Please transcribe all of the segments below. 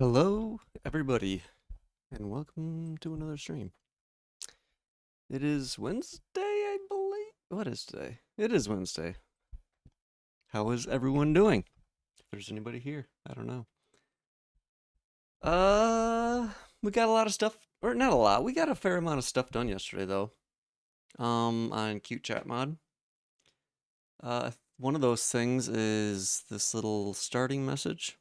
Hello, everybody, and welcome to another stream. It is Wednesday, I believe. What is today? It is Wednesday. How is everyone doing? If there's anybody here, I don't know. We got a lot of stuff, or not a lot. We got a fair amount of stuff done yesterday, though. On CUTECHATMOD. One of those things is this little starting message.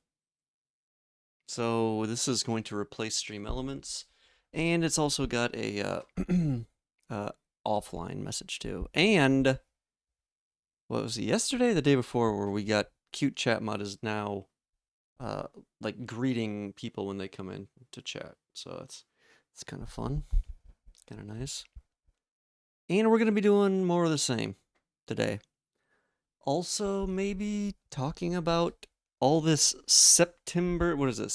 So this is going to replace stream elements, and it's also got a uh, offline message too. And what was it, yesterday, the day before, where we got CUTECHATMOD is now like greeting people when they come in to chat. So it's kind of fun. It's kind of nice. And we're gonna be doing more of the same today. Also, maybe talking about all this September. What is it?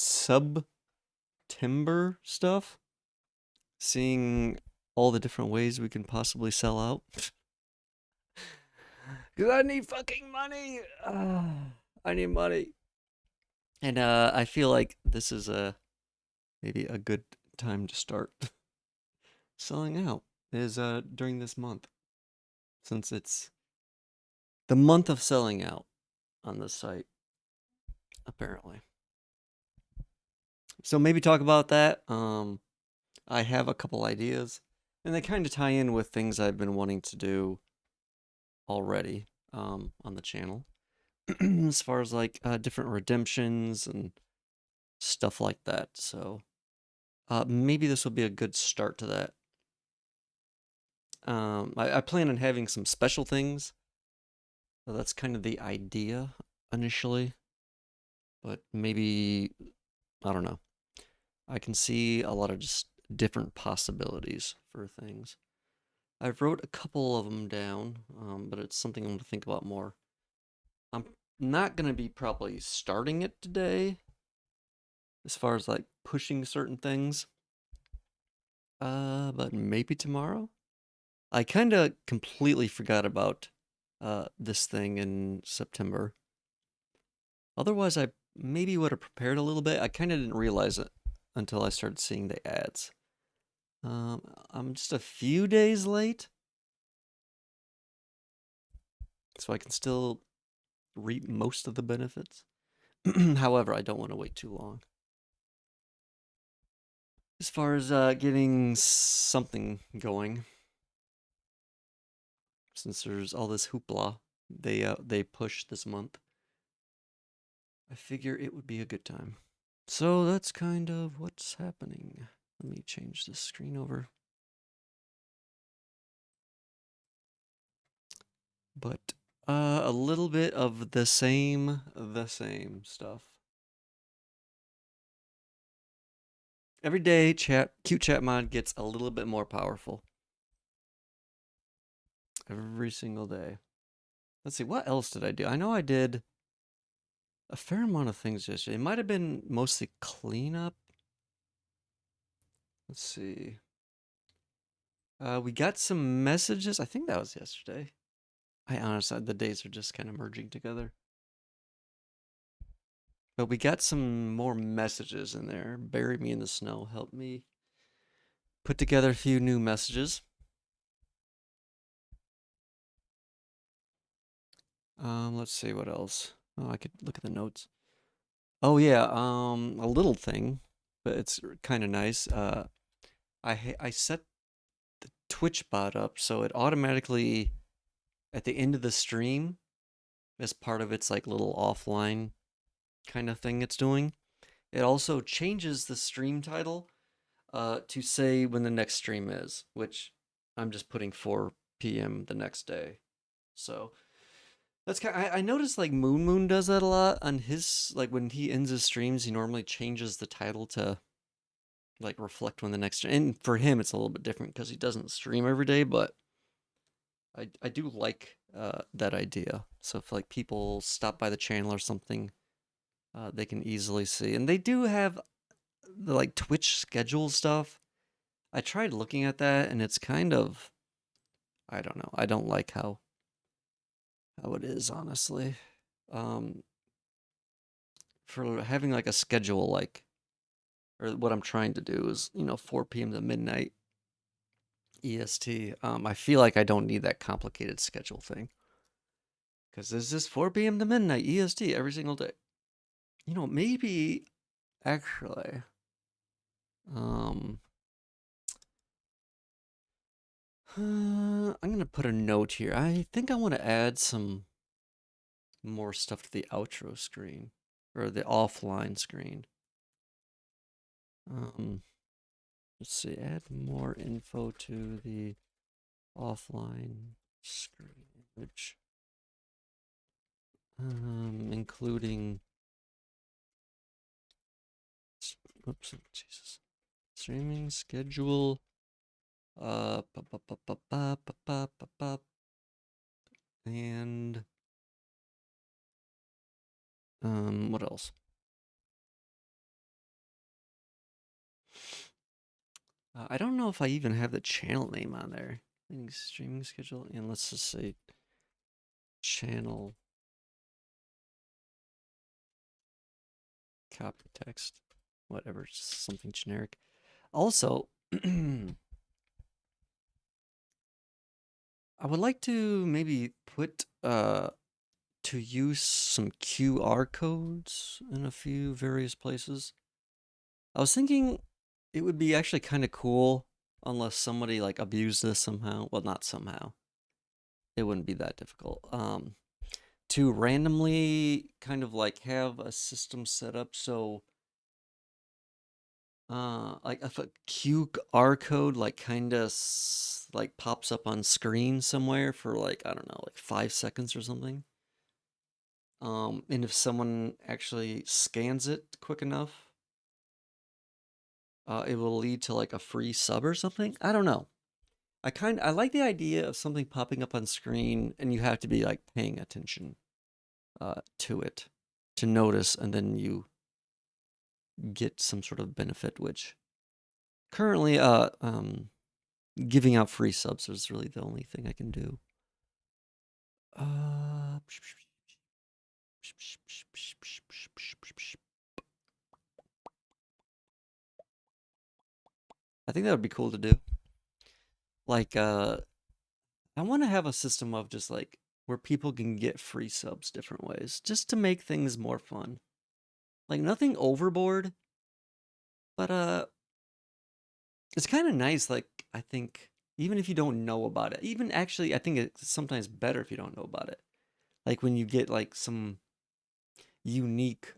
Timber stuff, seeing all the different ways we can possibly sell out. Because I need fucking money. I need money. And I feel like this is maybe a good time to start selling out is during this month, since it's the month of selling out on this site, apparently. So maybe talk about that. I have a couple ideas, and they kind of tie in with things I've been wanting to do already on the channel, as far as like different redemptions and stuff like that. So maybe this will be a good start to that. I plan on having some special things. So that's kind of the idea initially, but maybe I don't know. I can see a lot of just different possibilities for things. I've wrote a couple of them down, but it's something I'm going to think about more. I'm not going to be probably starting it today as far as like pushing certain things. But maybe tomorrow. I kind of completely forgot about this thing in September. Otherwise, I maybe would have prepared a little bit. I kind of didn't realize it until I started seeing the ads. I'm just a few days late, so I can still reap most of the benefits. However, I don't want to wait too long. As far as getting something going, since there's all this hoopla they push this month, I figure it would be a good time. So that's kind of what's happening. Let me change this screen over. But a little bit of the same stuff. Every day, CUTECHATMOD gets a little bit more powerful. Every single day. Let's see, what else did I do? I know I did a fair amount of things yesterday. It might have been mostly cleanup. Let's see. We got some messages. I think that was yesterday. I honestly, the days are just kind of merging together. But we got some more messages in there. Bury Me in the Snow helped me put together a few new messages. Let's see what else. Oh, I could look at the notes. Oh yeah, a little thing, but it's kind of nice. I set the Twitch bot up so it automatically at the end of the stream, as part of its like little offline kind of thing it's doing, it also changes the stream title to say when the next stream is, which I'm just putting 4 p.m. the next day. So that's kind of, I noticed like Moon does that a lot on his, like when he ends his streams, he normally changes the title to like reflect when the next, and for him it's a little bit different because he doesn't stream every day, but I do like that idea. So if like people stop by the channel or something, they can easily see. And they do have the like Twitch schedule stuff. I tried looking at that and it's kind of, I don't know. I don't like how it is, honestly. Um for having like a schedule like or what I'm trying to do is, 4 p.m. to midnight EST. I feel like I don't need that complicated schedule thing because it's just 4 p.m. to midnight EST every single day. Maybe actually, um, I'm gonna put a note here. I think I want to add some more stuff to the outro screen or the offline screen. Um, let's see, add more info to the offline screen image, including, oops, Jesus, streaming schedule, and what else? I don't know if I even have the channel name on there. Streaming schedule, and let's just say channel copy text, whatever, just something generic. Also, I would like to maybe put to use some QR codes in a few various places. I was thinking it would be actually kind of cool unless somebody like abused this somehow. Well, not somehow. It wouldn't be that difficult. To randomly kind of like have a system set up so like if a QR code like kind of like pops up on screen somewhere for like, I don't know, like 5 seconds or something. And if someone actually scans it quick enough, it will lead to like a free sub or something. I don't know. I like the idea of something popping up on screen and you have to be like paying attention to it to notice, and then you get some sort of benefit, which currently giving out free subs is really the only thing I can do. I think that would be cool to do. Like I want to have a system of just like where people can get free subs different ways, just to make things more fun. Like nothing overboard, but it's kind of nice. Like I think even if you don't know about it, even actually I think it's sometimes better if you don't know about it. Like when you get like some unique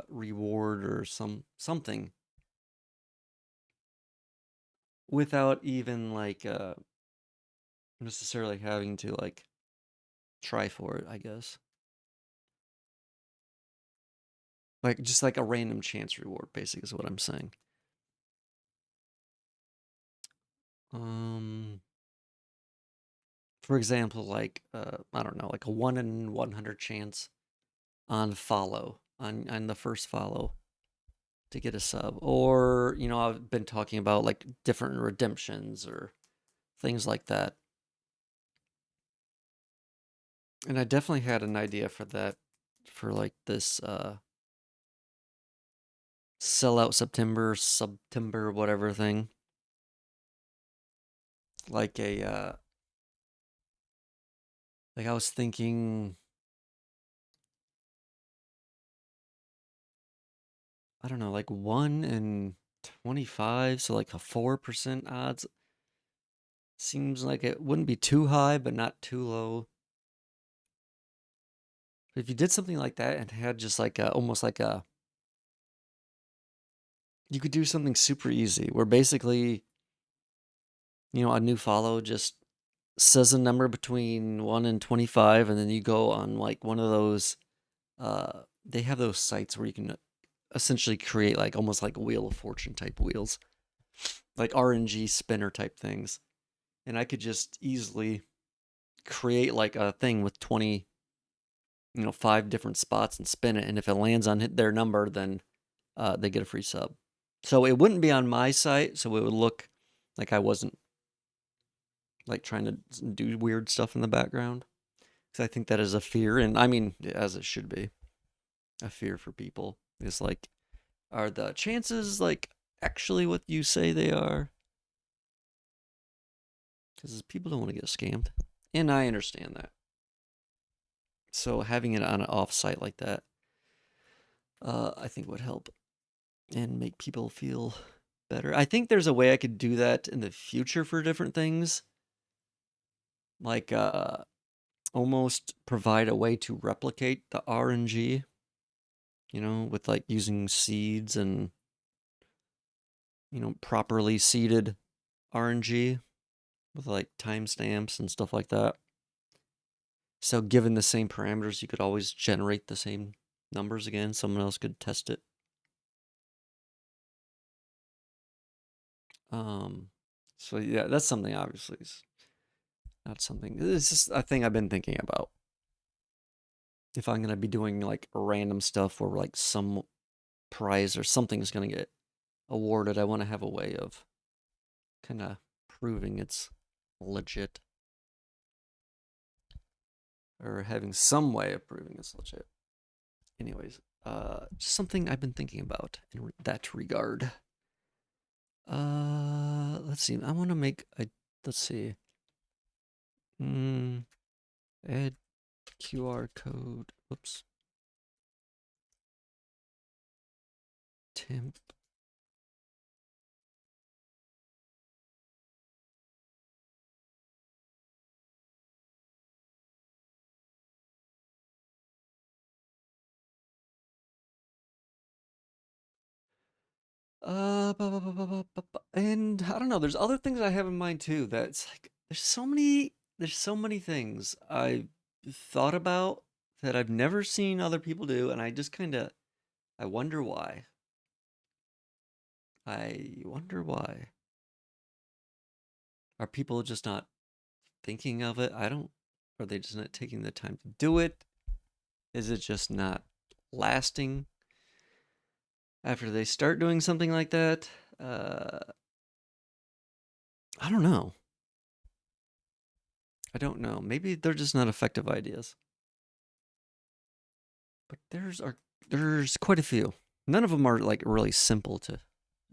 reward or something without even like necessarily having to like try for it, I guess. Like just like a random chance reward, basically, is what I'm saying. Um, for example, like I don't know, like a 1 in 100 chance on follow on the first follow to get a sub, or I've been talking about like different redemptions or things like that. And I definitely had an idea for that, for like this sellout September whatever thing. Like a like I was thinking, I don't know, like 1 in 25, so like a 4% odds. Seems like it wouldn't be too high, but not too low. But if you did something like that and had just like almost like you could do something super easy where basically, a new follow just says a number between 1 and 25, and then you go on like one of those, they have those sites where you can essentially create like almost like Wheel of Fortune type wheels, like RNG spinner type things. And I could just easily create like a thing with 20, 5 different spots and spin it. And if it lands on their number, then they get a free sub. So it wouldn't be on my site. So it would look like I wasn't like trying to do weird stuff in the background. Because I think that is a fear. And I mean, as it should be, a fear for people. It's like, are the chances like actually what you say they are. Because people don't want to get scammed. And I understand that. So having it on an offsite like that, I think would help and make people feel better. I think there's a way I could do that in the future for different things. Like almost provide a way to replicate the RNG, with like using seeds and properly seeded RNG with like timestamps and stuff like that. So given the same parameters, you could always generate the same numbers again. Someone else could test it. Um, so yeah, that's something obviously is not something. It's just a thing I've been thinking about. If I'm gonna be doing like random stuff where like some prize or something is gonna get awarded, I want to have a way of kind of proving it's legit or having some way of proving it's legit. Anyways, just something I've been thinking about in that regard. Let's see. I want to make a. Let's see. Add QR code. Oops. Temp. And I don't know. There's other things I have in mind too. That's like there's so many. There's so many things I've thought about that I've never seen other people do, and I just kind of I wonder why. I wonder why. Are people just not thinking of it? I don't. Are they just not taking the time to do it? Is it just not lasting after they start doing something like that? Uh, I don't know. I don't know. Maybe they're just not effective ideas. But there's quite a few. None of them are like really simple to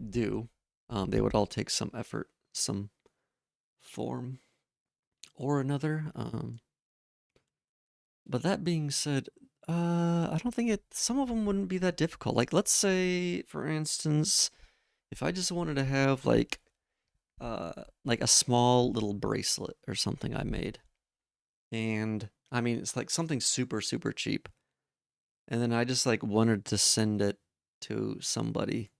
do. They would all take some effort, some form or another. But that being said, I don't think some of them wouldn't be that difficult. Like, let's say, for instance, if I just wanted to have like a small little bracelet or something I made, and I mean, it's like something super, super cheap, and then I just like wanted to send it to somebody,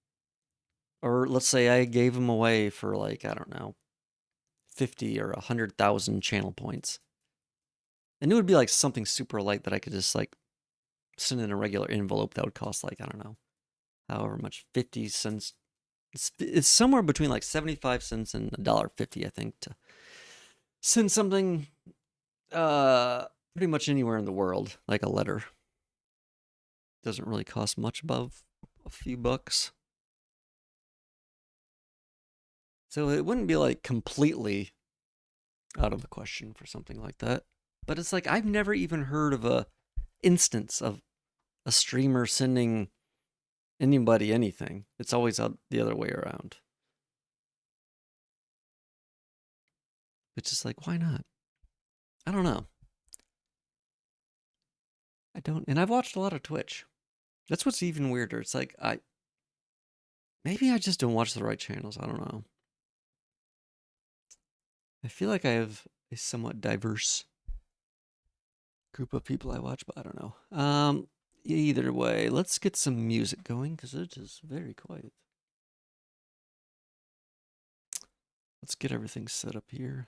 or let's say I gave them away for like, I don't know, 50 or 100,000 channel points. And it would be like something super light that I could just like send in a regular envelope that would cost like, I don't know, however much, 50 cents. It's somewhere between like 75 cents and $1.50, I think, to send something pretty much anywhere in the world, like a letter. Doesn't really cost much above a few bucks. So it wouldn't be like completely out of the question for something like that. But it's like I've never even heard of a instance of a streamer sending anybody anything. It's always out the other way around. It's just like, why not? I don't know. I don't, and I've watched a lot of Twitch. That's what's even weirder. It's like maybe I just don't watch the right channels. I don't know. I feel like I have a somewhat diverse group of people I watch, but I don't know. Either way, let's get some music going because it is very quiet. Let's get everything set up here.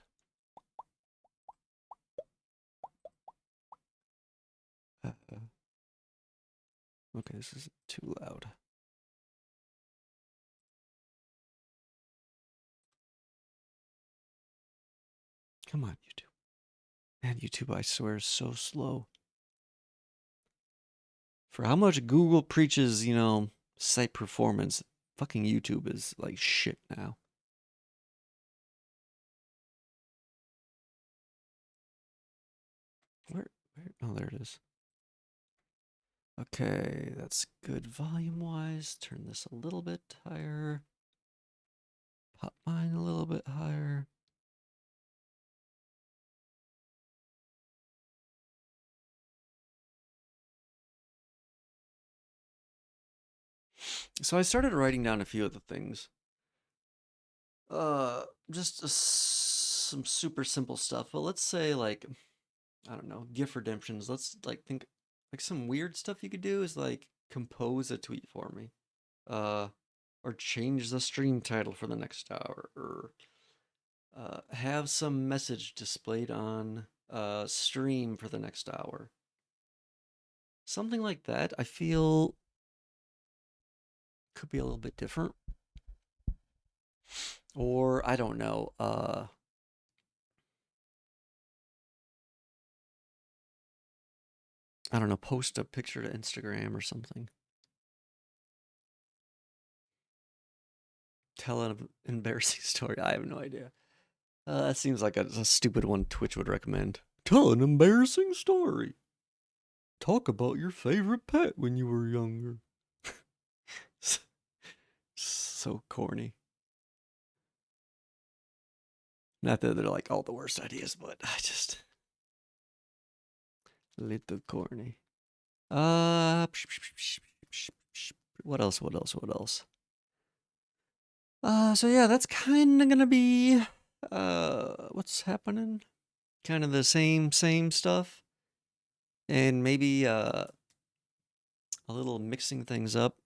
Okay, this is too loud. Come on, YouTube. Man, YouTube, I swear, is so slow. For how much Google preaches, site performance, fucking YouTube is like shit now. Where? Oh, there it is. Okay, that's good volume wise. Turn this a little bit higher. Pop mine a little bit higher. So I started writing down a few of the things. Just some super simple stuff. But let's say like, I don't know, gift redemptions. Let's like think like some weird stuff you could do is like compose a tweet for me. Uh, or change the stream title for the next hour, or have some message displayed on stream for the next hour. Something like that, I feel could be a little bit different. Or I don't know, I don't know, post a picture to Instagram or something. Tell an embarrassing story. I have no idea. That seems like a stupid one Twitch would recommend. Tell an embarrassing story. Talk about your favorite pet when you were younger. So corny. Not that they're like all the worst ideas, but I just little corny. What else? What else? What else? So yeah, that's kind of gonna be what's happening. Kind of the same stuff, and maybe a little mixing things up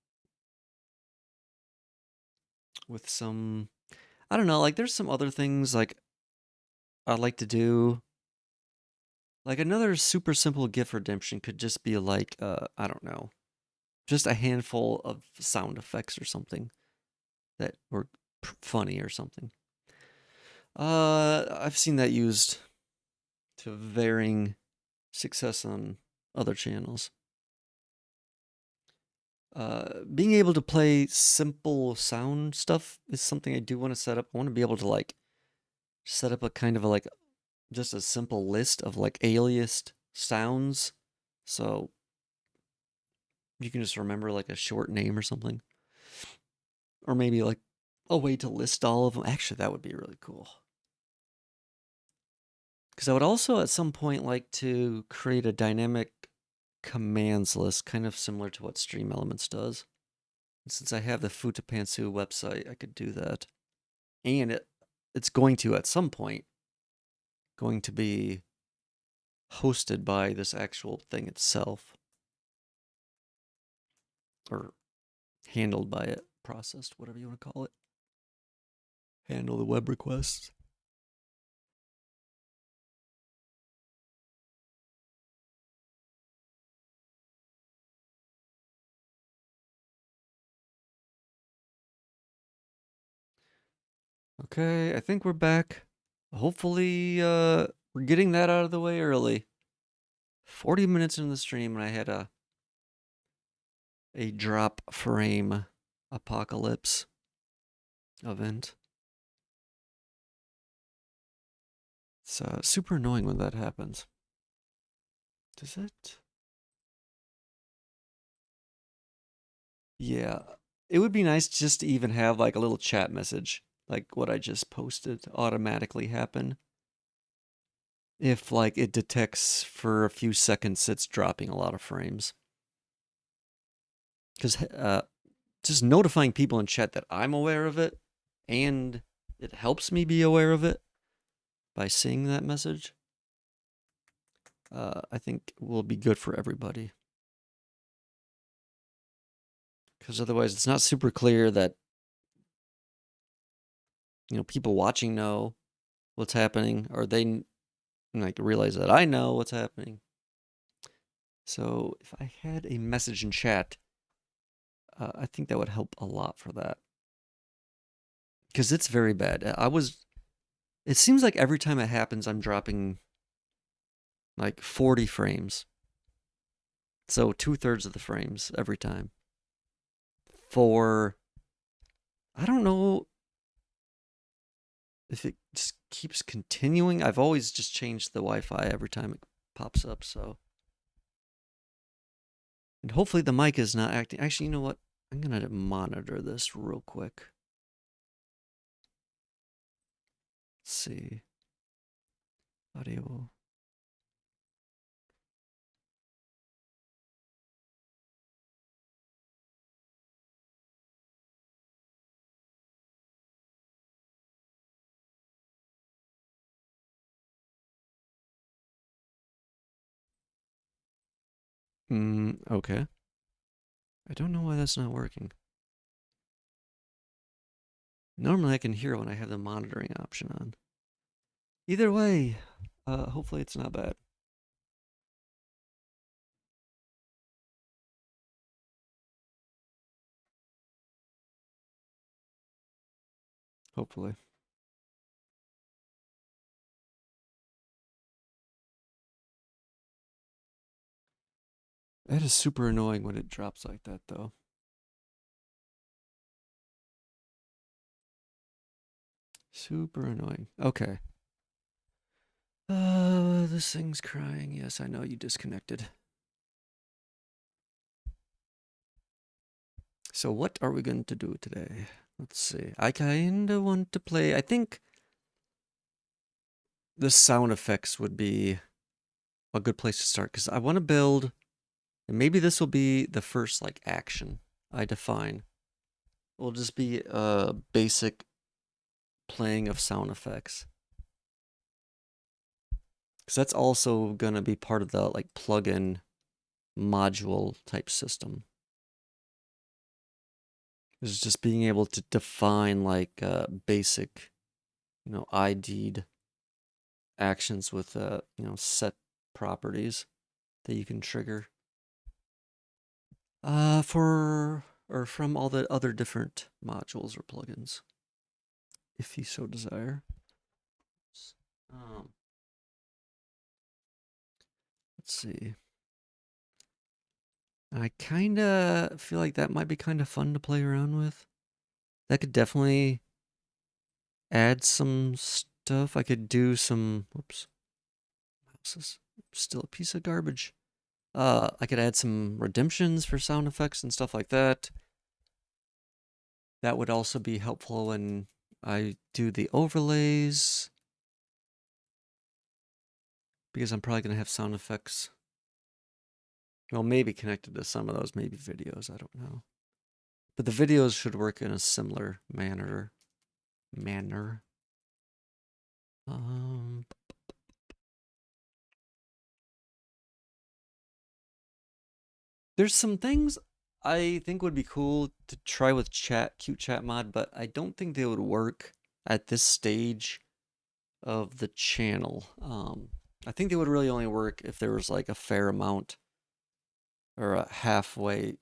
with some. I don't know. Like, there's some other things like I'd like to do. Like another super simple gift redemption could just be like I don't know, just a handful of sound effects or something that were funny or something. I've seen that used to varying success on other channels. Being able to play simple sound stuff is something I do want to set up. I want to be able to like set up a kind of a, like just a simple list of like aliased sounds, so you can just remember like a short name or something, or maybe like a way to list all of them. Actually, that would be really cool. Because I would also at some point like to create a dynamic commands list, kind of similar to what Stream Elements does. And since I have the Futapantsu website, I could do that. And it's going to, at some point, going to be hosted by this actual thing itself. Or handled by it, processed, whatever you want to call it. Handle the web requests. Okay, I think we're back. Hopefully, we're getting that out of the way early. 40 minutes in the stream, and I had a drop frame apocalypse event. It's super annoying when that happens. Does it? Yeah. It would be nice just to even have like a little chat message, like what I just posted, automatically happen. If like it detects for a few seconds it's dropping a lot of frames. Because just notifying people in chat that I'm aware of it, and it helps me be aware of it by seeing that message, I think will be good for everybody. Because otherwise it's not super clear that, you know, people watching know what's happening, or they like realize that I know what's happening. So if I had a message in chat, I think that would help a lot for that. Because it's very bad. It seems like every time it happens, I'm dropping like 40 frames. So 2/3 of the frames every time. For, I don't know if it just keeps continuing. I've always just changed the Wi-Fi every time it pops up, so. And hopefully the mic is not acting. Actually, you know what? I'm going to monitor this real quick. Let's see. Audio. Okay. I don't know why that's not working. Normally I can hear when I have the monitoring option on. Either way, hopefully it's not bad. Hopefully. That is super annoying when it drops like that, though. Super annoying. Okay. This thing's crying. Yes, I know you disconnected. So what are we going to do today? Let's see. I kinda want to play. I think the sound effects would be a good place to start because I want to build, and maybe this will be the first like action I define. Will just be a basic playing of sound effects. Because that's also gonna be part of the like plugin module type system. Is just being able to define like basic, ID'd actions with set properties that you can trigger. For or from all the other different modules or plugins, if you so desire. Um, let's see. I kind of feel like that might be kind of fun to play around with. That could definitely add some stuff. I could do some. Whoops. Mouse is still a piece of garbage. I could add some redemptions for sound effects and stuff like that. That would also be helpful when I do the overlays, because I'm probably going to have sound effects. Well, maybe connected to some of those, maybe videos, I don't know. But the videos should work in a similar manner. Um, there's some things I think would be cool to try with CUTECHATMOD, but I don't think they would work at this stage of the channel. I think they would really only work if there was like a fair amount or a halfway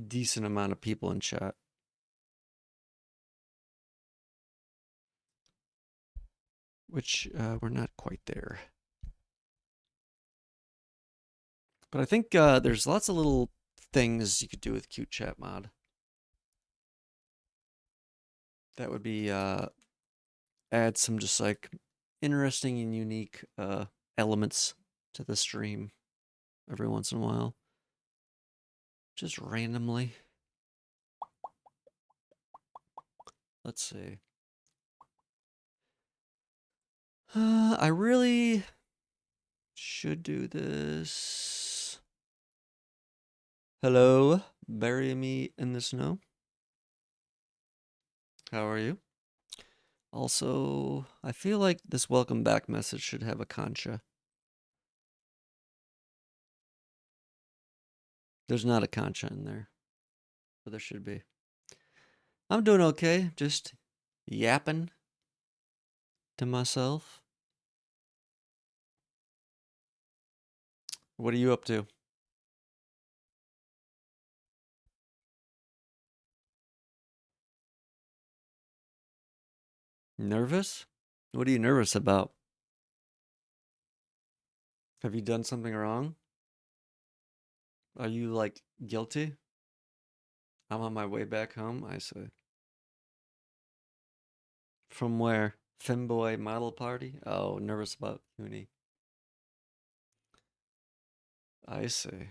decent amount of people in chat. Which we're not quite there. But I think there's lots of little things you could do with CUTECHATMOD. That would be add some just like interesting and unique elements to the stream every once in a while. Just randomly. Let's see. I really should do this. Hello, bury me in the snow. How are you? Also, I feel like this welcome back message should have a concha. There's not a concha in there, but there should be. I'm doing okay, just yapping to myself. What are you up to? Nervous? What are you nervous about? Have you done something wrong? Are you like guilty? I'm on my way back home, I say. From where? Femboy model party? Oh, nervous about uni. I see.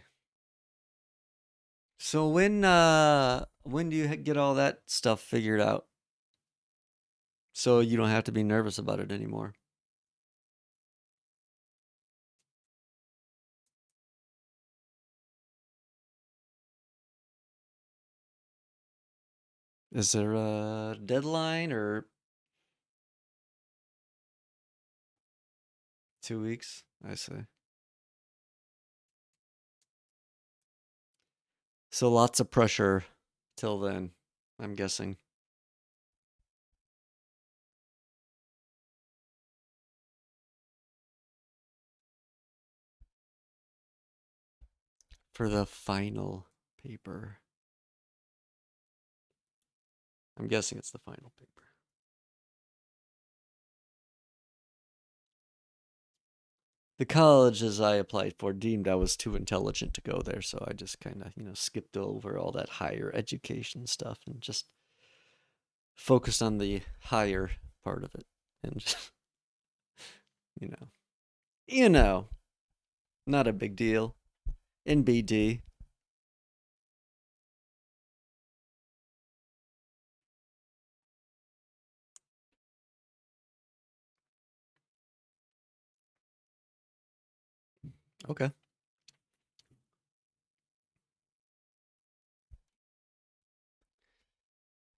So when do you get all that stuff figured out? So you don't have to be nervous about it anymore. Is there a deadline or 2 weeks? I say. So lots of pressure till then, I'm guessing. For the final paper. I'm guessing it's the final paper. The colleges I applied for deemed I was too intelligent to go there, so I just kind of, skipped over all that higher education stuff and just focused on the higher part of it. And just, you know, you know, not a big deal. In BD. Okay.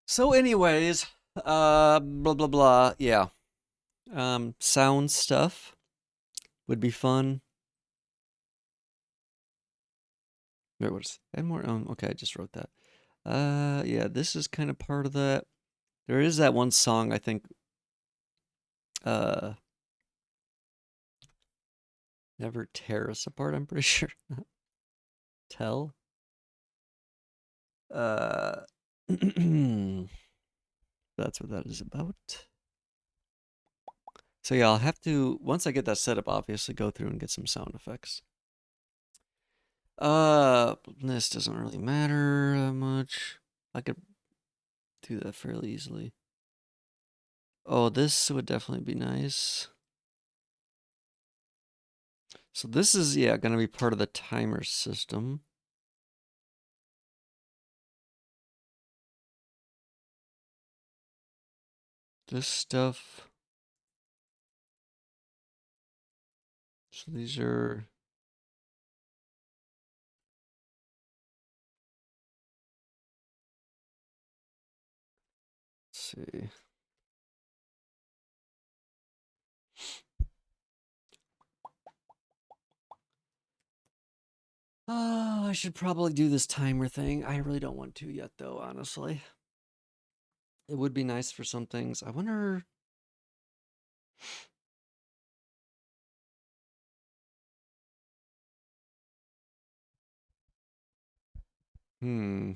So, anyways, blah blah blah. Yeah. Sound stuff would be fun. Wait, what's and more? Okay, I just wrote that. Yeah, this is kind of part of that. There is that one song I think. Uh, Never tear us apart. I'm pretty sure. Tell. Uh, that's what that is about. So yeah, I'll have to once I get that set up, obviously go through and get some sound effects. This doesn't really matter that much. I could do that fairly easily. Oh, this would definitely be nice. So this is, yeah, going to be part of the timer system. This stuff. So these are. Let's see. Oh, I should probably do this timer thing. I really don't want to yet, though, honestly. It would be nice for some things. I wonder. Hmm.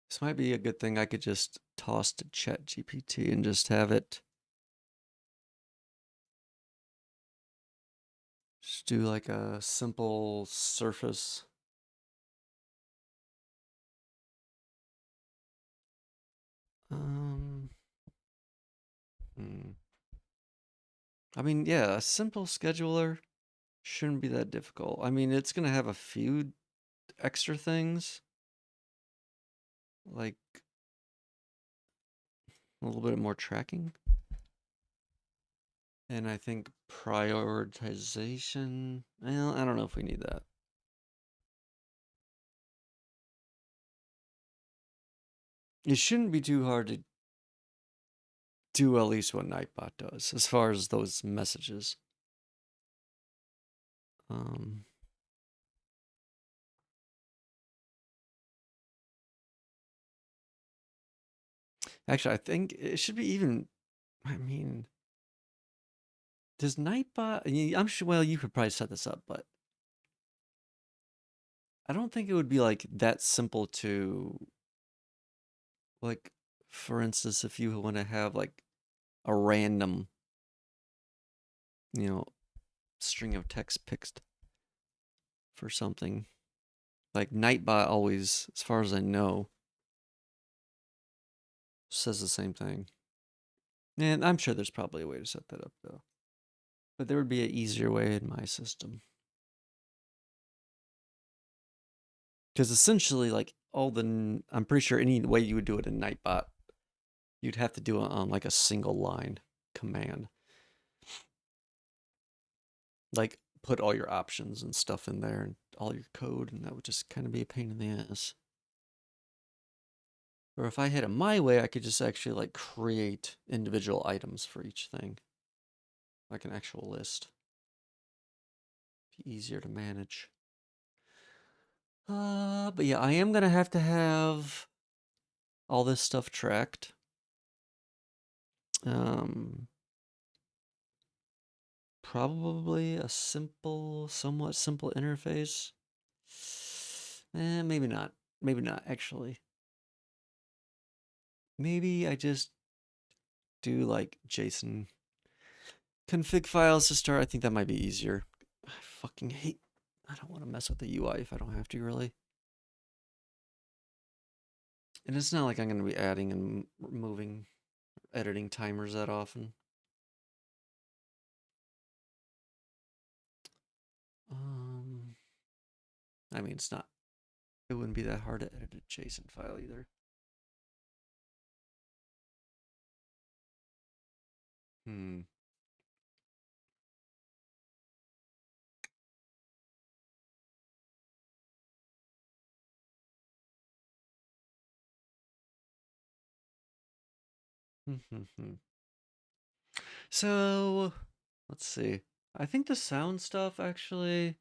This might be a good thing I could just toss to ChatGPT and just have it just do like a simple surface. Um, hmm. I mean, yeah, a simple scheduler shouldn't be that difficult. I mean, it's gonna have a few extra things, like a little bit more tracking, and I think prioritization. Well, I don't know if we need that. It shouldn't be too hard to do at least what Nightbot does as far as those messages. Um, Actually, I think it should be even. I mean, does Nightbot? I'm sure. Well, you could probably set this up, but I don't think it would be like that simple to like. For instance, if you want to have like a random, you know, string of text picked for something, like Nightbot always, as far as I know, says the same thing. And I'm sure there's probably a way to set that up though. But there would be an easier way in my system. Because essentially, like I'm pretty sure any way you would do it in Nightbot, You'd have to do it on like a single line command. Like put all your options and stuff in there and all your code, and that would just kind of be a pain in the ass. Or if I had it my way, I could just actually like create individual items for each thing, like an actual list. Be easier to manage. But yeah, I am gonna have to have all this stuff tracked. Um, Probably a simple, somewhat simple interface. Maybe not. Maybe not, actually. Maybe I just do like JSON config files to start. I think that might be easier. I fucking hate. I don't want to mess with the UI if I don't have to, really. And it's not like I'm going to be adding and removing, editing timers that often. Um, I mean, it's not. It wouldn't be that hard to edit a JSON file either. Hmm. So, let's see. I think the sound stuff actually,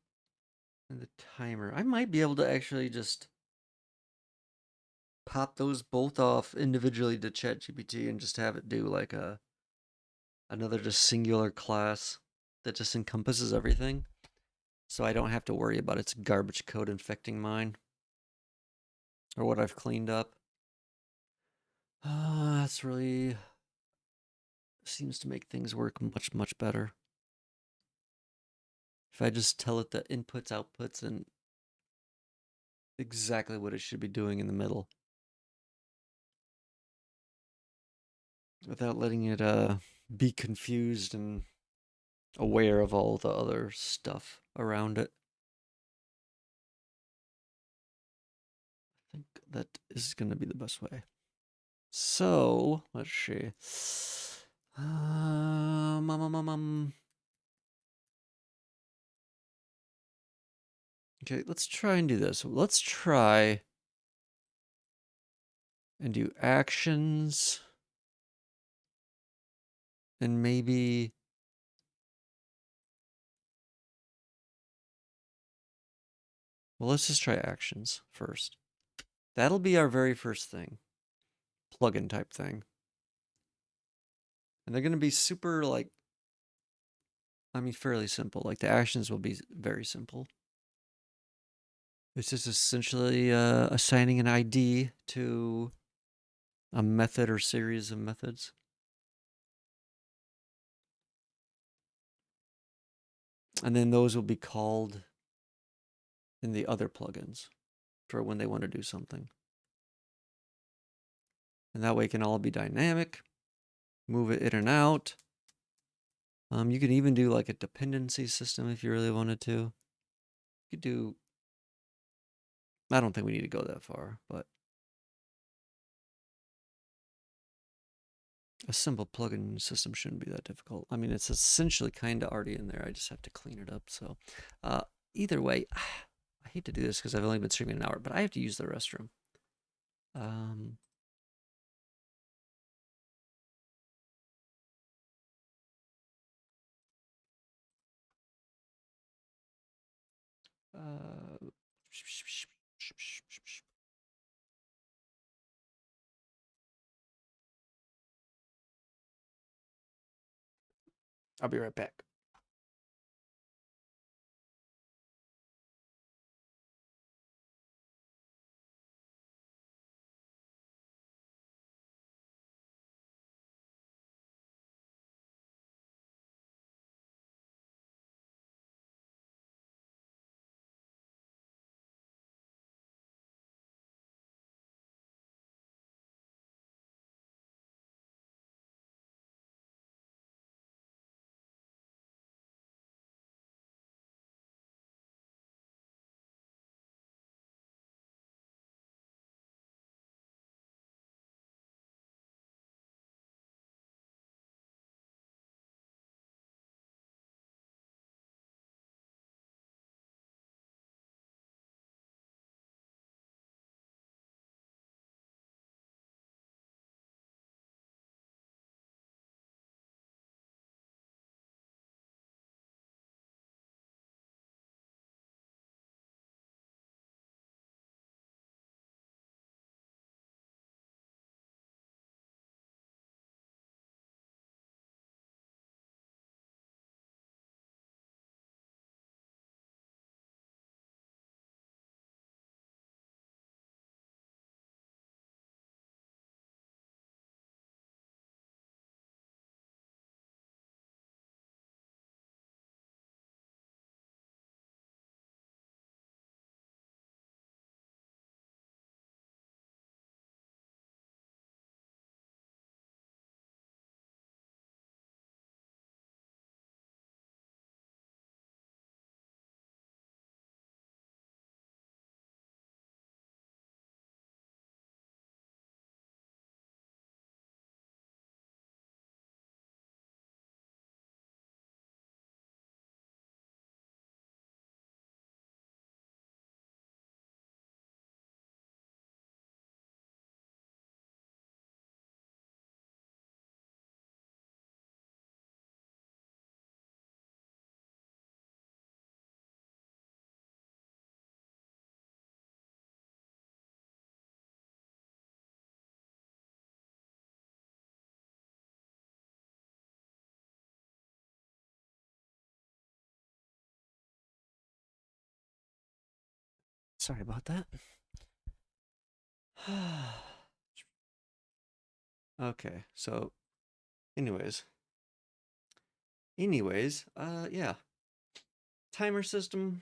and the timer, I might be able to actually just pop those both off individually to ChatGPT and just have it do like another just singular class that just encompasses everything. So I don't have to worry about its garbage code infecting mine or what I've cleaned up. That's really seems to make things work much, much better. If I just tell it the inputs, outputs, and exactly what it should be doing in the middle without letting it be confused and aware of all the other stuff around it. I think that is going to be the best way. So, let's see. Okay, let's try and do this. Let's try and do actions and maybe. Well, let's just try actions first. That'll be our very first thing. Plugin type thing. And they're going to be super, like, I mean, fairly simple. Like, the actions will be very simple. It's just essentially assigning an ID to a method or series of methods. And then those will be called in the other plugins for when they want to do something. And that way it can all be dynamic. Move it in and out. You can even do like a dependency system if you really wanted to. You could do. I don't think we need to go that far, but a simple plugin system shouldn't be that difficult. I mean, it's essentially kind of already in there. I just have to clean it up. So, either way, I hate to do this because I've only been streaming an hour, but I have to use the restroom. Um, uh, I'll be right back. Sorry about that. Okay, so anyways. Yeah. Timer system,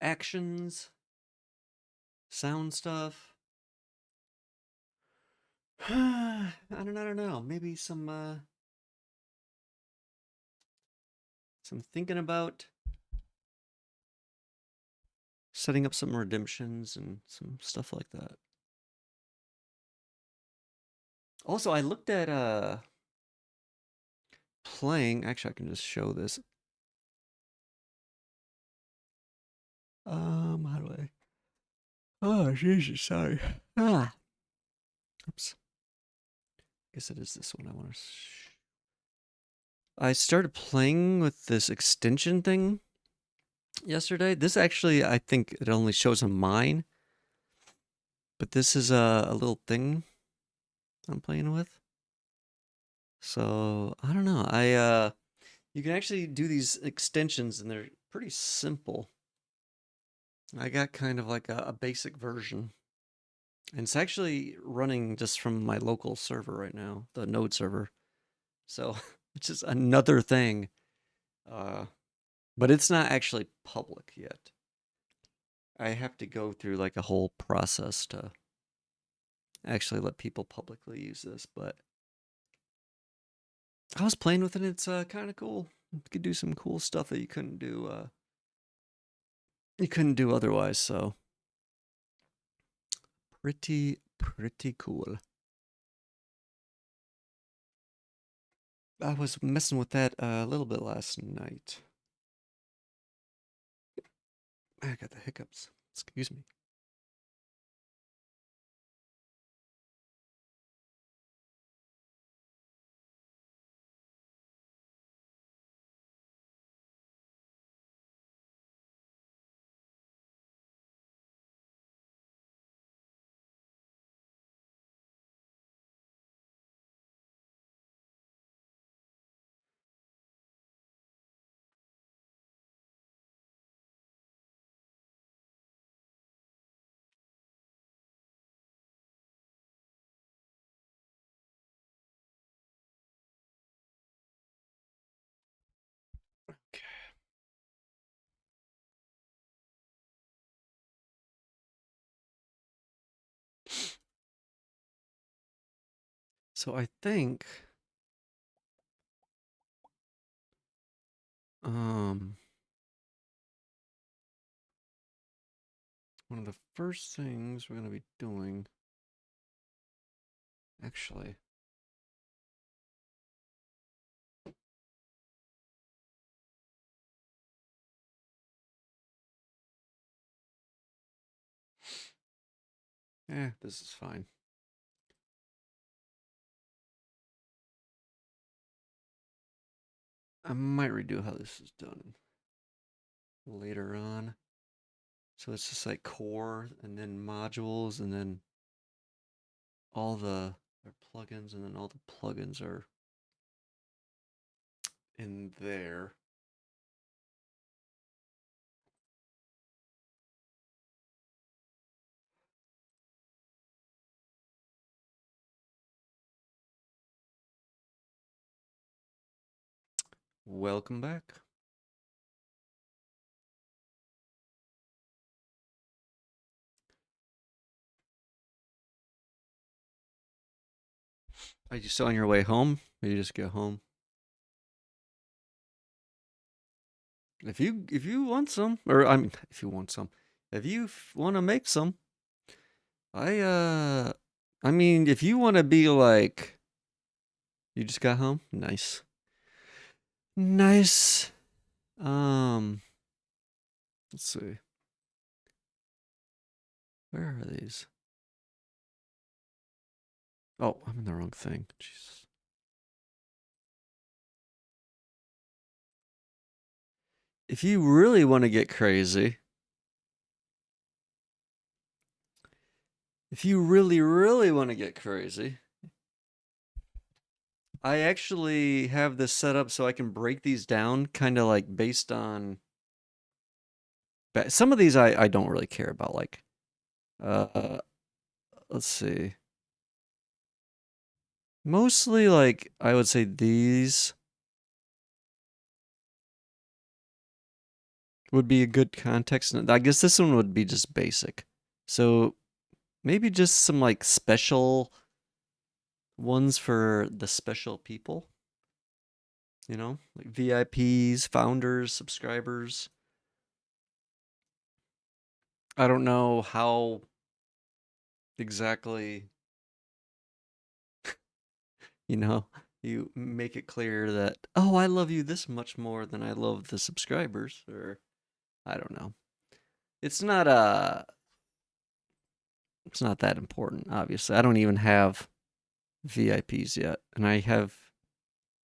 actions, sound stuff. I don't know. Maybe some thinking about setting up some redemptions and some stuff like that. Also, I looked at playing. Actually, I can just show this. How do I? Oh, Jesus, sorry. Ah, oops. I guess it is this one I want to. I started playing with this extension thing yesterday. This actually, I think it only shows on mine, but this is a little thing I'm playing with. So I don't know. You can actually do these extensions, and they're pretty simple. I got kind of like a basic version, and it's actually running just from my local server right now, the Node server. So it's just another thing, uh, but it's not actually public yet. I have to go through like a whole process to actually let people publicly use this, but I was playing with it. It's kind of cool. You could do some cool stuff that you couldn't do otherwise. So pretty cool. I was messing with that a little bit last night. I got the hiccups. Excuse me. Okay. So I think um one of the first things we're gonna be doing actually. This is fine. I might redo how this is done later on. So it's just like core and then modules and then all the plugins and then all the plugins are in there. Welcome back. Are you still on your way home? Or you just get home? If you want some, or I mean, if you want some, if you want to make some, I I mean, if you want to be like, you just got home, nice, nice. Um, let's see, where are these? Oh, I'm in the wrong thing. Jesus. If you really want to get crazy, if you really want to get crazy, I actually have this set up so I can break these down kind of like based on Some of these I don't really care about. Like, uh, let's see. Mostly, like, I would say these would be a good context. I guess this one would be just basic. So maybe just some like special ones for the special people, like VIPs, founders, subscribers. I don't know how exactly, you know, you make it clear that, oh, I love you this much more than I love the subscribers, or I don't know. It's not it's not that important, obviously. I don't even have VIPs yet, and I have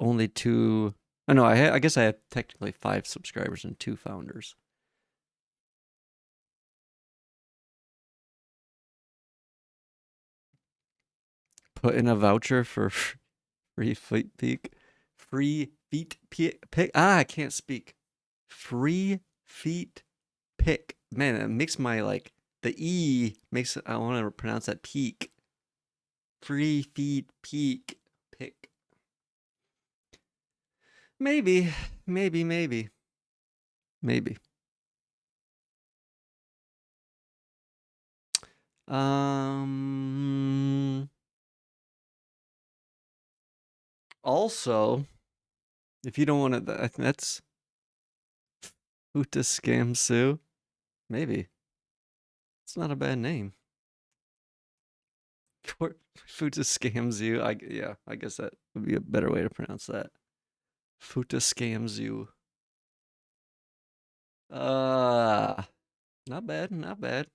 only two. Oh no, I guess I have technically 5 subscribers and 2 founders. Put in a voucher for free feet pick. Free feet pick. Ah, I can't speak. Free feet pick. Man, it makes my like the E makes it. I want to pronounce that peak. Free feet peak pick. Maybe, maybe. Um. Also, if you don't want to, that's Uta Scam Sue. Maybe it's not a bad name. Futa scams you. Yeah, I guess that would be a better way to pronounce that. Futa scams you. Uh, not bad, not bad.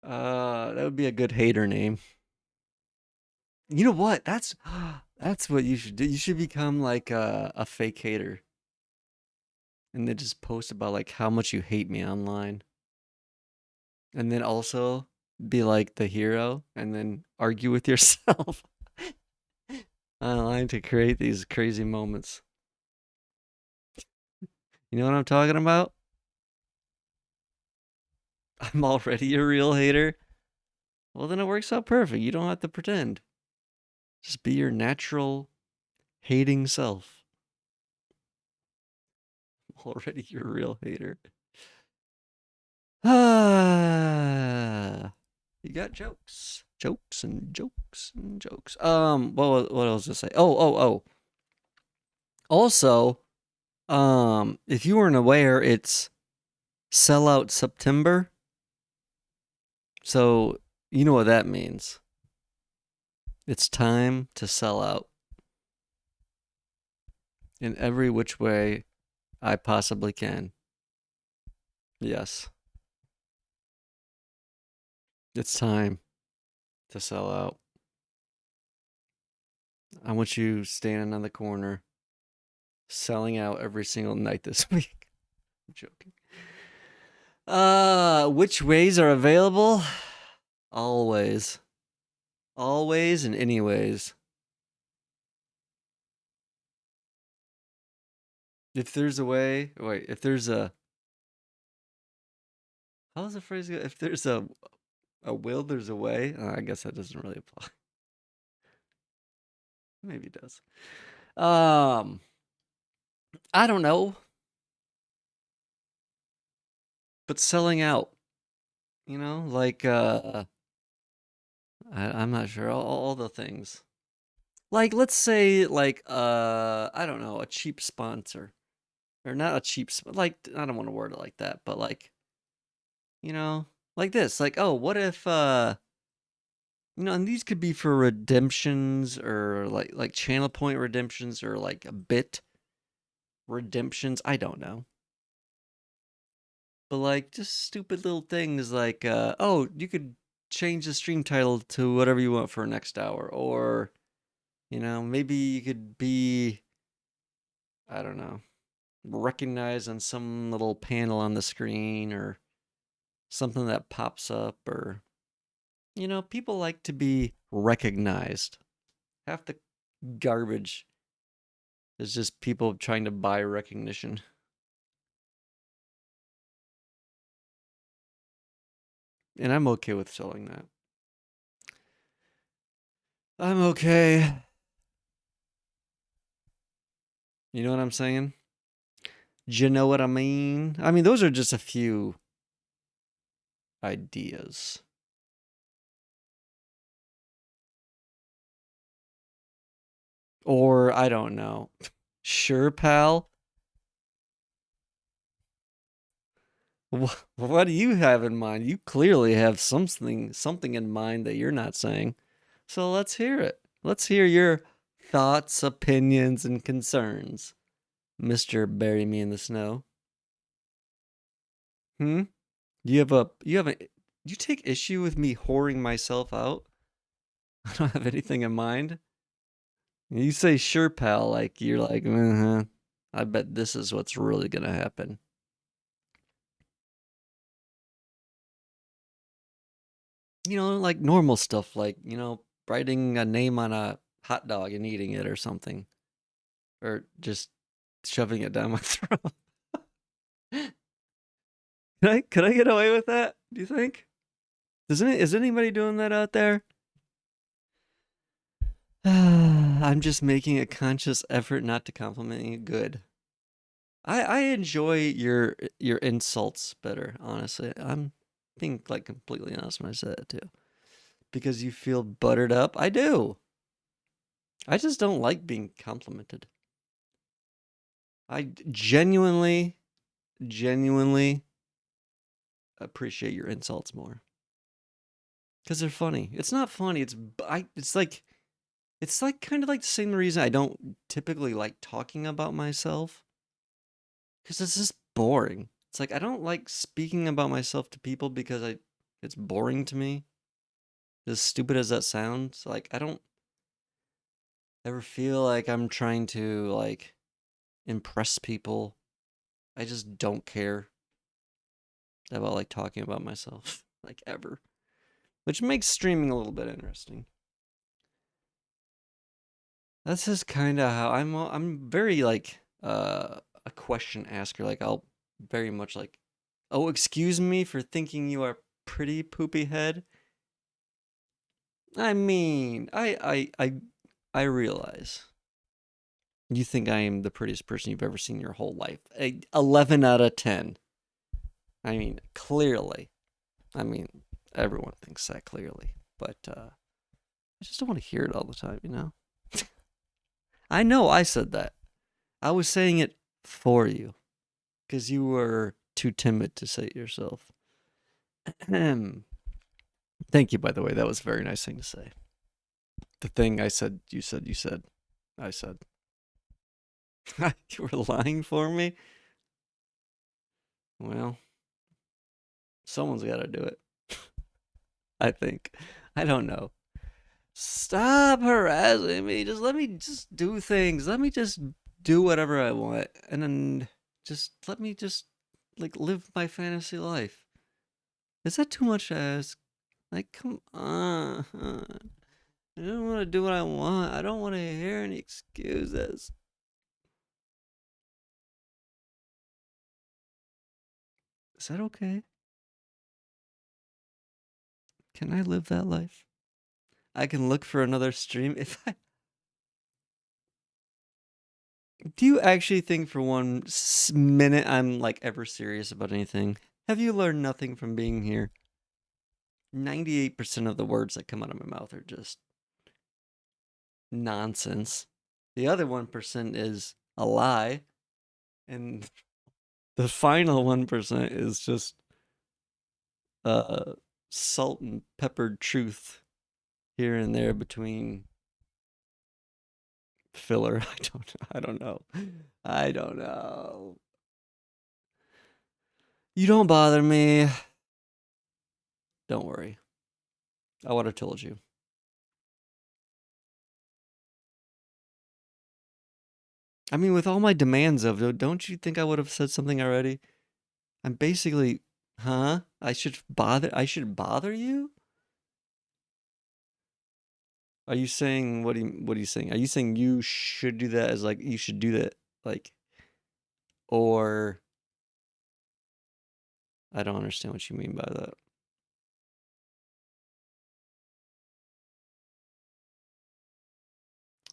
That would be a good hater name. You know what? That's what you should do. You should become like a fake hater, and then just post about like how much you hate me online, and then also be like the hero, and then argue with yourself online to create these crazy moments. You know what I'm talking about? I'm already a real hater. Well, then it works out perfect. You don't have to pretend. Just be your natural hating self. I'm already your real hater. Ah, you got jokes, jokes and jokes and jokes. What else to say? Oh. Also, if you weren't aware, it's Sellout September. So you know what that means. It's time to sell out in every which way I possibly can. Yes, it's time to sell out. I want you standing on the corner, selling out every single night this week. I'm joking. Which ways are available? Always. Always and anyways. If there's a way, wait, if there's a, how does the phrase go? If there's a will, there's a way. I guess that doesn't really apply. Maybe it does. Um, I don't know, but selling out, like I'm not sure all the things. Like let's say like I don't know, a cheap sponsor. Or not a cheap like I don't want to word it like that, but like, you know, like this. Like, oh, what if and these could be for redemptions or like channel point redemptions or like a bit redemptions, I don't know. But like just stupid little things like oh, you could change the stream title to whatever you want for next hour, or maybe you could be, I don't know, recognized on some little panel on the screen or something that pops up, or people like to be recognized. Half the garbage It's just people trying to buy recognition. And I'm okay with selling that. I'm okay. You know what I'm saying? Do you know what I mean? I mean, those are just a few ideas. Or, I don't know. Sure, pal. What do you have in mind? You clearly have something in mind that you're not saying. So let's hear it. Let's hear your thoughts, opinions, and concerns, Mr. Bury Me in the Snow. Hmm? You take issue with me whoring myself out? I don't have anything in mind. You say sure, pal, like you're like, uh-huh. I bet this is what's really gonna happen. Like normal stuff, like, writing a name on a hot dog and eating it or something. Or just shoving it down my throat. Could I get away with that? Do you think? Is anybody doing that out there? I'm just making a conscious effort not to compliment you. Good. I enjoy your insults better, honestly. I'm being like completely honest when I say that too. Because you feel buttered up. I do. I just don't like being complimented. I genuinely appreciate your insults more because they're funny. It's not funny. It's like kind of like the same reason I don't typically like talking about myself because it's just boring. It's like I don't like speaking about myself to people because it's boring to me. As stupid as that sounds, like I don't ever feel like I'm trying to like impress people. I just don't care about like talking about myself like ever, which makes streaming a little bit interesting. That's just kind of how I'm very like a question asker. Like I'll very much like, "Oh, excuse me for thinking you are pretty poopy head." I mean, I realize you think I am the prettiest person you've ever seen in your whole life. 11 out of 10. I mean, clearly. I mean, everyone thinks that clearly, but I just don't want to hear it all the time. I know I said that. I was saying it for you because you were too timid to say it yourself. Thank you, by the way. That was a very nice thing to say. The thing I said, you said, I said. You were lying for me? Well, someone's got to do it. I think. I don't know. Stop harassing me. Just let me just do things. Let me just do whatever I want. And then just let me just like live my fantasy life. Is that too much to ask? Like, come on. I don't want to do what I want. I don't want to hear any excuses. Is that okay? Can I live that life? I can look for another stream if I. Do you actually think for one minute I'm like ever serious about anything? Have you learned nothing from being here? 98% of the words that come out of my mouth are just nonsense. The other 1% is a lie. And the final 1% is just uh, salt and peppered truth here and there between filler. I don't know. I don't know. You don't bother me. Don't worry. I would have told you. I mean, with all my demands of it, don't you think I would have said something already? I'm basically, huh? I should bother you? Are you saying what are you saying? Are you saying you should do that as like you should do that like or I don't understand what you mean by that.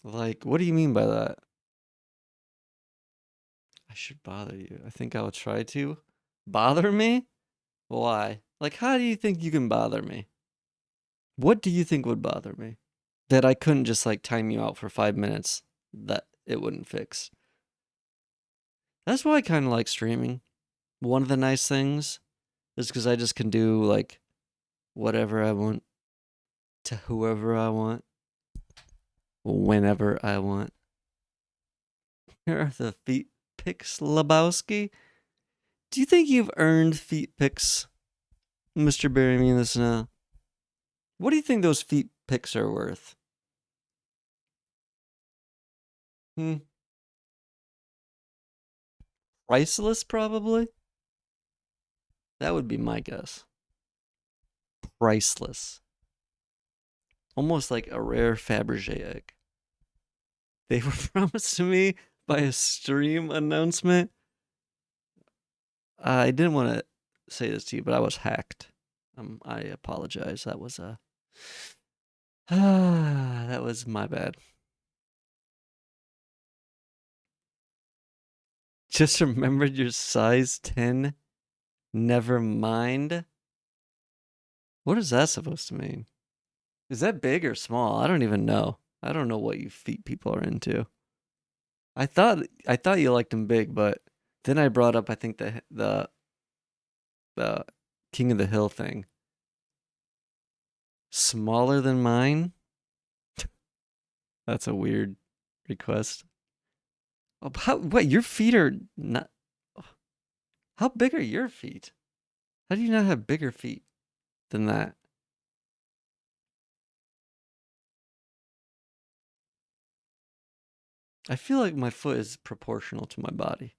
Like what do you mean by that? I should bother you. I think I will try to bother me? Why? Like how do you think you can bother me? What do you think would bother me? That I couldn't just like time you out for 5 minutes that it wouldn't fix. That's why I kind of like streaming. One of the nice things is because I just can do like whatever I want to whoever I want, whenever I want. Here are the feet pics, Lebowski. Do you think you've earned feet pics, Mr. Bury Me in the Snow? What do you think those feet pics are worth? Hmm. Priceless, probably? That would be my guess. Priceless. Almost like a rare Fabergé egg. They were promised to me by a stream announcement. I didn't want to say this to you, but I was hacked. I apologize. That was that was my bad. Just remembered your size 10. Never mind. What is that supposed to mean? Is that big or small? I don't even know. I don't know what you feet people are into. I thought you liked them big, but then I brought up I think the King of the Hill thing. Smaller than mine? That's a weird request. Oh, what? Your feet are not. How big are your feet? How do you not have bigger feet than that? I feel like my foot is proportional to my body,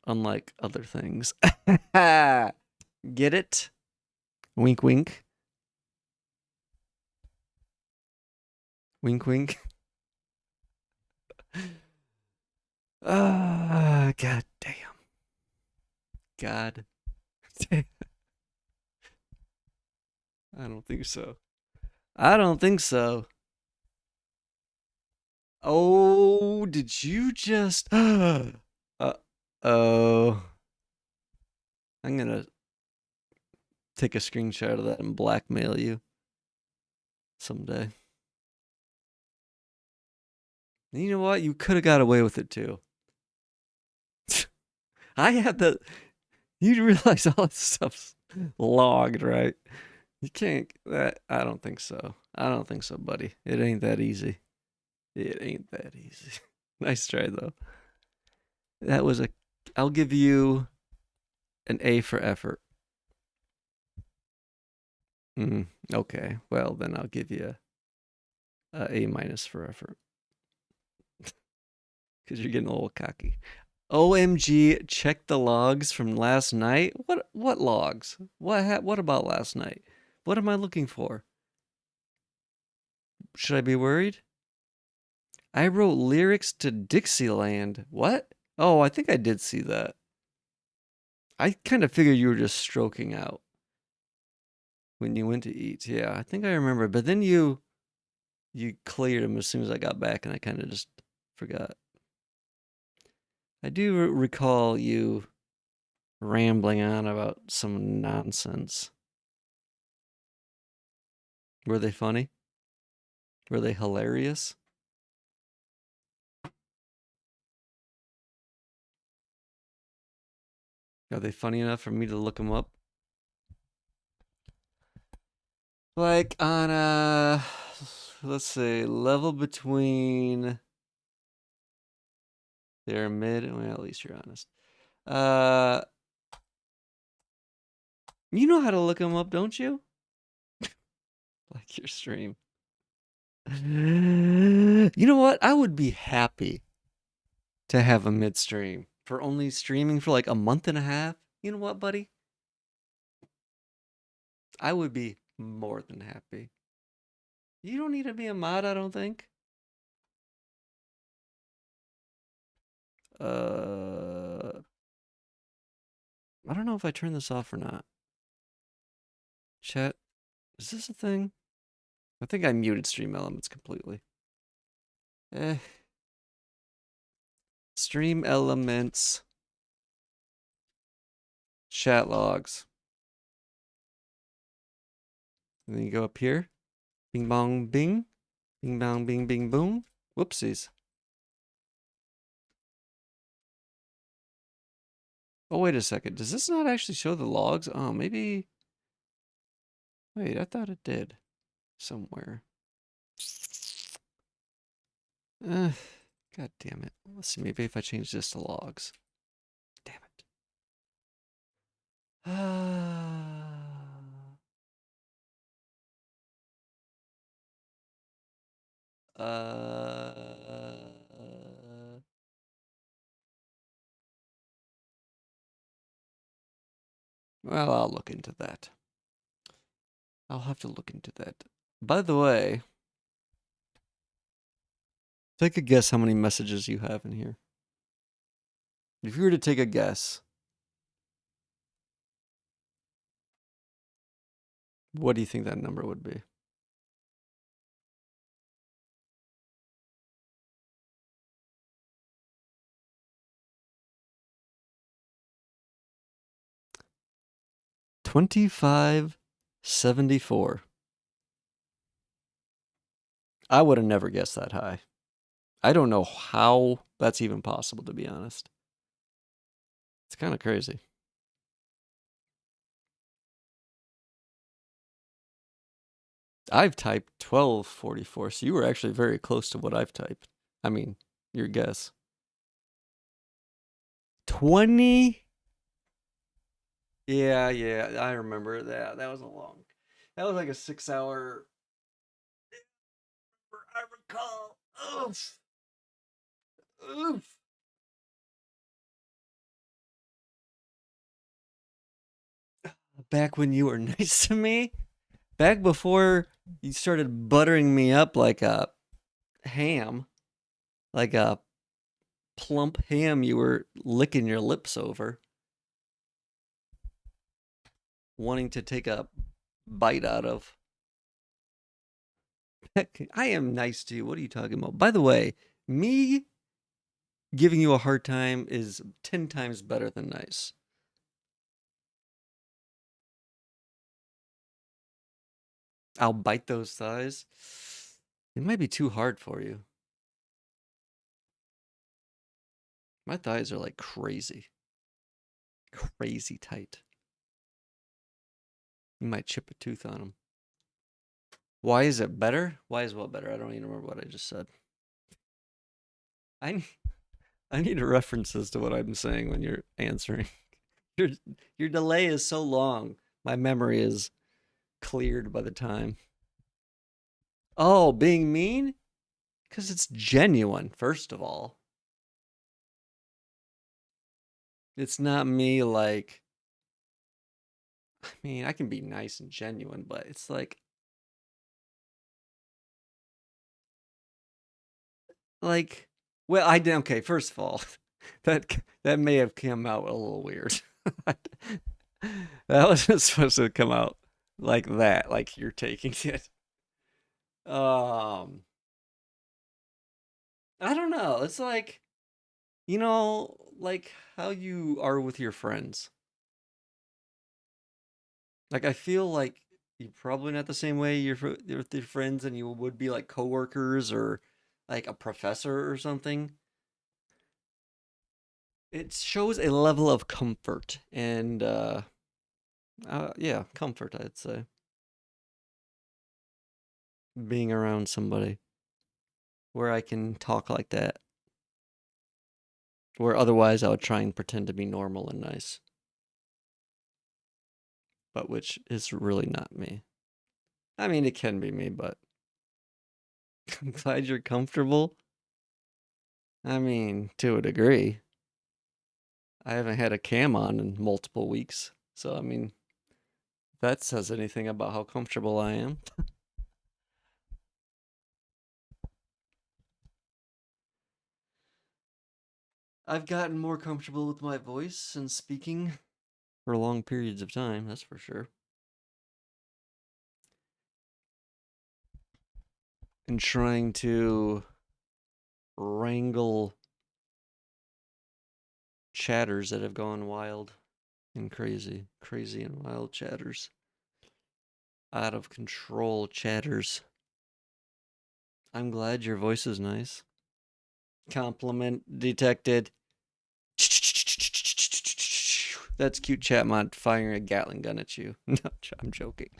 unlike other things. Get it? Wink, wink. Wink, wink. Ah, god damn. God damn. I don't think so. I don't think so. Oh, did you just? Oh. I'm gonna take a screenshot of that and blackmail you someday. You know what? You could have got away with it too. I had the. You realize all this stuff's logged, right? You can't. That I don't think so. I don't think so, buddy. It ain't that easy. It ain't that easy. Nice try though. That was a. I'll give you an A for effort. Okay. Well, then I'll give you a A minus for effort because you're getting a little cocky. OMG, check the logs from last night. What logs? What about last night? What am I looking for? Should I be worried? I wrote lyrics to Dixieland. What? Oh, I think I did see that. I kind of figured you were just stroking out when you went to eat. Yeah, I think I remember. But then you cleared them as soon as I got back, and I kind of just forgot. I do recall you rambling on about some nonsense. Were they funny? Were they hilarious? Are they funny enough for me to look them up? Like on a, let's say, level between they're mid. Well, at least you're honest. Uh, you know how to look them up, don't you? Like your stream. You know what? I would be happy to have a mid stream for only streaming for like a month and a half. You know what, buddy? I would be more than happy. You don't need to be a mod, I don't think. I don't know if I turned this off or not. Chat, is this a thing? I think I muted Stream Elements completely. Eh. Stream Elements. Chat logs. And then you go up here. Bing bong bing. Bing bong bing bing boom. Whoopsies. Oh, wait a second. Does this not actually show the logs? Oh, maybe. Wait, I thought it did. Somewhere. God damn it. Let's see. Maybe if I change this to logs. Damn it. Uh, well, I'll look into that. I'll have to look into that. By the way, take a guess how many messages you have in here. If you were to take a guess, what do you think that number would be? $25.74. I would have never guessed that high. I don't know how that's even possible, to be honest. It's kind of crazy. I've typed 1244, so you were actually very close to what I've typed. I mean, your guess. 20? Yeah, I remember that. That was a long. That was like a 6 hour. I recall. Oof. Oof. Back when you were nice to me? Back before you started buttering me up like a ham, like a plump ham you were licking your lips over, wanting to take a bite out of. I am nice to you. What are you talking about? By the way, me giving you a hard time is 10 times better than nice. I'll bite those thighs. It might be too hard for you. My thighs are like crazy. Crazy tight. You might chip a tooth on them. Why is it better? Why is what better? I don't even remember what I just said. I I need references to what I'm saying when you're answering. Your your delay is so long. My memory is cleared by the time. Oh, being mean? Because it's genuine, first of all. It's not me like, I mean, I can be nice and genuine, but it's like, well, I did, okay, first of all, that may have come out a little weird. That wasn't supposed to come out like that, like you're taking it. Um, I don't know. It's like, like how you are with your friends. Like I feel like you're probably not the same way you're with your friends and you would be like coworkers or like a professor or something. It shows a level of comfort and yeah, comfort, I'd say, being around somebody where I can talk like that, where otherwise I would try and pretend to be normal and nice, but which is really not me. I mean, it can be me, but I'm glad you're comfortable. I mean, to a degree. I haven't had a cam on in multiple weeks, so I mean, if that says anything about how comfortable I am. I've gotten more comfortable with my voice and speaking for long periods of time, that's for sure. And trying to wrangle chatters that have gone wild and crazy. Crazy and wild chatters. Out of control chatters. I'm glad your voice is nice. Compliment detected. That's CUTECHATMOD firing a Gatling gun at you. No, I'm joking.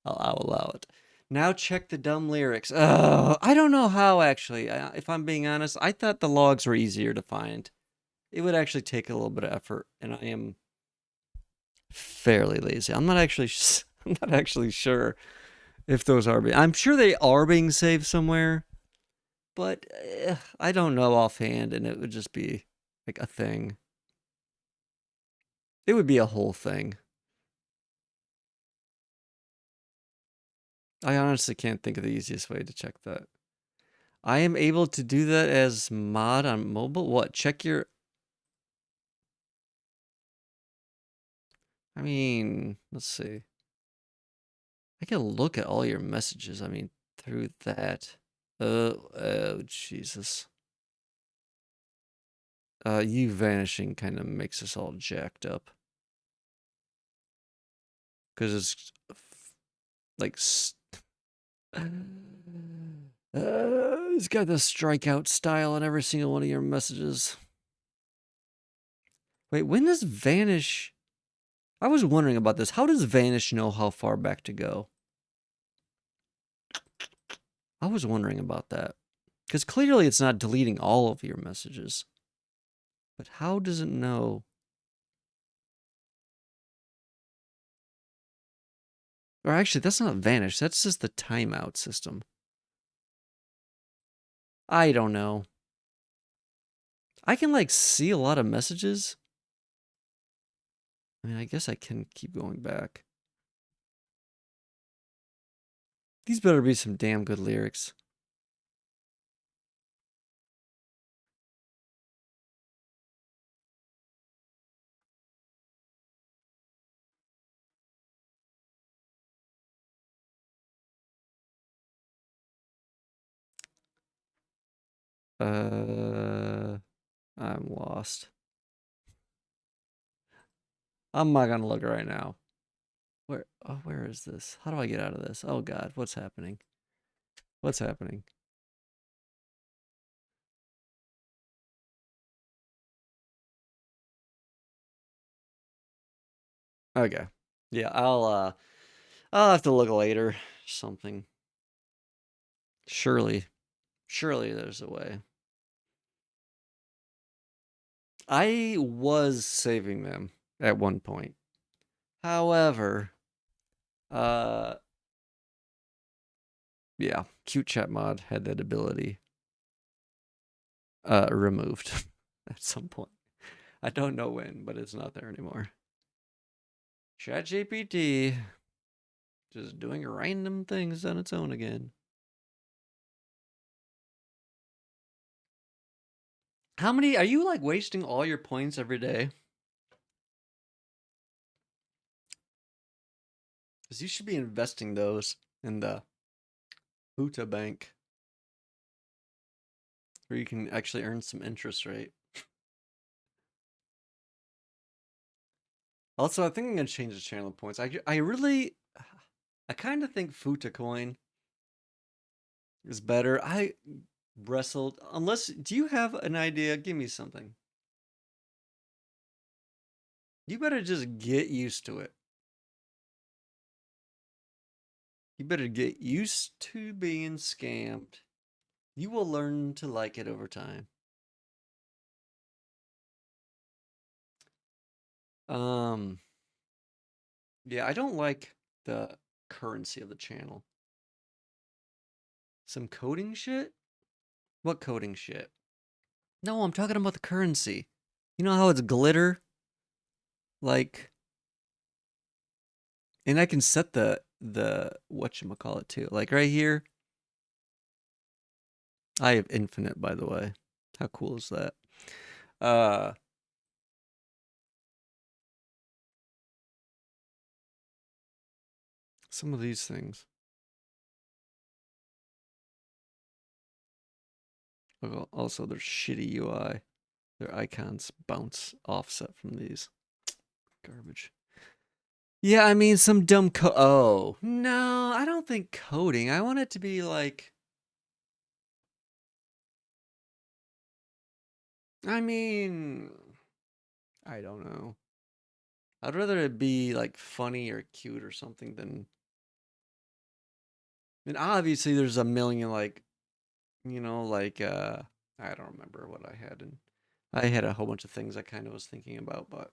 I'll allow it. Now check the dumb lyrics. Oh, I don't know how, actually. If I'm being honest, I thought the logs were easier to find. It would actually take a little bit of effort, and I am fairly lazy. I'm not actually I'm not actually sure if those are being. I'm sure they are being saved somewhere, but I don't know offhand, and it would just be like a thing. It would be a whole thing. I honestly can't think of the easiest way to check that. I am able to do that as mod on mobile. What? Check your. I mean, let's see. I can look at all your messages. I mean, through that. Oh, Jesus. You vanishing kind of makes us all jacked up. Because it's like. It's got the strikeout style on every single one of your messages. Wait, when does vanish? I was wondering about this. How does vanish know how far back to go? I was wondering about that. Because clearly it's not deleting all of your messages. But how does it know? Or actually, that's not vanish. That's just the timeout system. I don't know. I can like see a lot of messages. I mean, I guess I can keep going back. These better be some damn good lyrics. I'm lost. I'm not gonna look right now. Where is this? How do I get out of this? Oh God, what's happening? What's happening? Okay. Yeah, I'll have to look later. Something. Surely. Surely there's a way. I was saving them at one point. However, uh yeah, CUTECHATMOD had that ability removed at some point. I don't know when, but it's not there anymore. ChatGPT just doing random things on its own again. How many are you like wasting all your points every day? Because you should be investing those in the Huta Bank, where you can actually earn some interest rate. Also, I think I'm gonna change the channel points. I really, I kind of think Futa Coin is better. I wrestled. Unless, do you have an idea? Give me something. You better just get used to it. You better get used to being scammed. You will learn to like it over time. Um, yeah, I don't like the currency of the channel. Some coding shit? What coding shit? No, I'm talking about the currency. You know how it's glitter? Like, and I can set the whatchamacallit too. Like right here, I have infinite, by the way. How cool is that? uh, some of these things. Also, their shitty UI. Their icons bounce offset from these. Garbage. Yeah, I mean, some dumb Oh, no, I don't think coding. I want it to be like. I mean, I don't know. I'd rather it be like funny or cute or something than. I mean, obviously, there's a million like, like I don't remember what I had, and I had a whole bunch of things I kind of was thinking about, but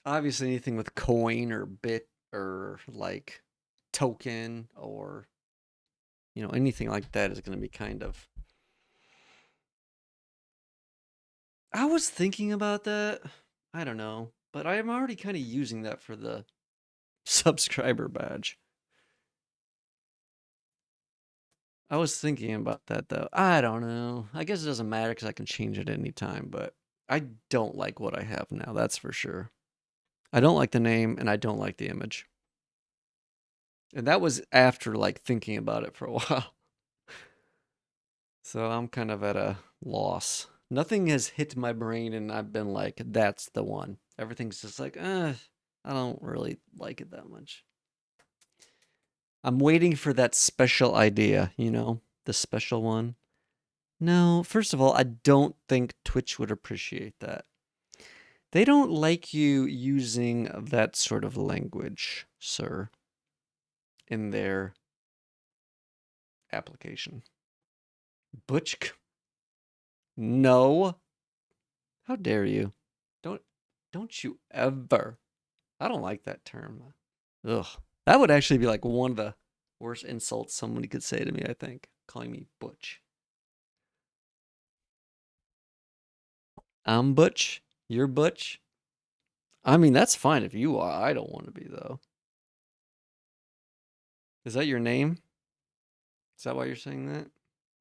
obviously anything with coin or bit or like token or anything like that is going to be kind of. I was thinking about that. I don't know, but I'm already kind of using that for the subscriber badge. I was thinking about that though. I don't know. I guess it doesn't matter because I can change it anytime, but I don't like what I have now, that's for sure. I don't like the name and I don't like the image. And that was after like thinking about it for a while. So I'm kind of at a loss. Nothing has hit my brain and I've been like, that's the one. Everything's just like, I don't really like it that much. I'm waiting for that special idea, the special one. No, first of all, I don't think Twitch would appreciate that. They don't like you using that sort of language, sir, in their application. Butch? No. How dare you? Don't don't you ever. I don't like that term. Ugh. That would actually be like one of the worst insults somebody could say to me, I think, calling me Butch. I'm Butch. You're Butch. I mean, that's fine if you are. I don't want to be though. Is that your name? Is that why you're saying that?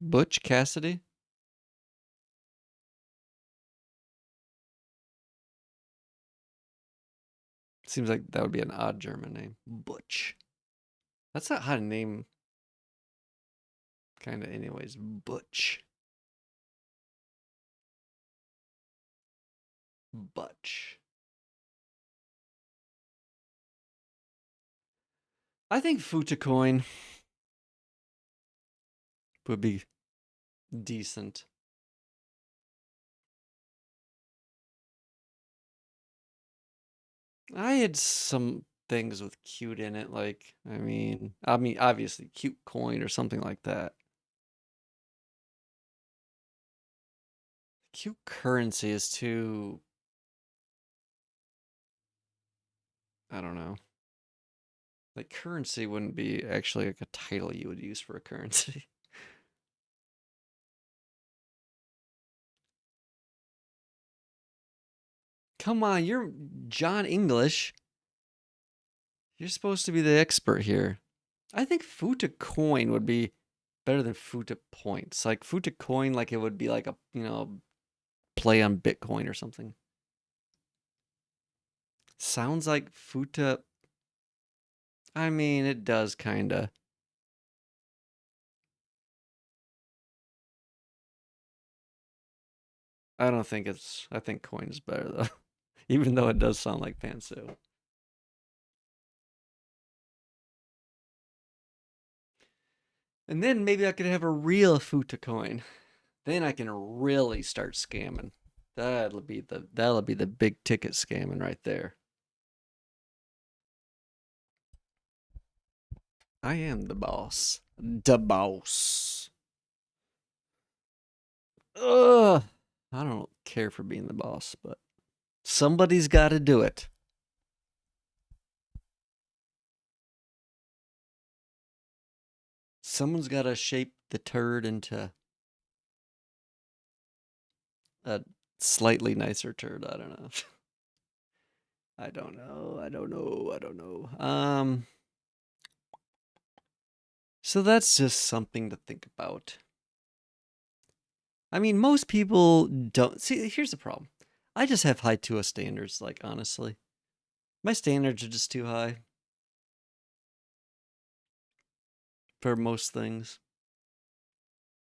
Butch Cassidy? Seems like that would be an odd German name. Butch. That's not how to name kind of anyways. Butch. Butch. I think Futacoin would be decent. I had some things with cute in it, like I mean, obviously cute coin or something like that. Cute currency is too. I don't know. Like currency wouldn't be actually like a title you would use for a currency. Come on, you're John English. You're supposed to be the expert here. I think Futa coin would be better than Futa points. Like Futa coin, like it would be like a play on Bitcoin or something. Sounds like Futa. I mean, it does kinda. I don't think it's. I think coin is better though, even though it does sound like Pansu. And then maybe I could have a real Futa coin. Then I can really start scamming. That'll be the big ticket scamming right there. I am the boss. The boss. Ugh. I don't care for being the boss, but somebody's got to do it. Someone's got to shape the turd into a slightly nicer turd. I don't know. I don't know. I don't know. I don't know. So that's just something to think about. I mean, most people don't see. Here's the problem. I just have high 2 standards. Like honestly, my standards are just too high for most things.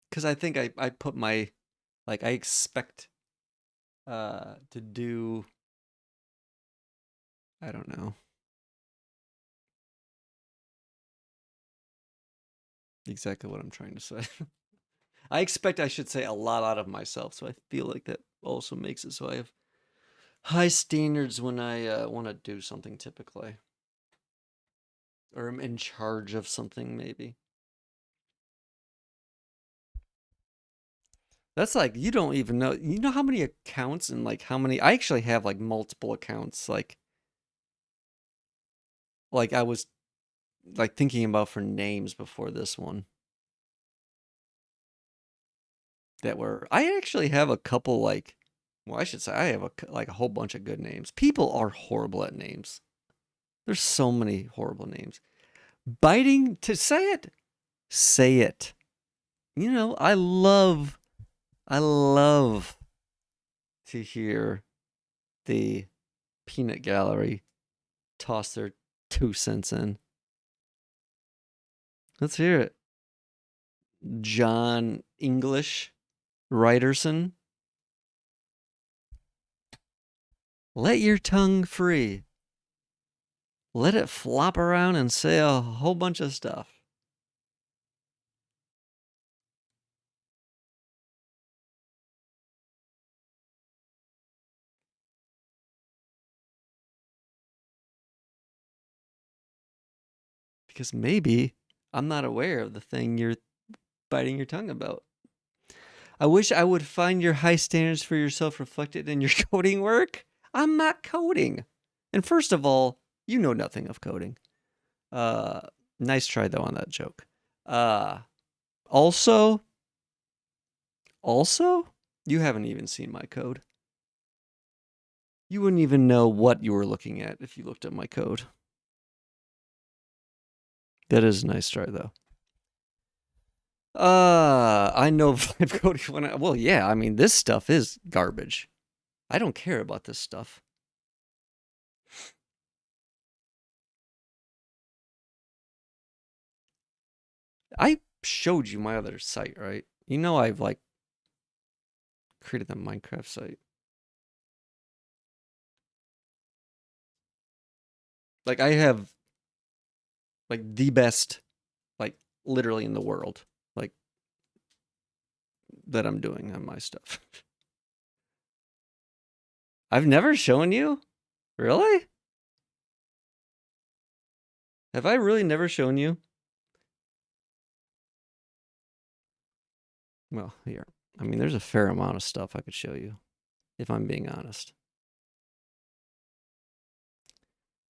Because I think I put my like I expect to do. I don't know exactly what I'm trying to say. I expect I should say a lot out of myself, so I feel like that also makes it so I have high standards when I want to do something typically, or I'm in charge of something maybe. That's like you don't even know. You know how many accounts and like how many? I actually have like multiple accounts. Like I was like thinking about for names before this one that were. I actually have a couple like. Well, I should say I have like a whole bunch of good names. People are horrible at names. There's so many horrible names. Biting to say it. Say it. You know, I love to hear the peanut gallery toss their 2 cents in. Let's hear it. John English Ryderson. Let your tongue free. Let it flop around and say a whole bunch of stuff. Because maybe I'm not aware of the thing you're biting your tongue about. I wish I would find your high standards for yourself reflected in your coding work. I'm not coding. And first of all, you know nothing of coding. Uh, nice try though on that joke. Uh, also, also, you haven't even seen my code. You wouldn't even know what you were looking at if you looked at my code. That is a nice try though. I know vibe coding when well, yeah, I mean this stuff is garbage. I don't care about this stuff. I showed you my other site, right? You know I've like created the Minecraft site. Like I have like the best like literally in the world like that I'm doing on my stuff. I've never shown you? Really? Have I really never shown you? Well, here. I mean, there's a fair amount of stuff I could show you if I'm being honest.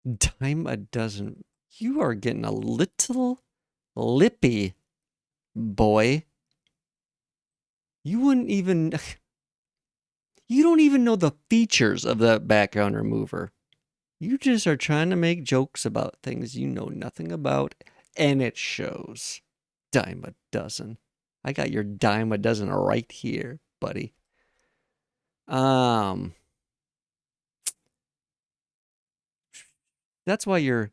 Dime a dozen. You are getting a little lippy, boy. You wouldn't even you don't even know the features of that background remover. You just are trying to make jokes about things you know nothing about, and it shows. Dime a dozen. I got your dime a dozen right here, buddy. Um, that's why your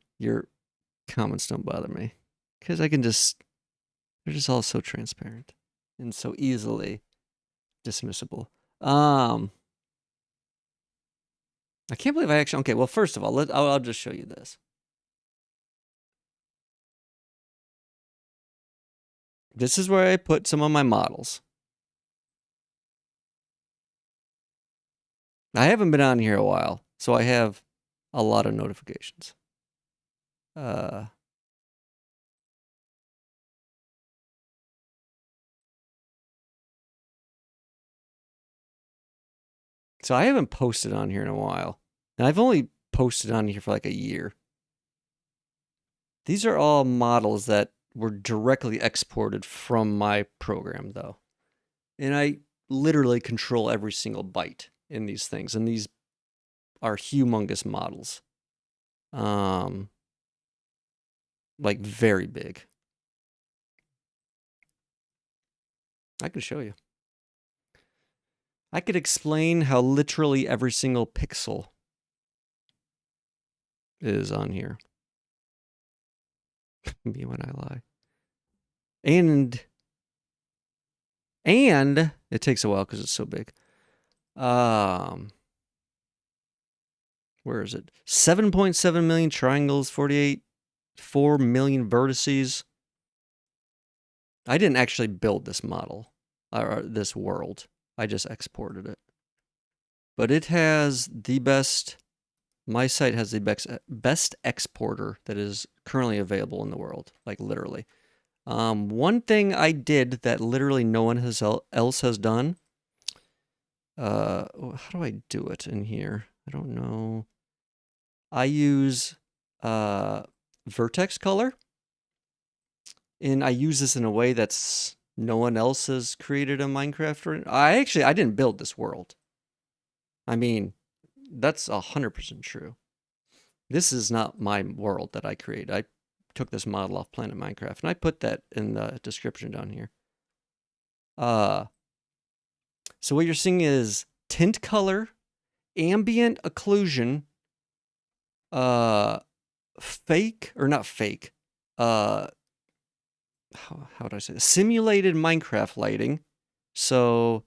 comments don't bother me, because I can just they're just all so transparent and so easily dismissible. Um, I can't believe I actually. Okay, well, first of all, I'll just show you this. This is where I put some of my models. I haven't been on here a while, so I have a lot of notifications. Uh, so I haven't posted on here in a while, and I've only posted on here for like a year. These are all models that were directly exported from my program, though, and I literally control every single byte in these things, and these are humongous models. Um, like very big. I can show you. I could explain how literally every single pixel is on here. Me when I lie. And it takes a while because it's so big. Where is it? 7.7 million triangles, 4 million vertices. I didn't actually build this model or this world. I just exported it. But it has the best, my site has the best exporter that is currently available in the world, like literally. One thing I did that literally no one else has done. How do I do it in here? I don't know. I use vertex color, and I use this in a way that's no one else has created a Minecraft. I didn't build this world. I mean, that's 100% true. This is not my world that I created. I took this model off Planet Minecraft, and I put that in the description down here. So what you're seeing is tint color, ambient occlusion, fake or not fake, how do I say this? Simulated Minecraft lighting. So,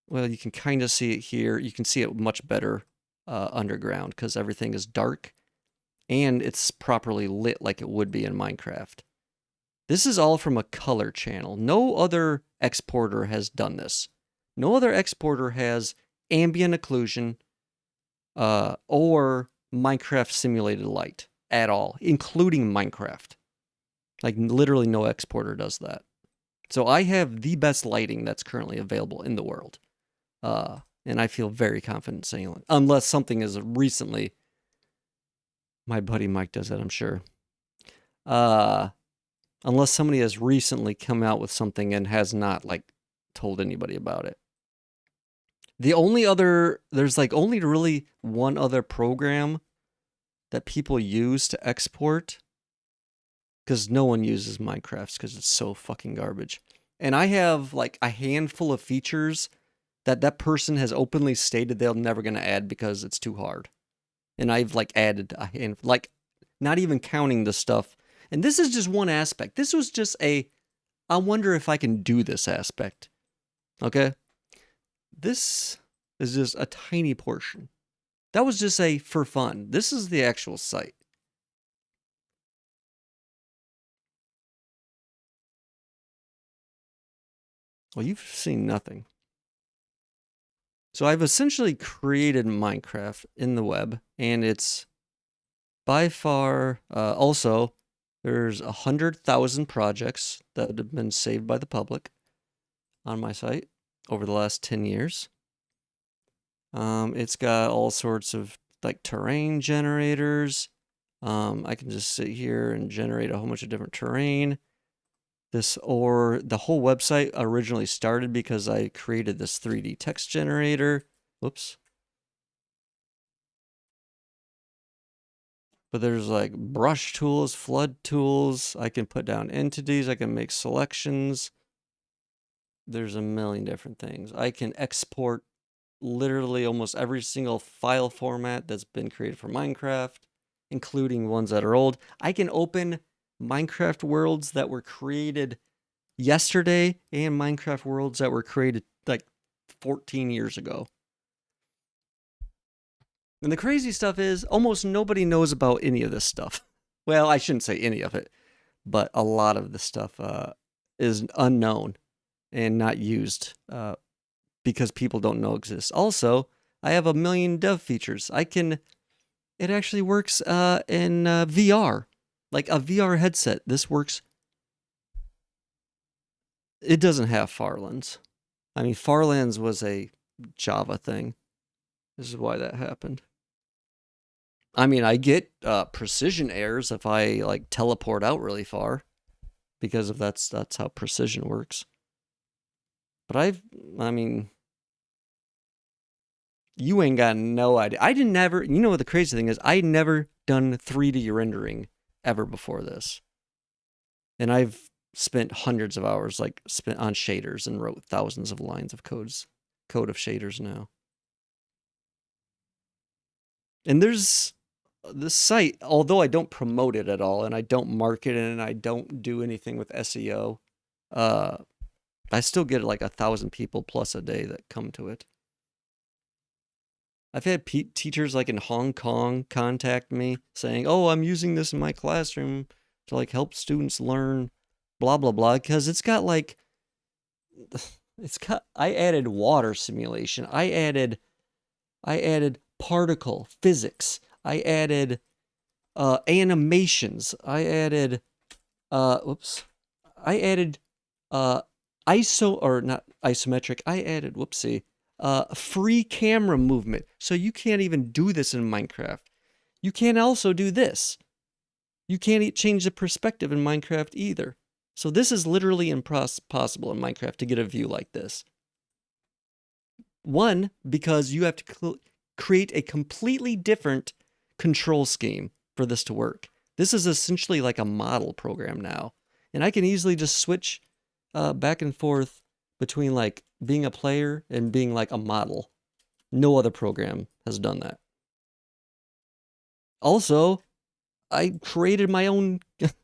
well, you can kind of see it here. You can see it much better underground because everything is dark and it's properly lit like it would be in Minecraft. This is all from a color channel. No other exporter has done this. No other exporter has ambient occlusion or Minecraft simulated light at all, including Minecraft. Like literally no exporter does that. So I have the best lighting that's currently available in the world. And I feel very confident saying it. Unless something is recently, my buddy Mike does that, I'm sure. Unless somebody has recently come out with something and has not like told anybody about it. The only other, there's like only really one other program that people use to export, because no one uses Minecraft because it's so fucking garbage. And I have like a handful of features that person has openly stated they're never going to add because it's too hard. And I've like added a handful, like not even counting the stuff. And this is just one aspect. This was just I wonder if I can do this aspect. Okay? This is just a tiny portion. That was just for fun. This is the actual site. Well, you've seen nothing. So I've essentially created Minecraft in the web, and it's by far, also, there's 100,000 projects that have been saved by the public on my site over the last 10 years. It's got all sorts of like terrain generators. I can just sit here and generate a whole bunch of different terrain. The whole website originally started because I created this 3D text generator. Whoops. But there's like brush tools, flood tools. I can put down entities. I can make selections. There's a million different things. I can export literally almost every single file format that's been created for Minecraft, including ones that are old. I can open Minecraft worlds that were created yesterday and Minecraft worlds that were created like 14 years ago. And the crazy stuff is almost nobody knows about any of this stuff. Well, I shouldn't say any of it, but a lot of the stuff is unknown and not used because people don't know exists. Also, I have a million dev features. It actually works in VR, like a VR headset. This works. It doesn't have Farlands. I mean, Farlands was a Java thing. This is why that happened. I mean, I get precision errors if I like teleport out really far, because of that's how precision works. But I mean, you ain't got no idea. I didn't never, you know what the crazy thing is? I never done 3D rendering ever before this. And I've spent hundreds of hours like spent on shaders and wrote thousands of lines of code of shaders now. And there's this site, although I don't promote it at all and I don't market it and I don't do anything with SEO, uh, I still get like 1,000 people plus a day that come to it. I've had teachers like in Hong Kong contact me saying, "Oh, I'm using this in my classroom to like help students learn blah blah blah," because it's got like I added water simulation. I added particle physics. I added animations. I added whoops. I added uh or not isometric. I added whoopsie. Free camera movement. So you can't even do this in Minecraft. You can't also do this. You can't change the perspective in Minecraft either. So this is literally impossible in Minecraft to get a view like this. One, because you have to create a completely different control scheme for this to work. This is essentially like a model program now. And I can easily just switch back and forth between like being a player and being like a model. No other program has done that. Also, I created my own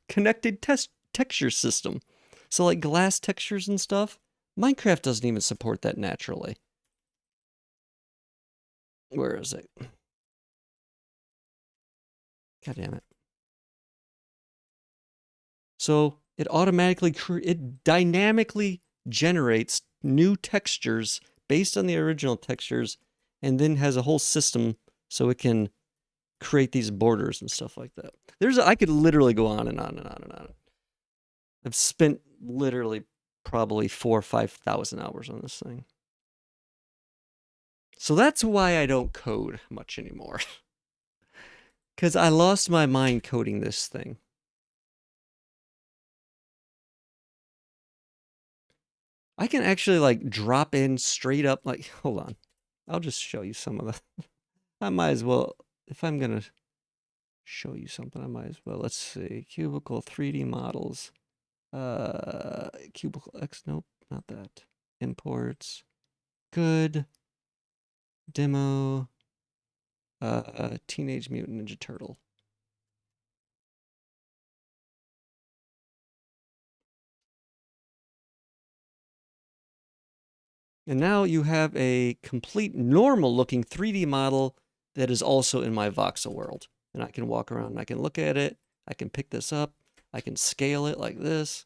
connected texture system. So like glass textures and stuff, Minecraft doesn't even support that naturally. Where is it? God damn it. So it it dynamically generates new textures based on the original textures and then has a whole system so it can create these borders and stuff like that. I could literally go on and on and on and on. I've spent literally probably 4,000 or 5,000 hours on this thing. So that's why I don't code much anymore. Because I lost my mind coding this thing. I can actually like drop in straight up, like, hold on. I'll just show you some of the, I might as well, if I'm going to show you something, I might as well. Let's see, cubicle 3D models. Cubicle X, nope, not that. Imports, good, demo, Teenage Mutant Ninja Turtle. And now you have a complete normal looking 3D model that is also in my voxel world. And I can walk around and I can look at it. I can pick this up. I can scale it like this.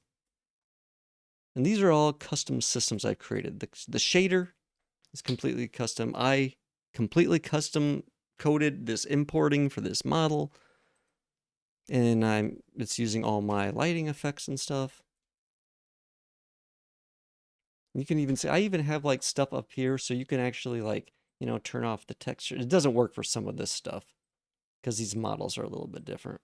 And these are all custom systems I've created. The shader is completely custom. I completely custom coded this importing for this model. And it's using all my lighting effects and stuff. You can even see, I even have like stuff up here so you can actually like, turn off the texture. It doesn't work for some of this stuff because these models are a little bit different.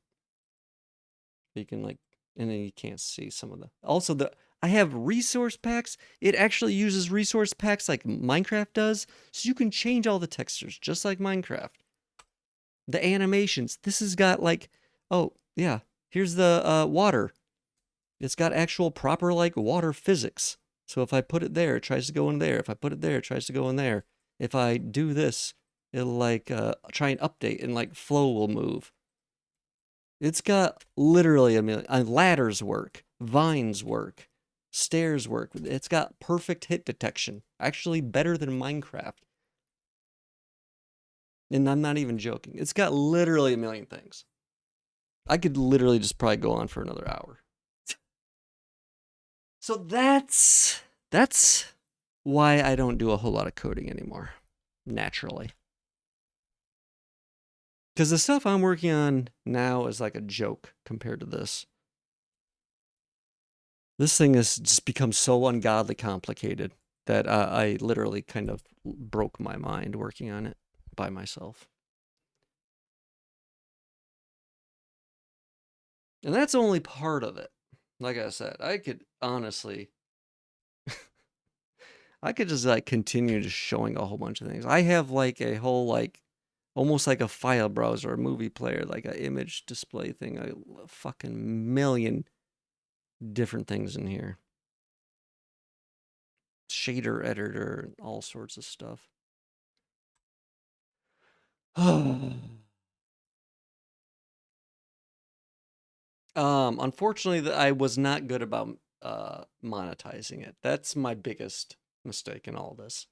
You can like, and then you can't see some of the, also I have resource packs. It actually uses resource packs like Minecraft does. So you can change all the textures just like Minecraft. The animations, this has got like, oh yeah, here's the water. It's got actual proper like water physics. So if I put it there, it tries to go in there. If I put it there, it tries to go in there. If I do this, it'll like try and update and like flow will move. It's got literally a million. Ladders work, vines work, stairs work. It's got perfect hit detection. Actually better than Minecraft. And I'm not even joking. It's got literally a million things. I could literally just probably go on for another hour. So that's why I don't do a whole lot of coding anymore, naturally. Because the stuff I'm working on now is like a joke compared to this. This thing has just become so ungodly complicated that I literally kind of broke my mind working on it by myself. And that's only part of it. Like I said, I could honestly I could just like continue just showing a whole bunch of things. I have like a whole like almost like a file browser, a movie player, like an image display thing, a fucking million different things in here. Shader editor, all sorts of stuff. Unfortunately, I was not good about monetizing it. That's my biggest mistake in all this.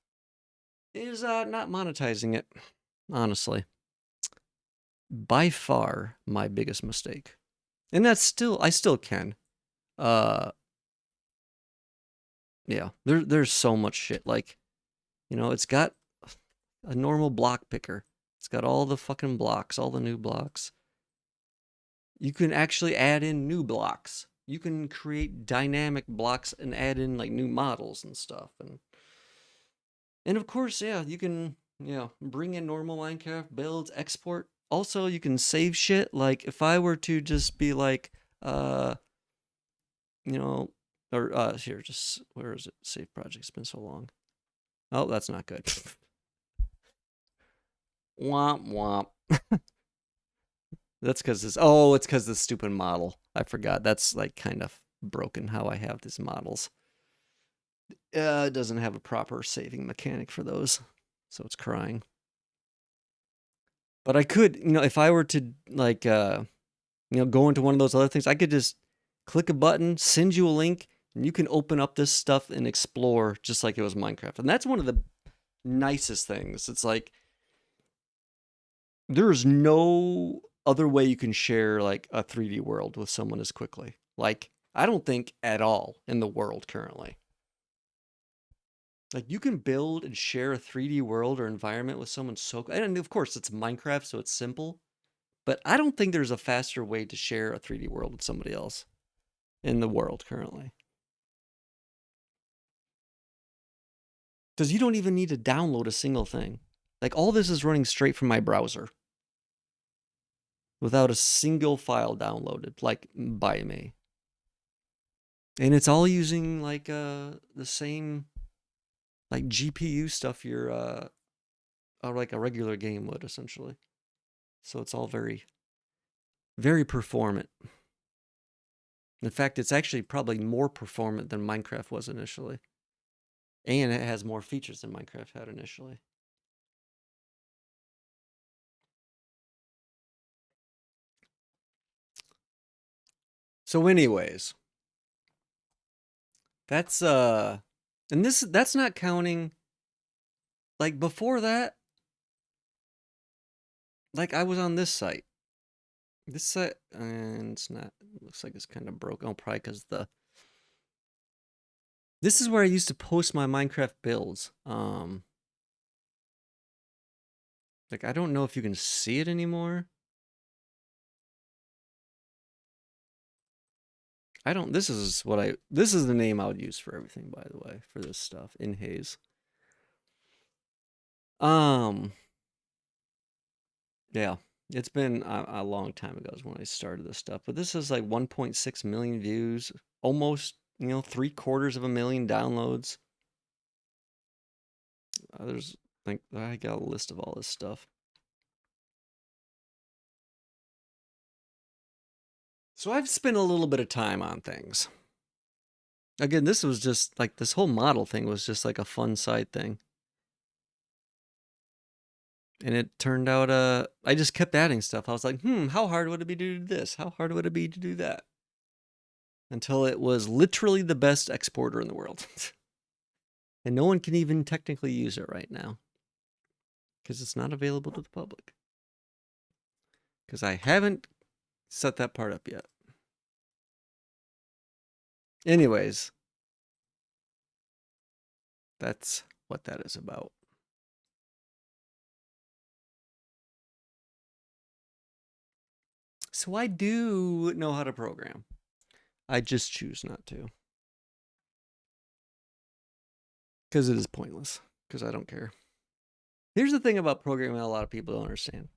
Is not monetizing it, honestly. By far my biggest mistake. And that's still I still can. Uh yeah, there's so much shit. Like, it's got a normal block picker. It's got all the fucking blocks, all the new blocks. You can actually add in new blocks. You can create dynamic blocks and add in like new models and stuff. And of course, yeah, you can, bring in normal Minecraft builds, export. Also, you can save shit. Like if I were to just be like, you know, or here, just where is it? Save project. It's been so long. Oh, that's not good. Womp womp. That's because this. Oh, it's because the stupid model. I forgot. That's like kind of broken how I have these models. It doesn't have a proper saving mechanic for those, so it's crying. But I could, if I were to like, go into one of those other things, I could just click a button, send you a link, and you can open up this stuff and explore just like it was Minecraft. And that's one of the nicest things. It's like there is no other way you can share like a 3D world with someone as quickly. Like, I don't think at all in the world currently. Like, you can build and share a 3D world or environment with someone so, and of course it's Minecraft, so it's simple, but I don't think there's a faster way to share a 3D world with somebody else in the world currently. Because you don't even need to download a single thing. Like, all this is running straight from my browser without a single file downloaded, like by me. And it's all using like the same like GPU stuff you're like a regular game would essentially. So it's all very very performant. In fact, it's actually probably more performant than Minecraft was initially. And it has more features than Minecraft had initially. So anyways, that's and that's not counting like before that, like I was on this site. This site and it's not, it looks like it's kind of broken. Oh, probably cuz this is where I used to post my Minecraft builds. Like I don't know if you can see it anymore. I don't this is the name I would use for everything, by the way, for this stuff in Haze. Um yeah, it's been a long time ago is when I started this stuff, but this is like 1.6 million views, almost, 3/4 of a million downloads. There's like I got a list of all this stuff. So I've spent a little bit of time on things. Again, this was just like this whole model thing was just like a fun side thing. And it turned out I just kept adding stuff. I was like, how hard would it be to do this? How hard would it be to do that? Until it was literally the best exporter in the world. And no one can even technically use it right now. Because it's not available to the public. Because I haven't set that part up yet. Anyways, that's what that is about. So I do know how to program. I just choose not to. Because it is pointless. Because I don't care. Here's the thing about programming a lot of people don't understand.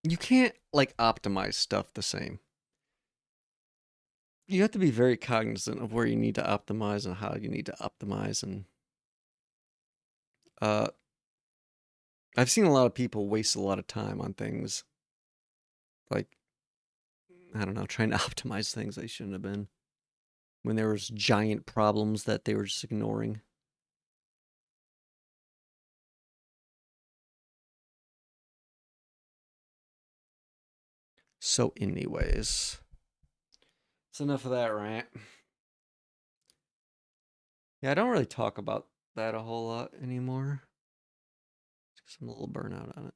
You can't like optimize stuff the same. You have to be very cognizant of where you need to optimize and how you need to optimize. And uh, I've seen a lot of people waste a lot of time on things like, I don't know, trying to optimize things they shouldn't have been. when there was giant problems that they were just ignoring. So anyways, it's enough of that rant. Yeah, I don't really talk about that a whole lot anymore. Because I'm a little burnout on it.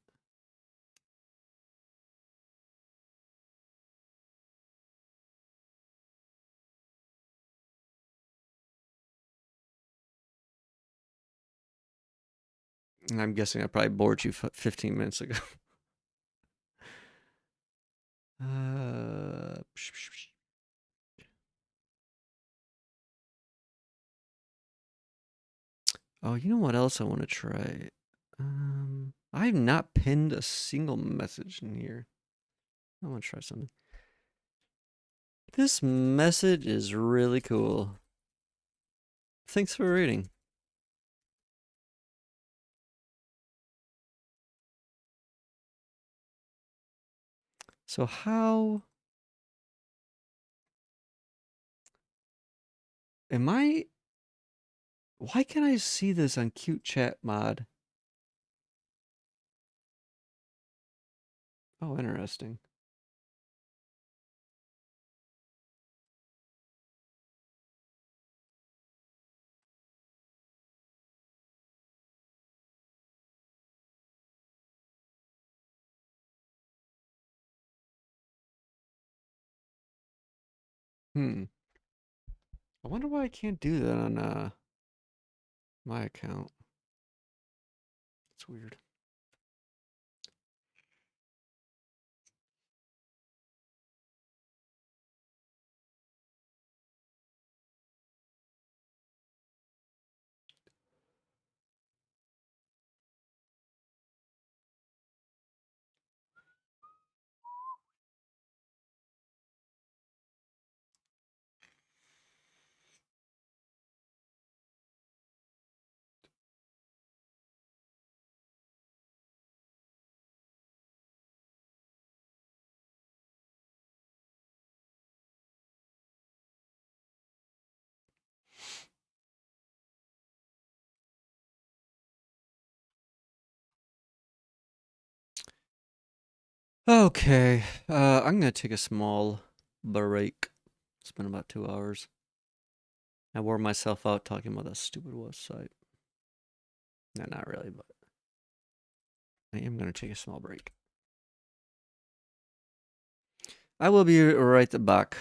And I'm guessing I probably bored you 15 minutes ago. Uh, oh, you know what else I want to try? I've not pinned a single message in here. I want to try something. This message is really cool. Thanks for reading. So how am I? Why can't I see this on CUTECHATMOD? Oh, interesting. Hmm. I wonder why I can't do that on my account. It's weird. Okay. I'm gonna take a small break. It's been about 2 hours. I wore myself out talking about that stupid website. No, not really, but I am gonna take a small break. I will be right back.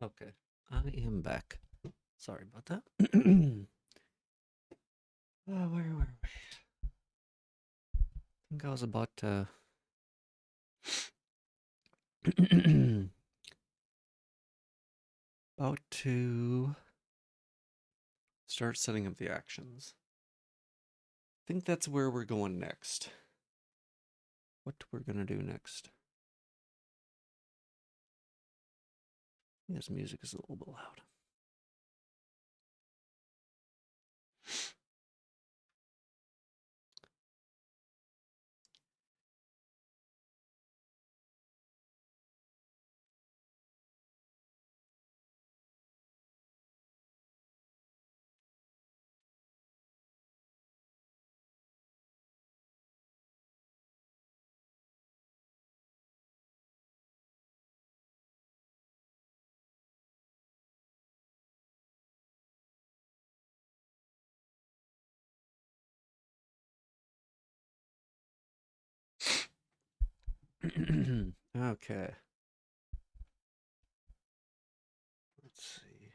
Okay, I am back. Sorry about that. Where were we? I think I was about to about to start setting up the actions. I think that's where we're going next. What we're gonna do next. This music is a little bit loud. Okay. Let's see.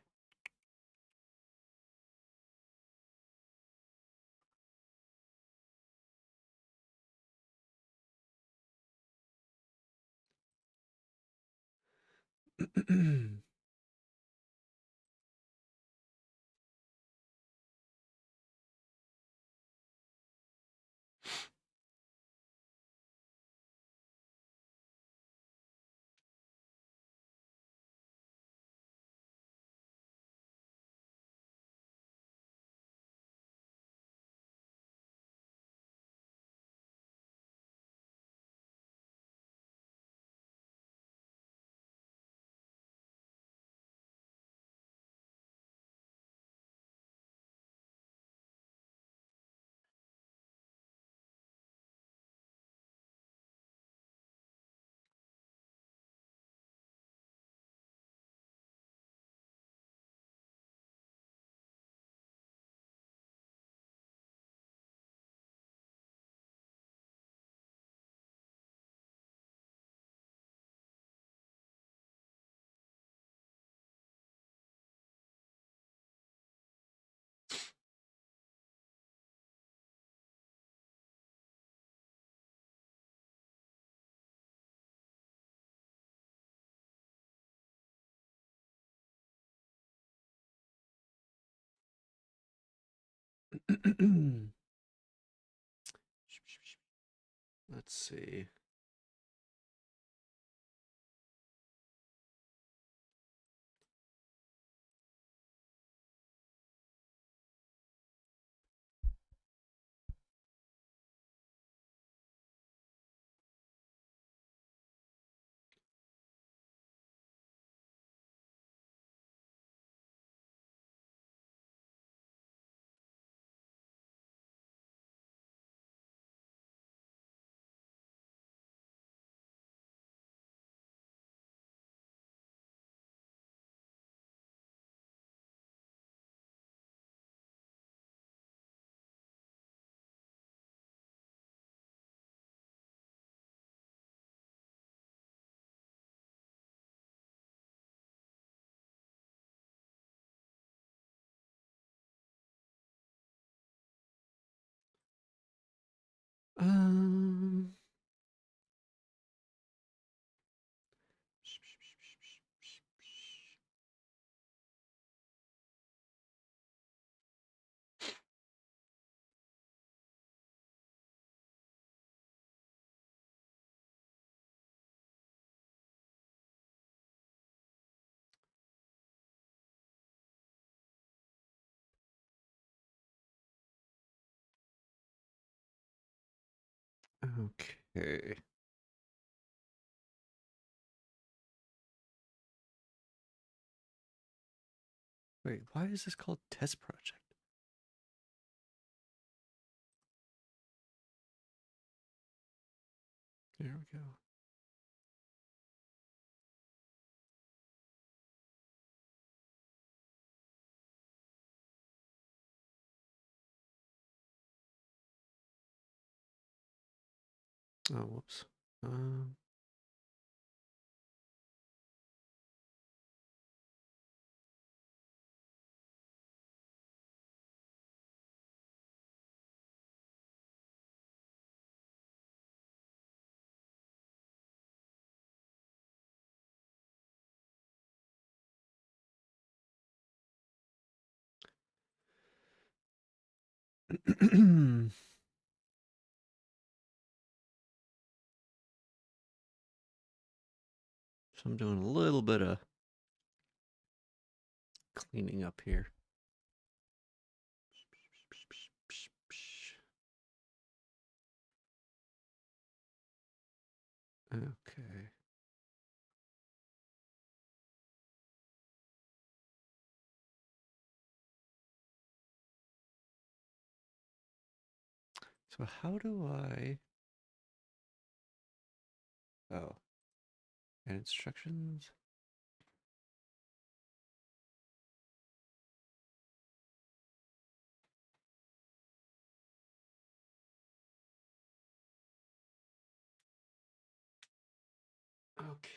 Let's see. Um. Okay. Wait, why is this called test project? There we go. Oh, whoops. Um. So I'm doing a little bit of cleaning up here. Okay. So how do I... Oh, and instructions. Okay.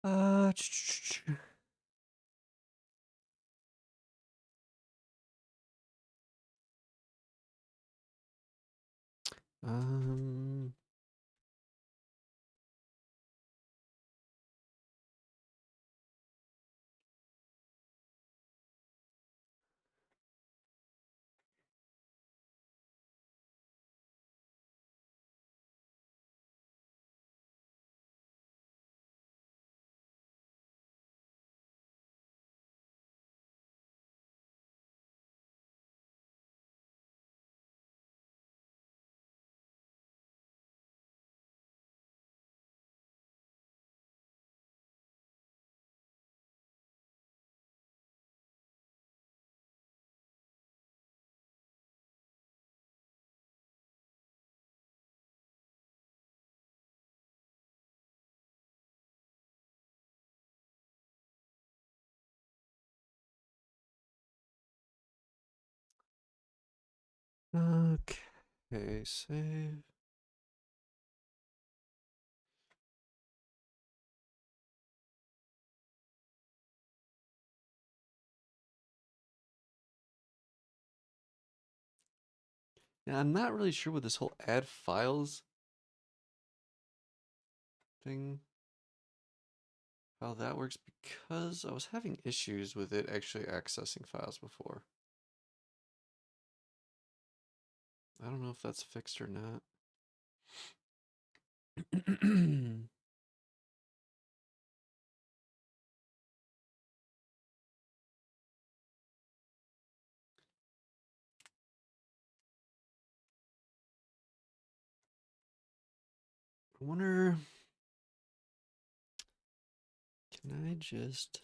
Uh, um, okay, save. Yeah, I'm not really sure what this whole add files thing, how that works, because I was having issues with it actually accessing files before. I don't know if that's fixed or not. I wonder, can I just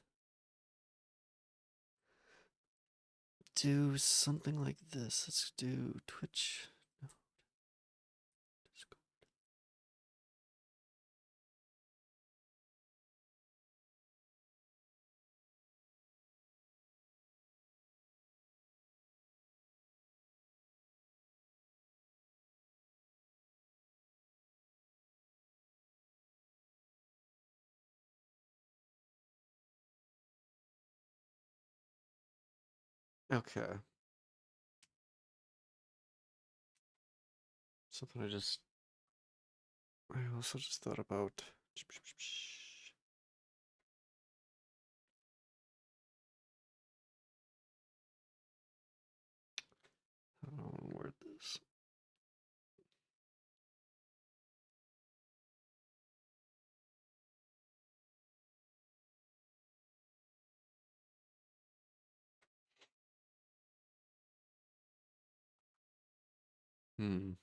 do something like this? Let's do Twitch. No, Discord. Okay. Something I just I also just thought about. I don't want to word this. Hmm.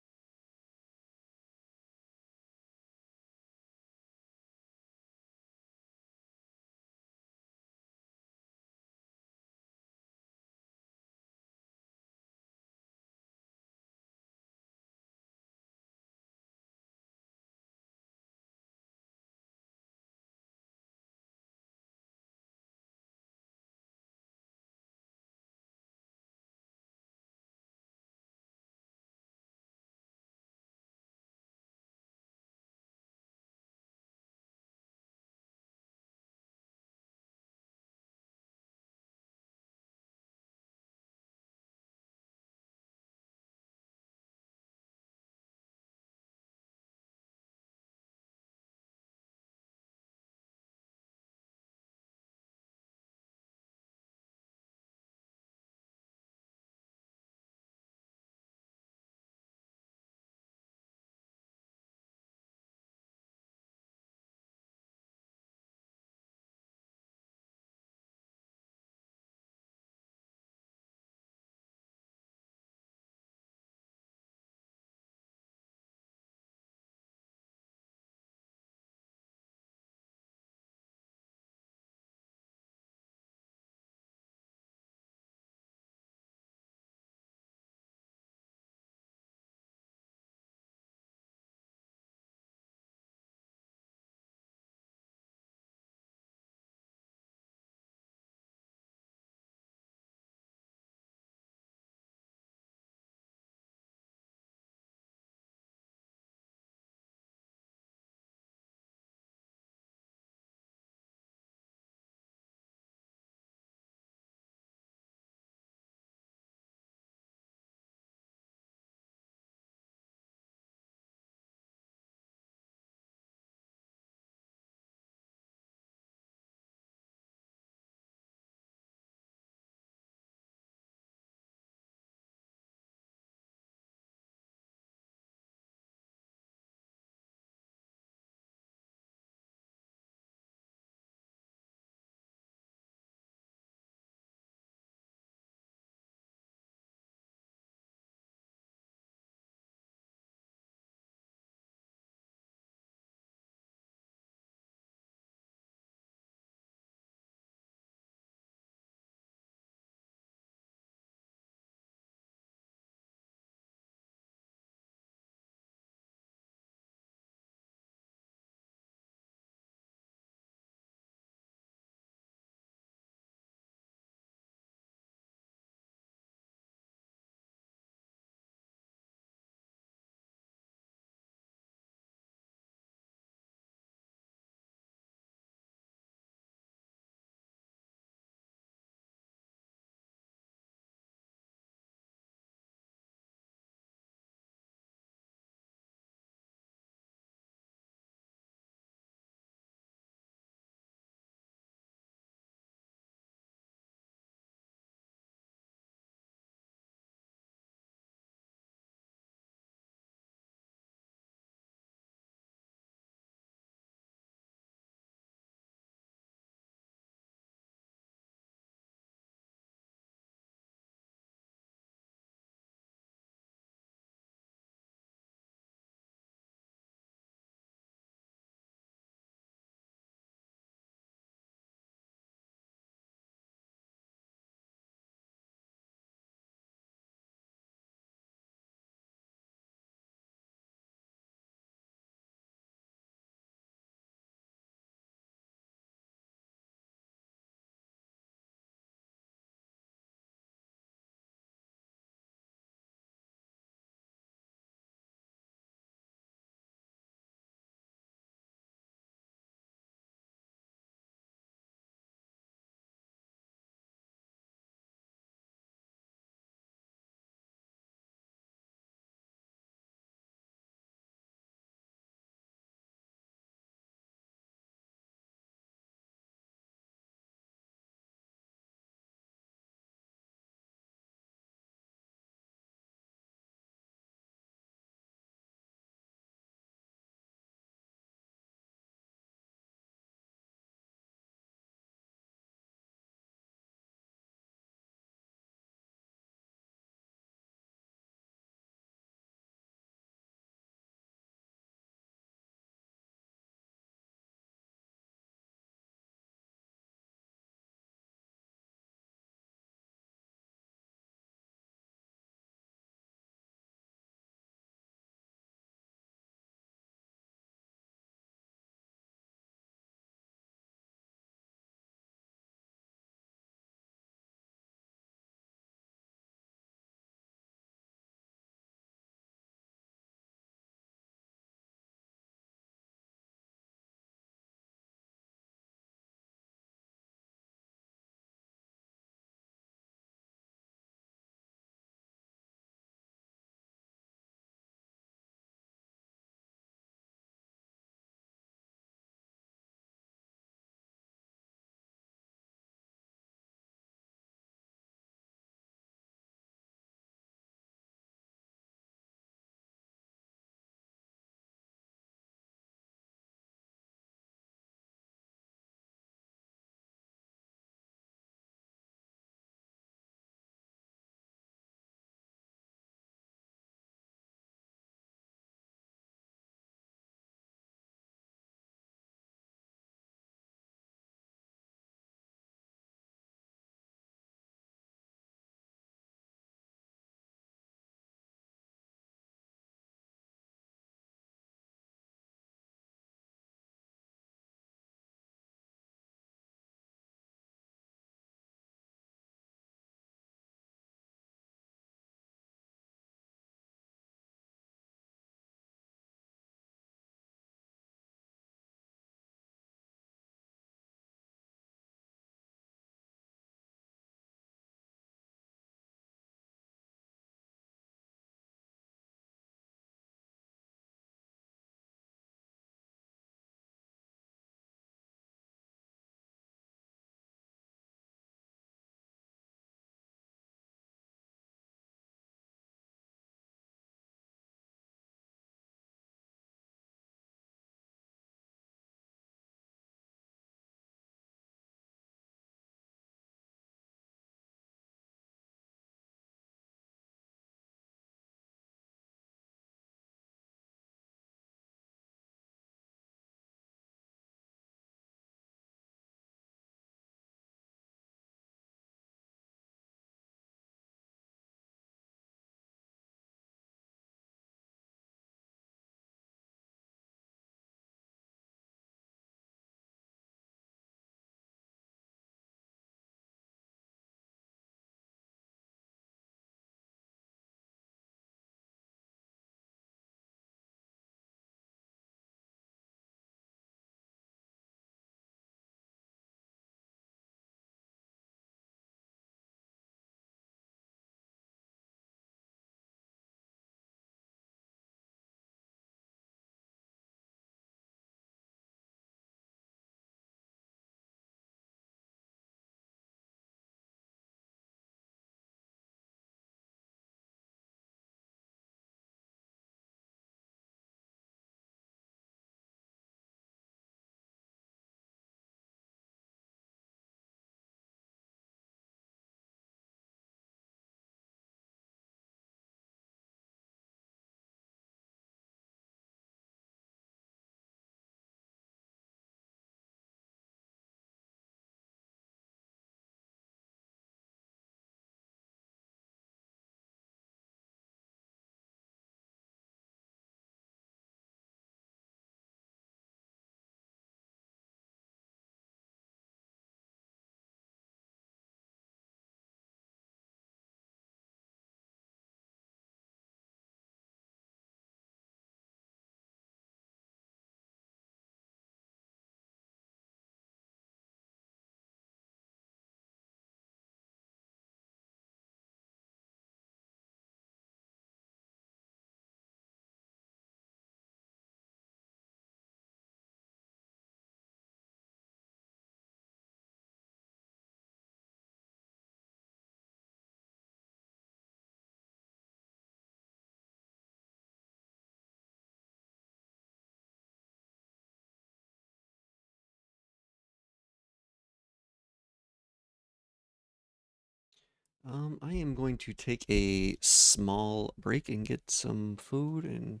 I am going to take a small break and get some food and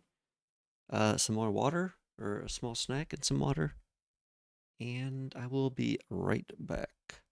some more water, or a small snack and some water, and I will be right back.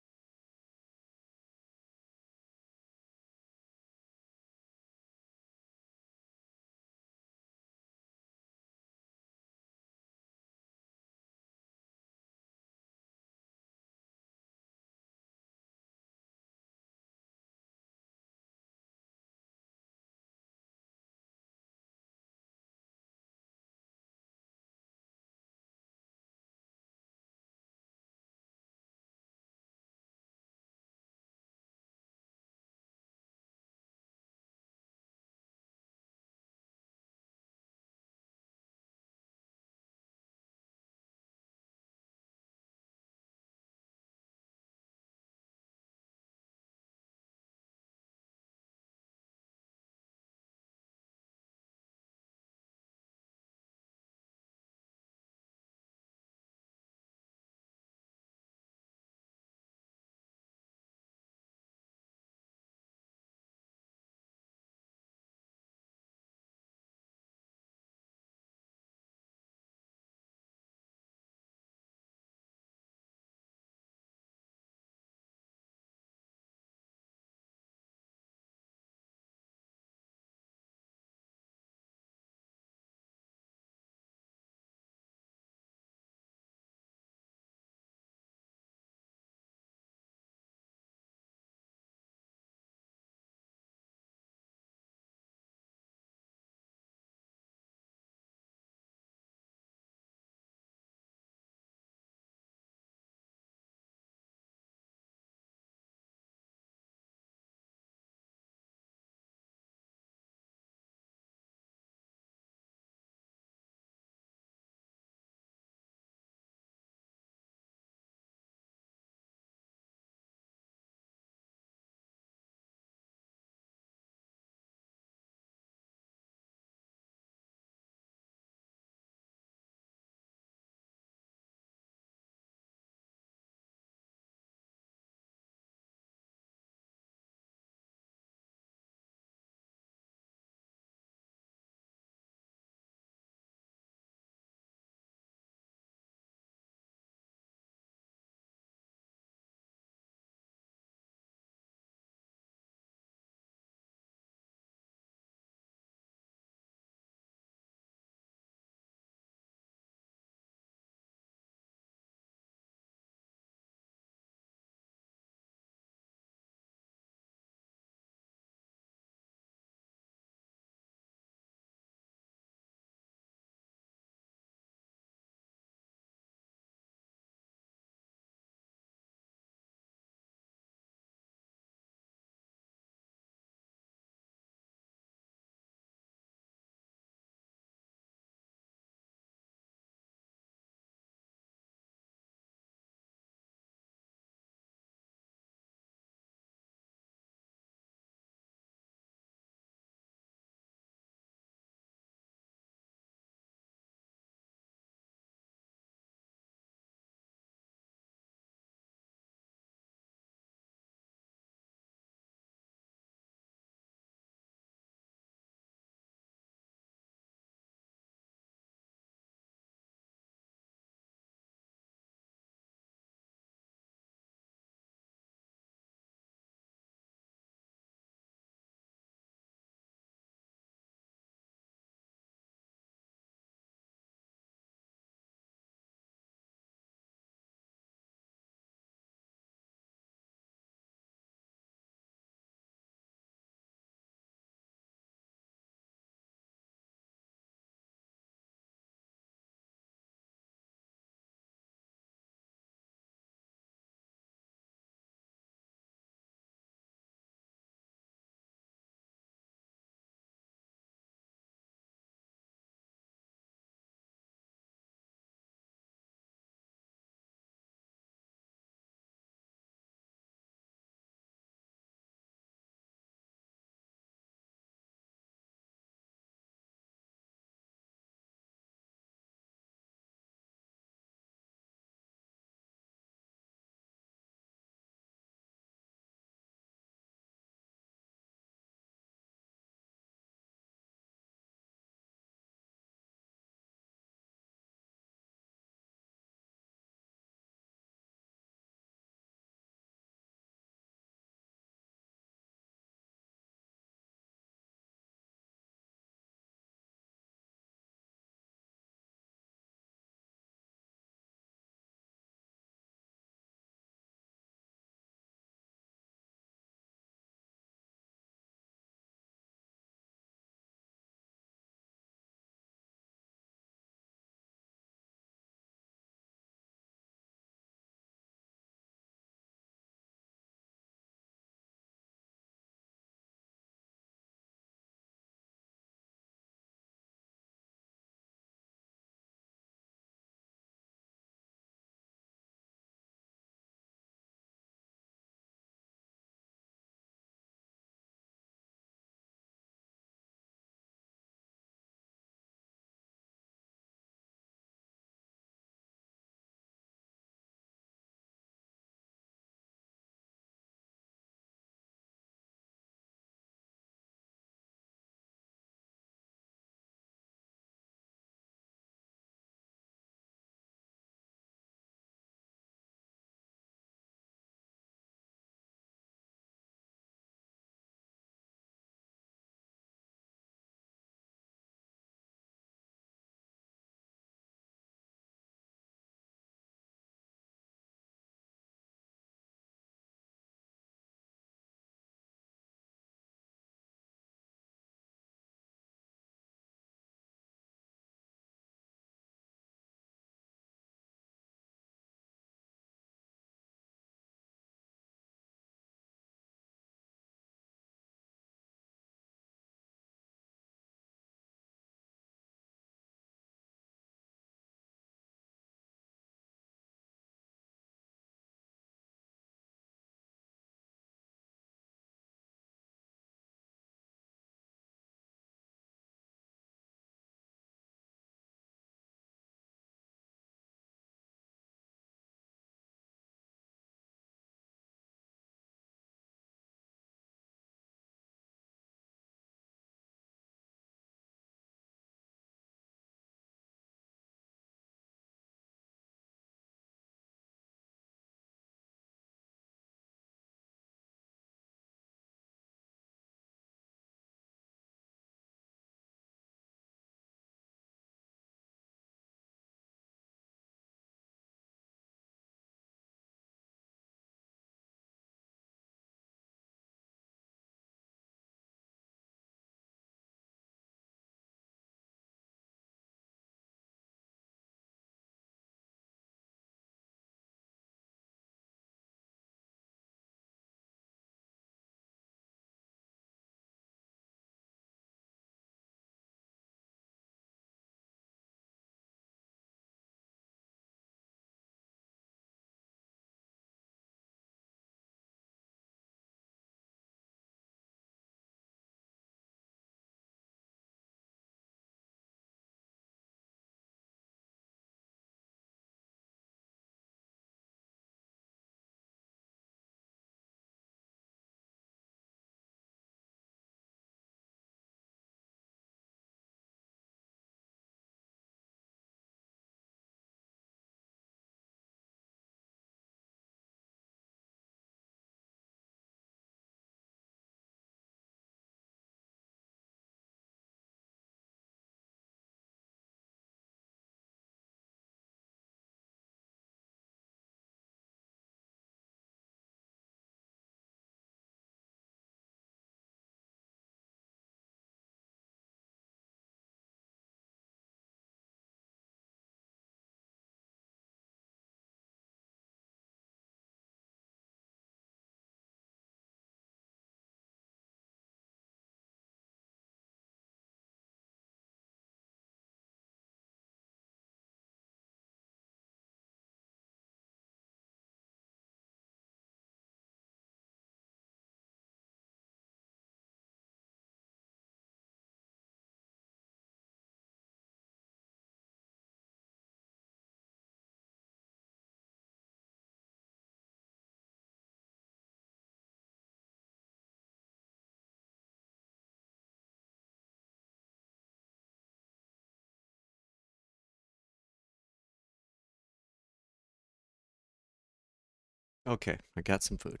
Okay, I got some food.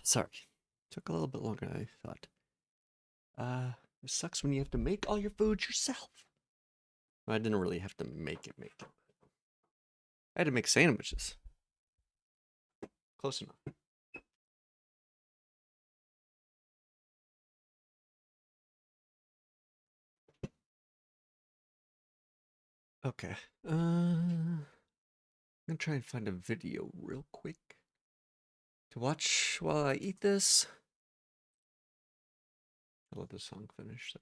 Sorry. Took a little bit longer than I thought. It sucks when you have to make all your food yourself. Well, I didn't really have to make it. I had to make sandwiches. Close enough. Okay. I'm gonna try and find a video real quick to watch while I eat this. I'll let the song finish, so.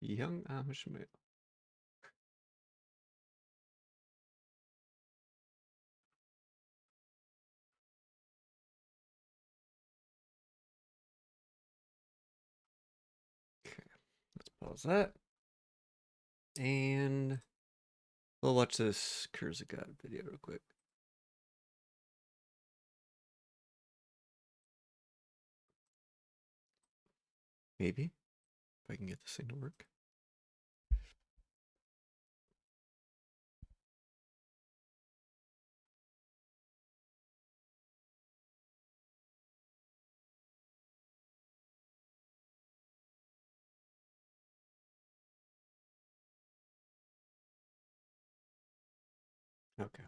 Young Amish male. Okay, let's pause that. And we'll watch this Kurzgesagt video real quick. Maybe. If I can get this thing to work. Okay.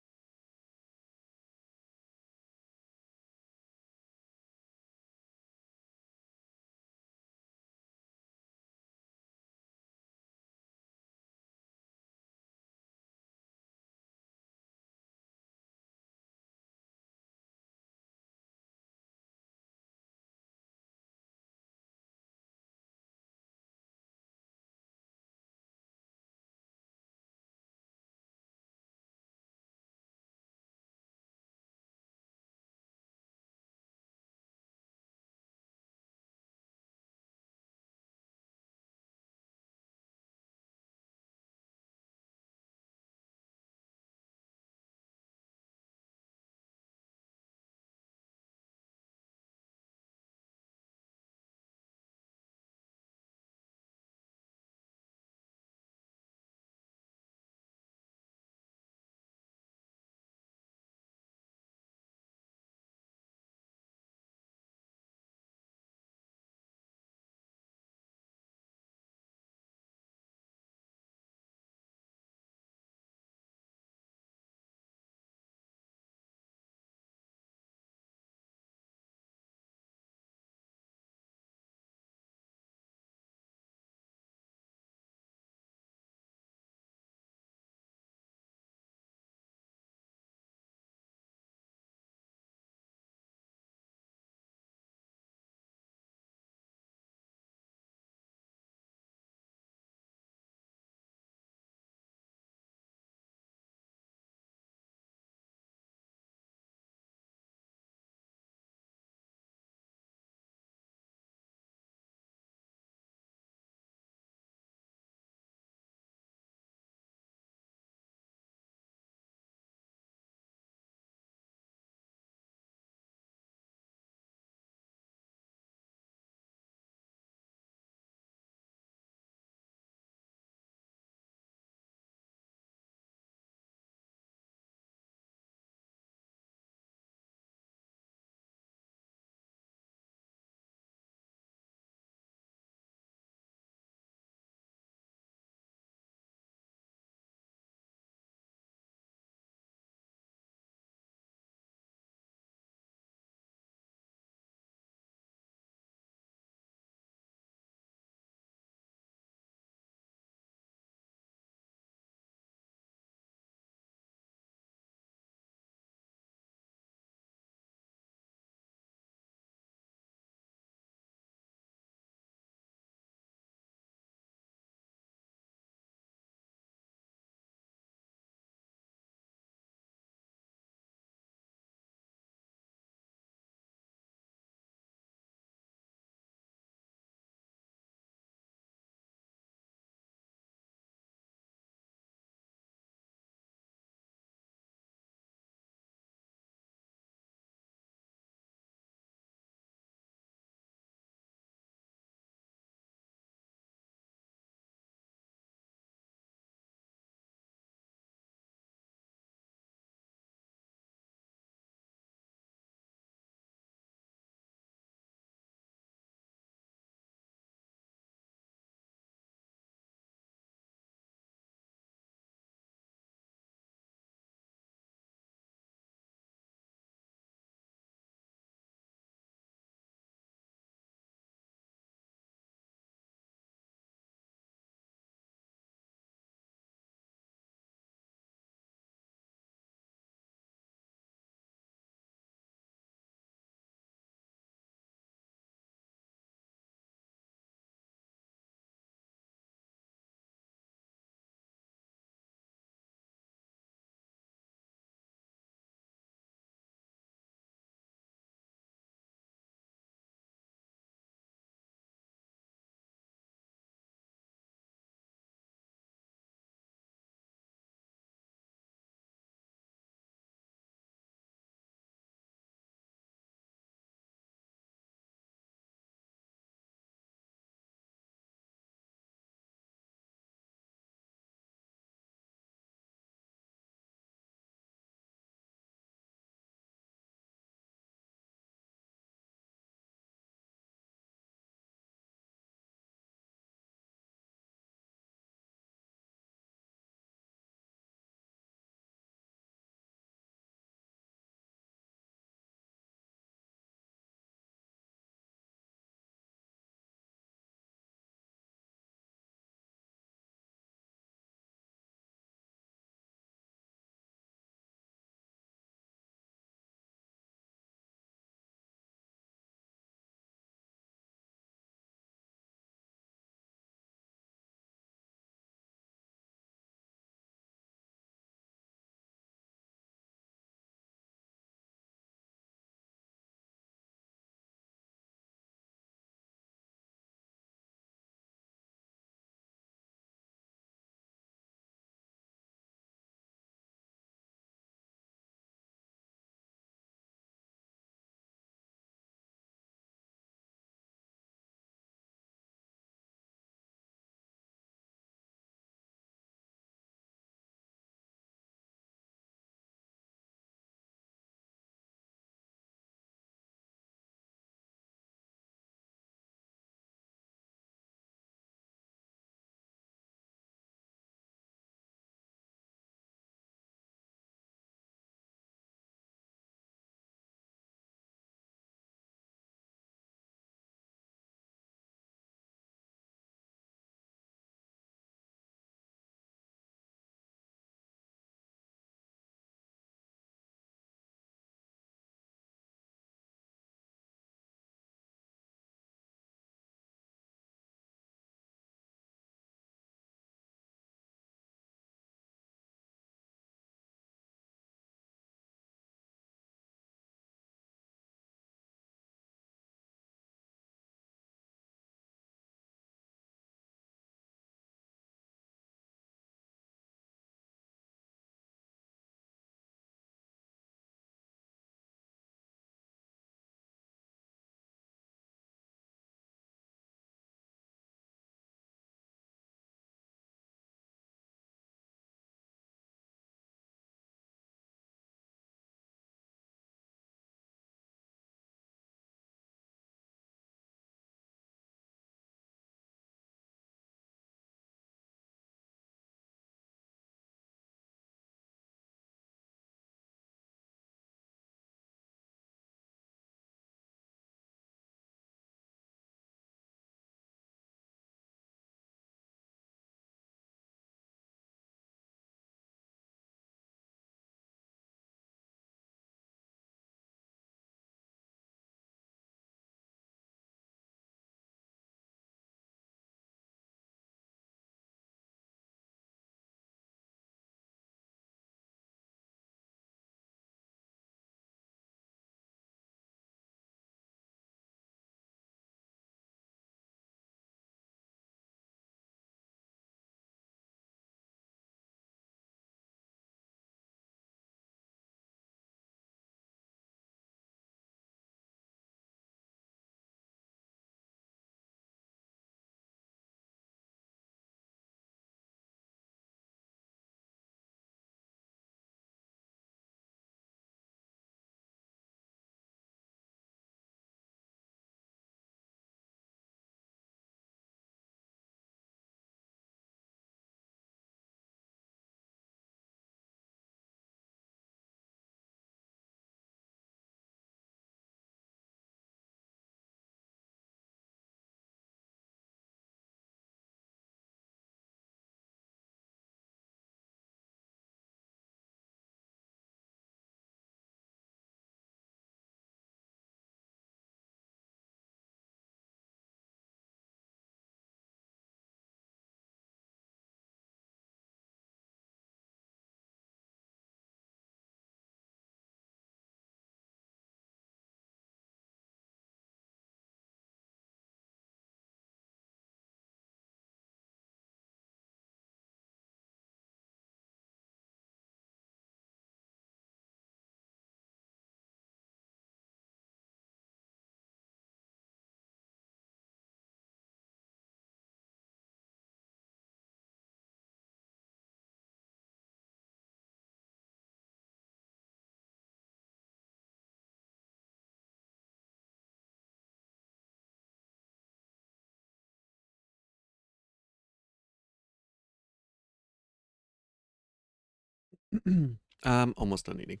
I'm almost done eating.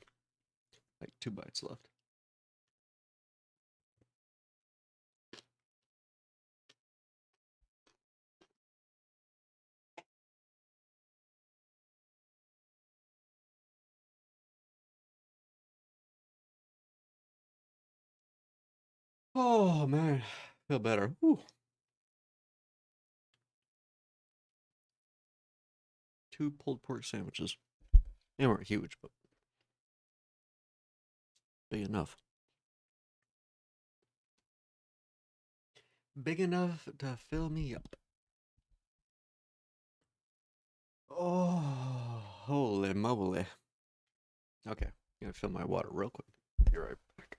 Like 2 bites left. Oh man, feel better. Whew. 2 pulled pork sandwiches. They weren't huge, but big enough. Big enough to fill me up. Oh, holy moly. Okay, gonna fill my water real quick. Be right back.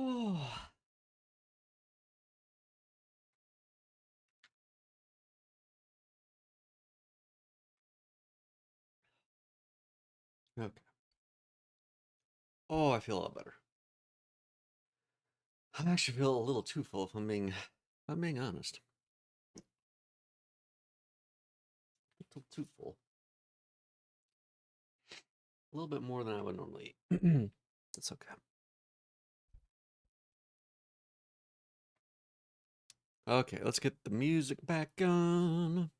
Oh, okay. Oh, I feel a lot better. I actually feel a little too full if I'm being honest. A little too full. A little bit more than I would normally eat. That's okay. Okay, let's get the music back on.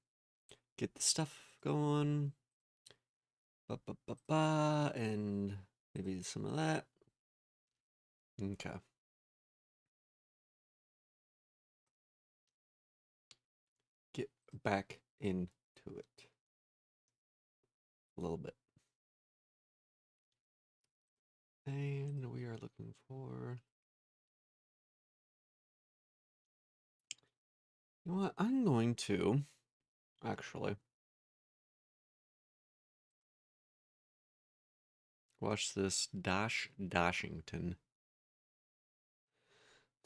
Get the stuff going. Ba ba ba ba, and maybe some of that. Okay. Get back into it a little bit. And we are looking for. You know what? I'm going to actually watch this Dashington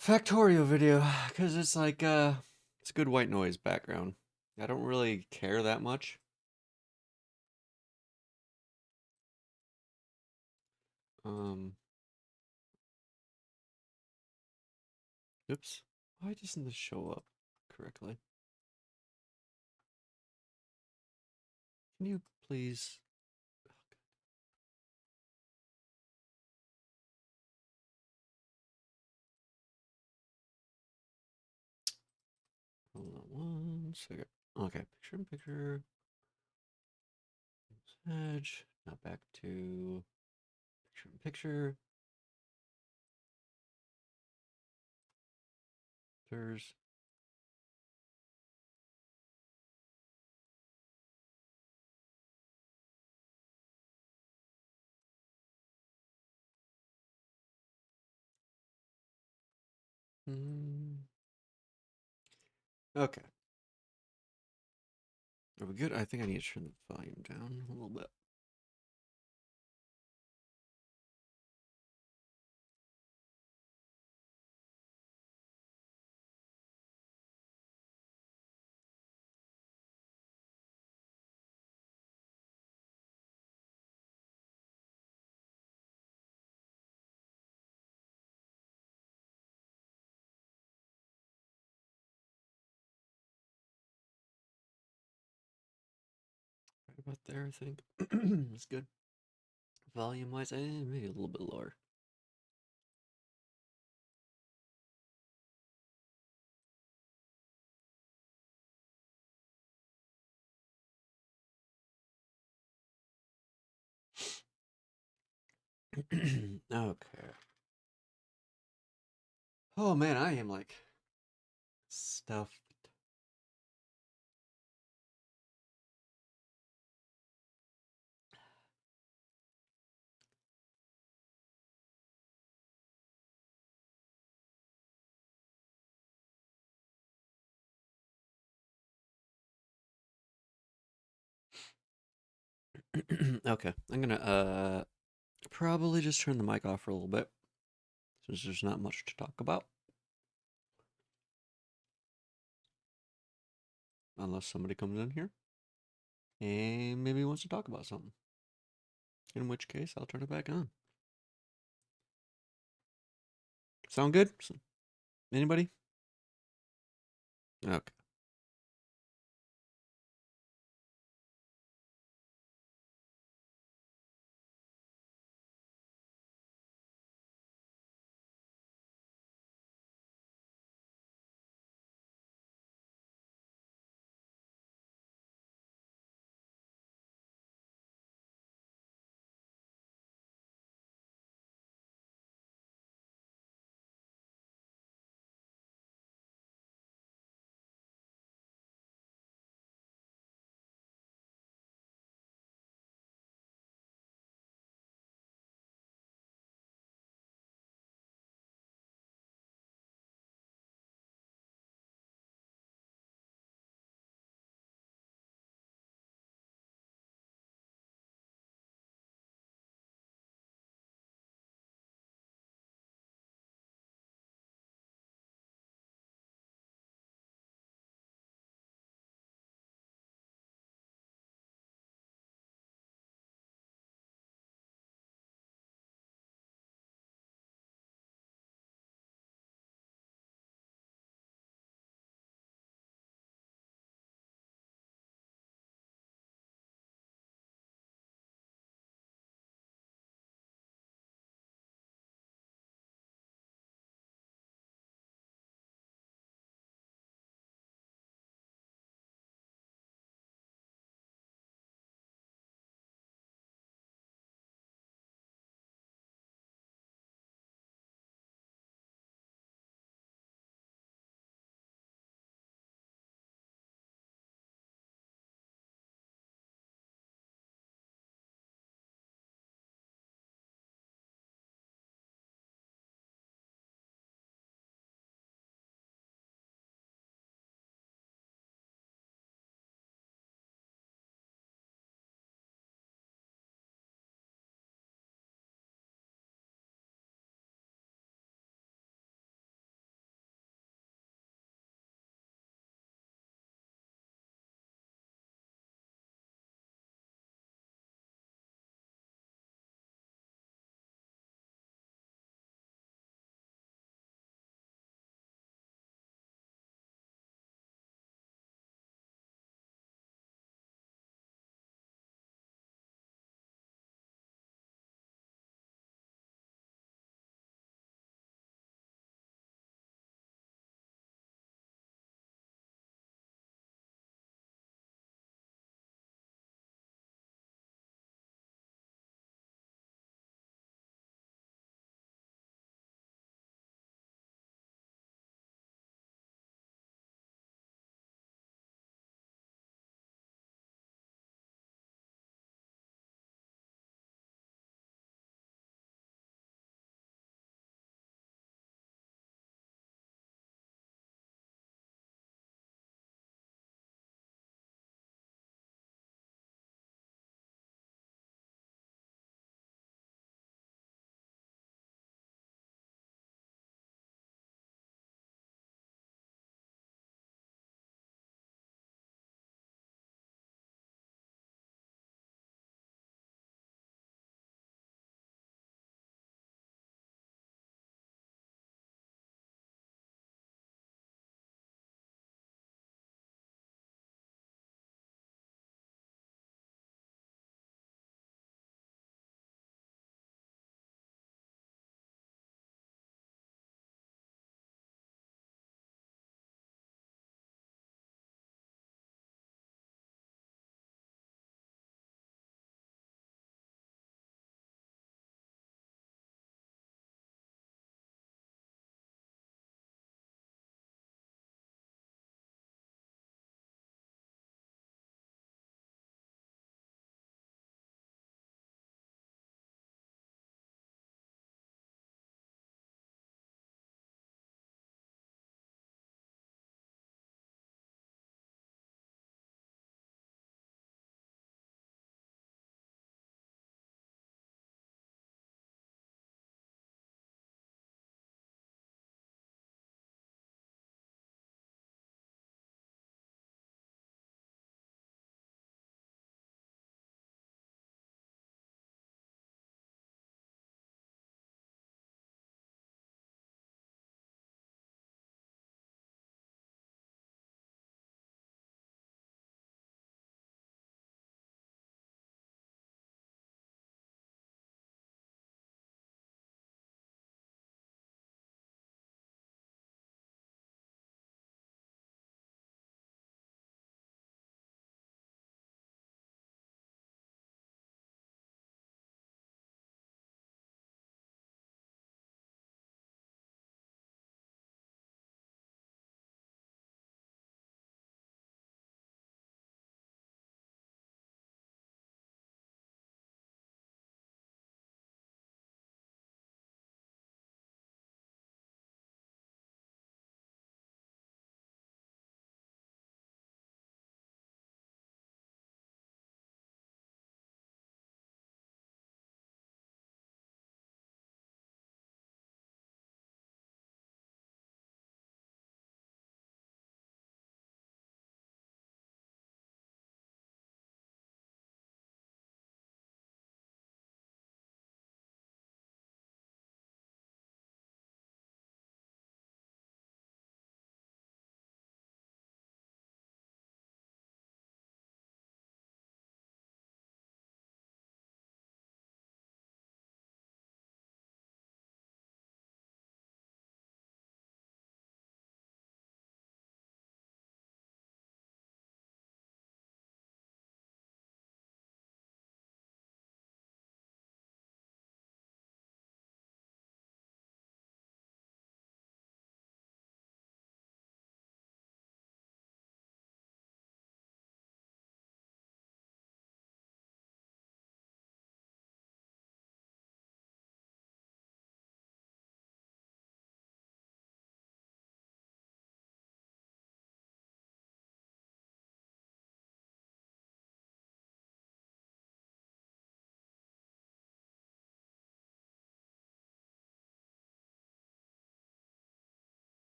Factorio video because it's like it's a good white noise background. I don't really care that much. Um, oops. Why doesn't this show up correctly? Can you please? Hold on 1 second. Okay, picture in picture. Edge. Now back to picture in picture. There's. Okay. Are we good? I think I need to turn the volume down a little bit. Right about there, I think. That's good. Volume wise, maybe a little bit lower. Okay. Oh man, I am like stuffed. Okay, I'm gonna probably just turn the mic off for a little bit since there's not much to talk about. Unless somebody comes in here and maybe wants to talk about something. In which case, I'll turn it back on. Sound good? Anybody? Okay.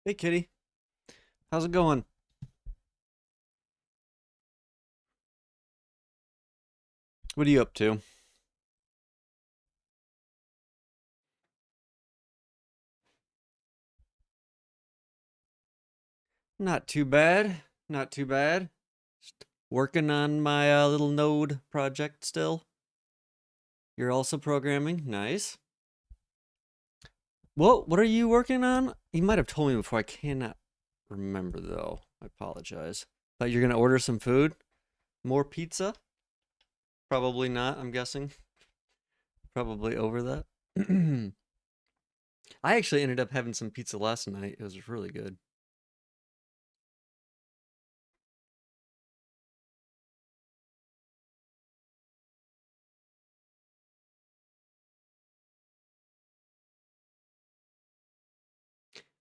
Hey, Kitty. How's it going? What are you up to? Not too bad. Not too bad. Just working on my little node project still. You're also programming. Nice. Well, what are you working on? You might have told me before. I cannot remember though. I apologize. Thought you're gonna order some food? More pizza? Probably not, I'm guessing. Probably over that. I actually ended up having some pizza last night. It was really good.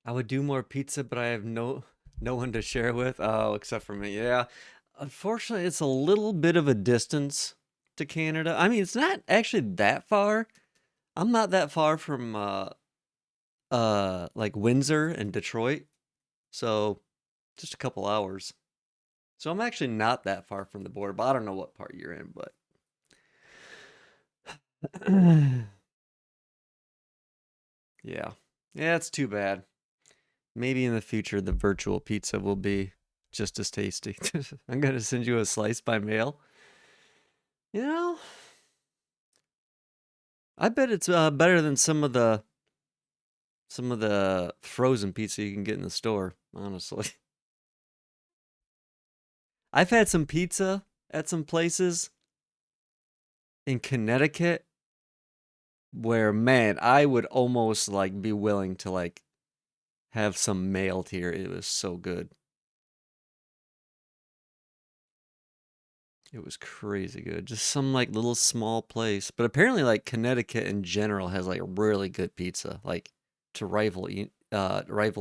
I would do more pizza, but I have no one to share with. Oh, except for me. Yeah. Unfortunately, it's a little bit of a distance to Canada. I mean, it's not actually that far. I'm not that far from like Windsor and Detroit. So, just a couple hours. So, I'm actually not that far from the border, but I don't know what part you're in, but yeah. Yeah, it's too bad. Maybe in the future the virtual pizza will be just as tasty. I'm gonna send you a slice by mail. You know, I bet it's better than some of the frozen pizza you can get in the store. Honestly, I've had some pizza at some places in Connecticut where, man, I would almost like be willing to like have some mailed here. It was so good. It was crazy good. Just some like little small place. But apparently like Connecticut in general has like really good pizza, like to rival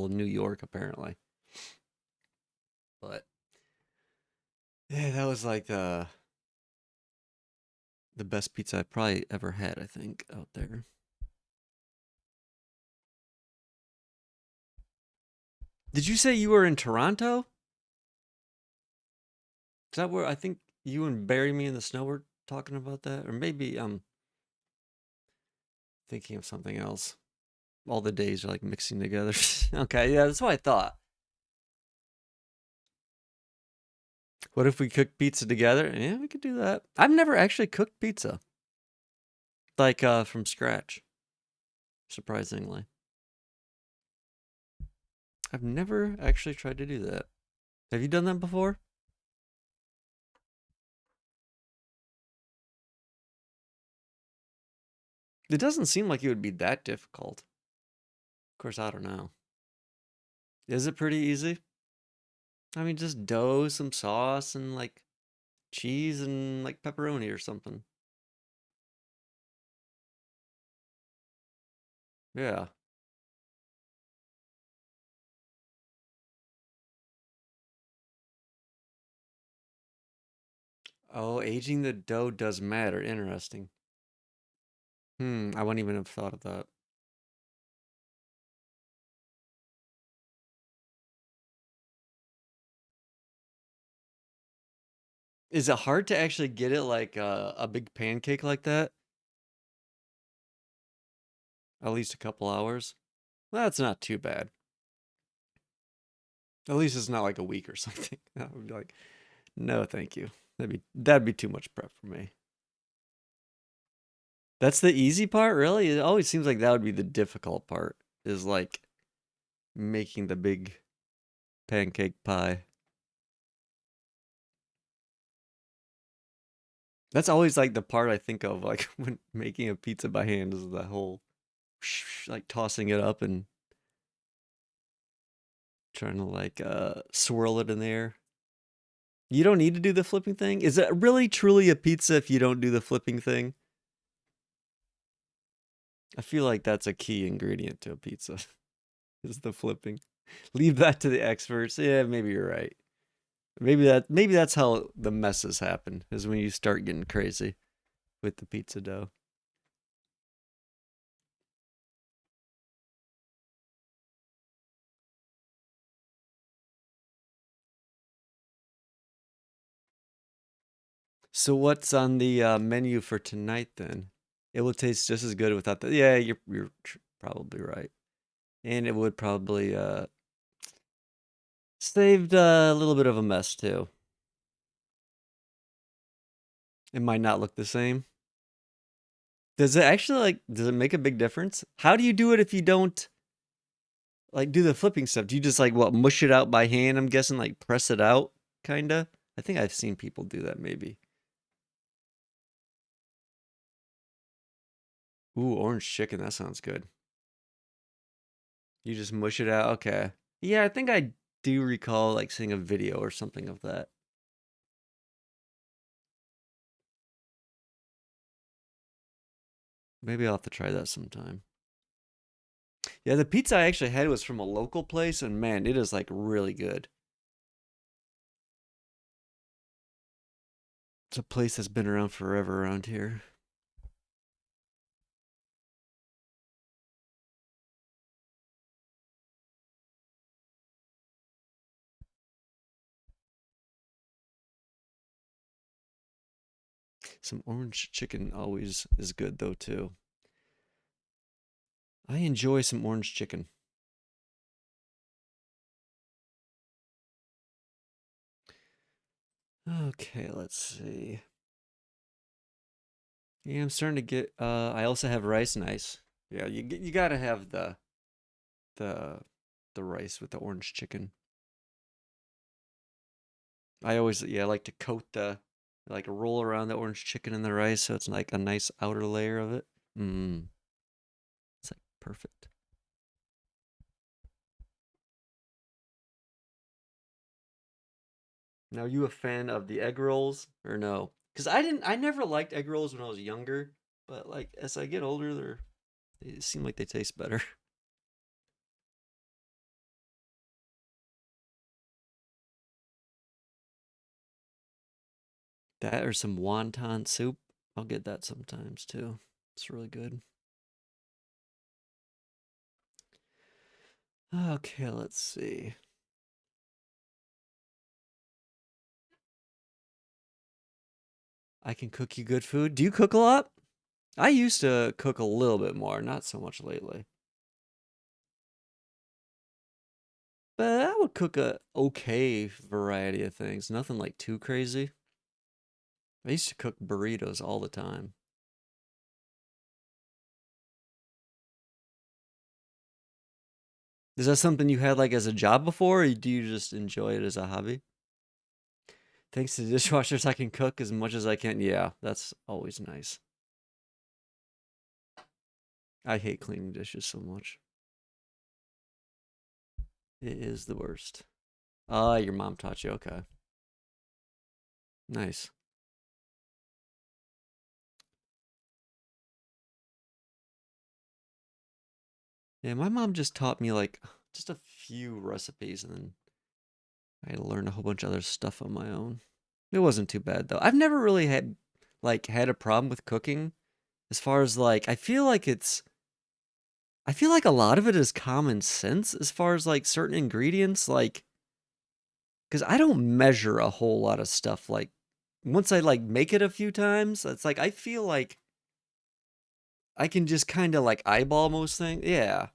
New York apparently. But yeah, that was like the best pizza I probably ever had, I think, out there. Did you say you were in Toronto? Is that where I think you and Bury Me in the Snow were talking about that? Or maybe I'm thinking of something else. All the days are like mixing together. Okay, yeah, that's what I thought. What if we cooked pizza together? Yeah, we could do that. I've never actually cooked pizza, like from scratch, surprisingly. I've never actually tried to do that. Have you done that before? It doesn't seem like it would be that difficult. Of course, I don't know. Is it pretty easy? I mean, just dough, some sauce, and like cheese and like pepperoni or something. Yeah. Oh, aging the dough does matter. Interesting. I wouldn't even have thought of that. Is it hard to actually get it like a big pancake like that? At least a couple hours? That's not too bad. At least it's not like a week or something. I would be like, no, thank you. That'd be too much prep for me. That's the easy part, really? It always seems like that would be the difficult part, is like making the big pancake pie. That's always like the part I think of like when making a pizza by hand is the whole like tossing it up and trying to like swirl it in the air. You don't need to do the flipping thing? Is it really truly a pizza if you don't do the flipping thing? I feel like that's a key ingredient to a pizza is the flipping. Leave that to the experts. Yeah, maybe you're right. Maybe that's how the messes happen is when you start getting crazy with the pizza dough. So what's on the menu for tonight then? It will taste just as good without the. Yeah, you're probably right, and it would probably saved a little bit of a mess too. It might not look the same. Does it actually does it make a big difference? How do you do it if you don't like do the flipping stuff? Do you just like what mush it out by hand? I'm guessing like press it out, kinda. I think I've seen people do that maybe. Ooh, orange chicken. That sounds good. You just mush it out. Okay. Yeah, I think I do recall like seeing a video or something of that. Maybe I'll have to try that sometime. Yeah, the pizza I actually had was from a local place, and man, it is like really good. It's a place that's been around forever around here. Some orange chicken always is good though too. I enjoy some orange chicken. Okay, let's see. Yeah, I'm starting to get I also have rice nice. Yeah, you got to have the the rice with the orange chicken. I always yeah, I like to coat the like roll around the orange chicken in the rice so it's like a nice outer layer of it. Mmm. It's like perfect. Now, are you a fan of the egg rolls or no? Because I never liked egg rolls when I was younger, but like as I get older, they seem like they taste better. That or some wonton soup. I'll get that sometimes too. It's really good. Okay, let's see. I can cook you good food. Do you cook a lot? I used to cook a little bit more, not so much lately. But I would cook a okay variety of things. Nothing like too crazy. I used to cook burritos all the time. Is that something you had like as a job before, or do you just enjoy it as a hobby? Thanks to dishwashers, I can cook as much as I can. Yeah, that's always nice. I hate cleaning dishes so much. It is the worst. Ah, your mom taught you. Okay. Nice. Yeah, my mom just taught me like just a few recipes and then I had to learn a whole bunch of other stuff on my own. It wasn't too bad though. I've never really had a problem with cooking as far as like I feel like a lot of it is common sense as far as like certain ingredients like cuz I don't measure a whole lot of stuff like once I like make it a few times, it's like I feel like I can just kind of like eyeball most things. Yeah,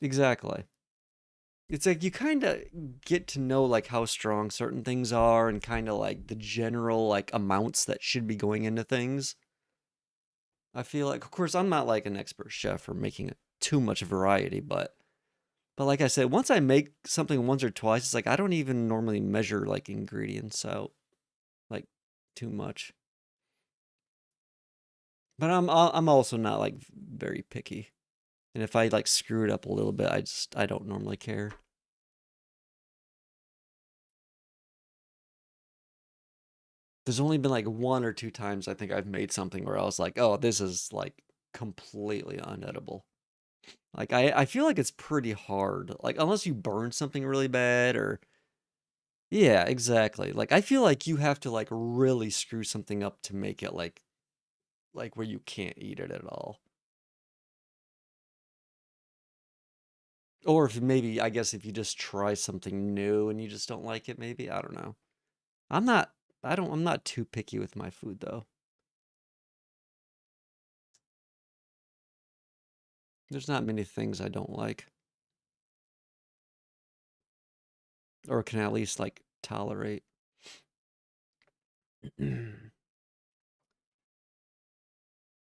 exactly. It's like you kind of get to know like how strong certain things are and kind of like the general like amounts that should be going into things. I feel like of course I'm not like an expert chef or making too much variety, but like I said, once I make something once or twice, it's like I don't even normally measure like ingredients out like too much. But I'm also not like very picky. And if I like screw it up a little bit, I don't normally care. There's only been like one or two times I think I've made something where I was like, "Oh, this is like completely unedible." Like I feel like it's pretty hard. Like unless you burn something really bad or yeah, exactly. Like I feel like you have to like really screw something up to make it like where you can't eat it at all. Or if maybe I guess if you just try something new and you just don't like it, maybe I don't know. I'm not. I'm not too picky with my food though. There's not many things I don't like or can at least like tolerate.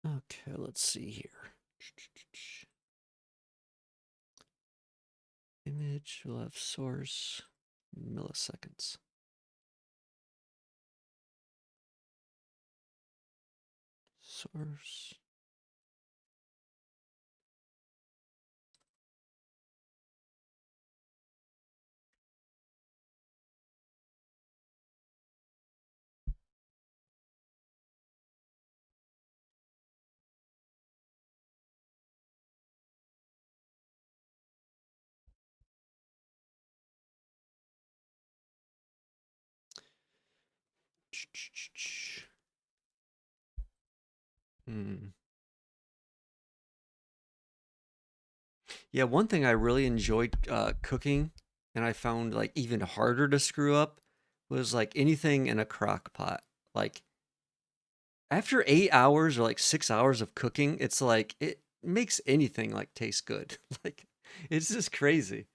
Okay, let's see here. Image, we'll have source, milliseconds. Source. Hmm. Yeah, one thing I really enjoyed cooking, and I found like even harder to screw up, was like anything in a crock pot. Like after 8 hours or like 6 hours of cooking, it's like it makes anything like taste good. Like it's just crazy.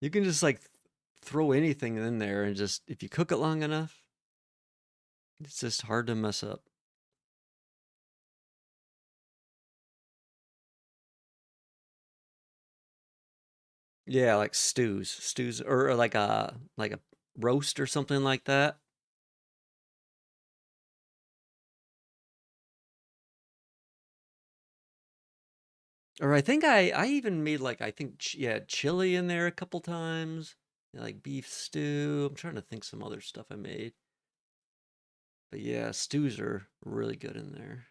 You can just like throw anything in there and just if you cook it long enough, it's just hard to mess up. Yeah, like stews, or like a roast or something like that. Or I think I even made like I think yeah chili in there a couple times, like beef stew. I'm trying to think some other stuff I made, but yeah, stews are really good in there.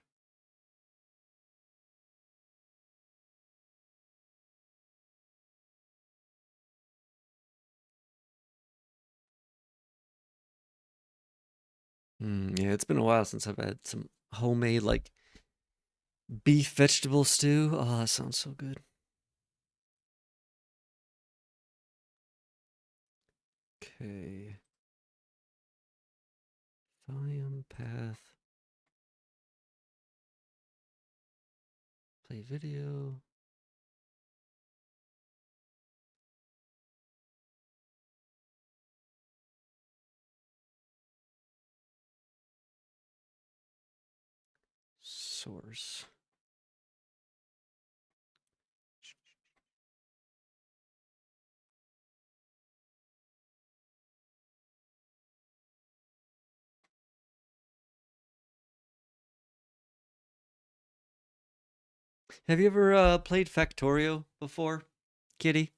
Yeah, it's been a while since I've had some homemade like beef vegetable stew. Oh, that sounds so good. Okay, volume path, play video, source. Have you ever played Factorio before, Kitty?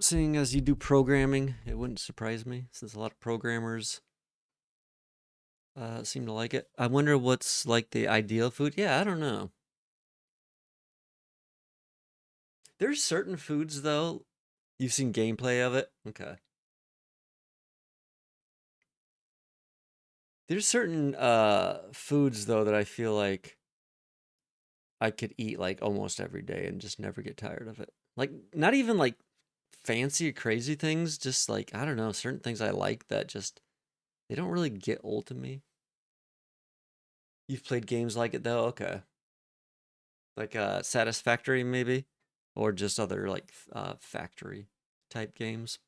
Seeing as you do programming, it wouldn't surprise me since a lot of programmers seem to like it. I wonder what's like the ideal food. Yeah, I don't know. There's certain foods though. You've seen gameplay of it. Okay. There's certain foods though that I feel like I could eat like almost every day and just never get tired of it. Like not even like fancy or crazy things, just like I don't know, certain things I like that just they don't really get old to me. You've played games like it though? Okay. Like Satisfactory maybe, or just other like factory type games.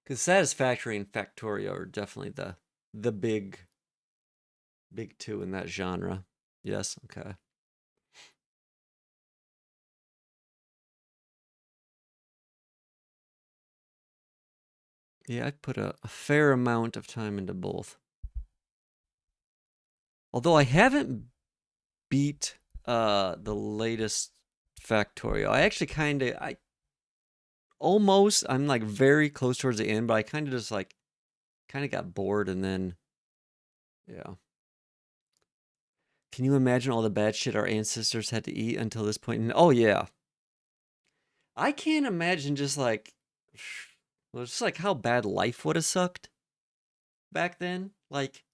Because Satisfactory and Factorio are definitely the big two in that genre. Yes, okay. Yeah, I put a fair amount of time into both. Although I haven't beat the latest Factorio. I actually I almost I'm like very close towards the end, but I kind of just like kind of got bored and then yeah. Can you imagine all the bad shit our ancestors had to eat until this point? And oh yeah, I can't imagine just like, well, just like how bad life would have sucked back then. Like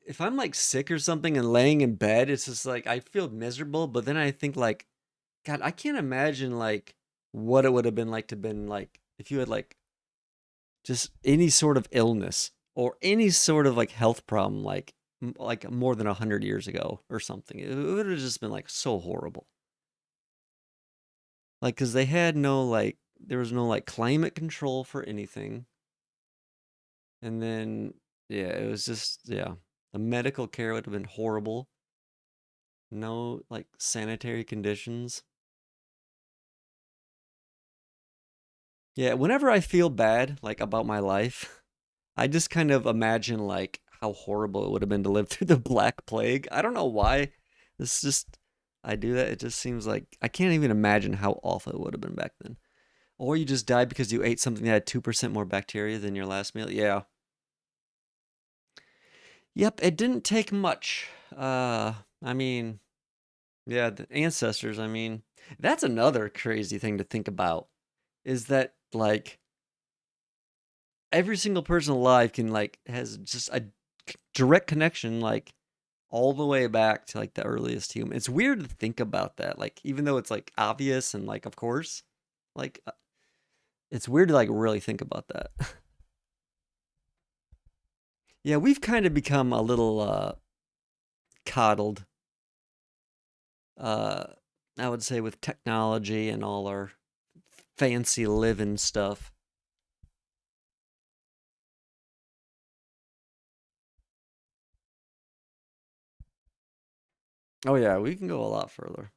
if I'm like sick or something and laying in bed, it's just like I feel miserable. But then I think like, God, I can't imagine like what it would have been like to been like if you had like just any sort of illness or any sort of like health problem, like more than 100 years ago or something. It would have just been like so horrible. Like, cause they had no like, there was no like climate control for anything, and then yeah, it was just yeah, the medical care would have been horrible. No like sanitary conditions. Yeah, whenever I feel bad like about my life, I just kind of imagine like how horrible it would have been to live through the Black Plague. I don't know why. It's just I do that. It just seems like I can't even imagine how awful it would have been back then. Or you just died because you ate something that had 2% more bacteria than your last meal. Yeah. Yep, it didn't take much. I mean, yeah, the ancestors, I mean, that's another crazy thing to think about is that like every single person alive can like has just a direct connection like all the way back to like the earliest human. It's weird to think about that. Like even though it's like obvious and like of course, like it's weird to like really think about that. Yeah, we've kind of become a little coddled uh I would say with technology and all our fancy living stuff. Oh yeah, we can go a lot further.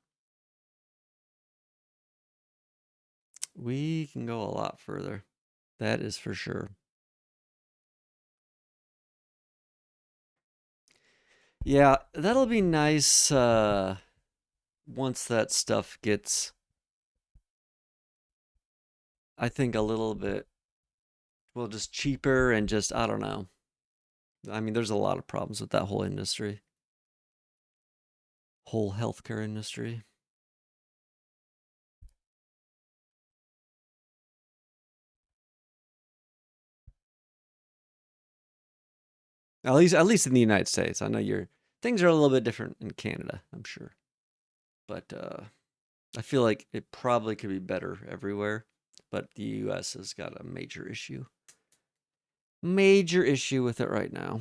We can go a lot further. That is for sure. Yeah, that'll be nice once that stuff gets I think a little bit well just cheaper and just I don't know. I mean, there's a lot of problems with that whole industry, whole healthcare industry. At least in the United States. I know your things are a little bit different in Canada, I'm sure. But I feel like it probably could be better everywhere, but the US has got a major issue. Major issue with it right now.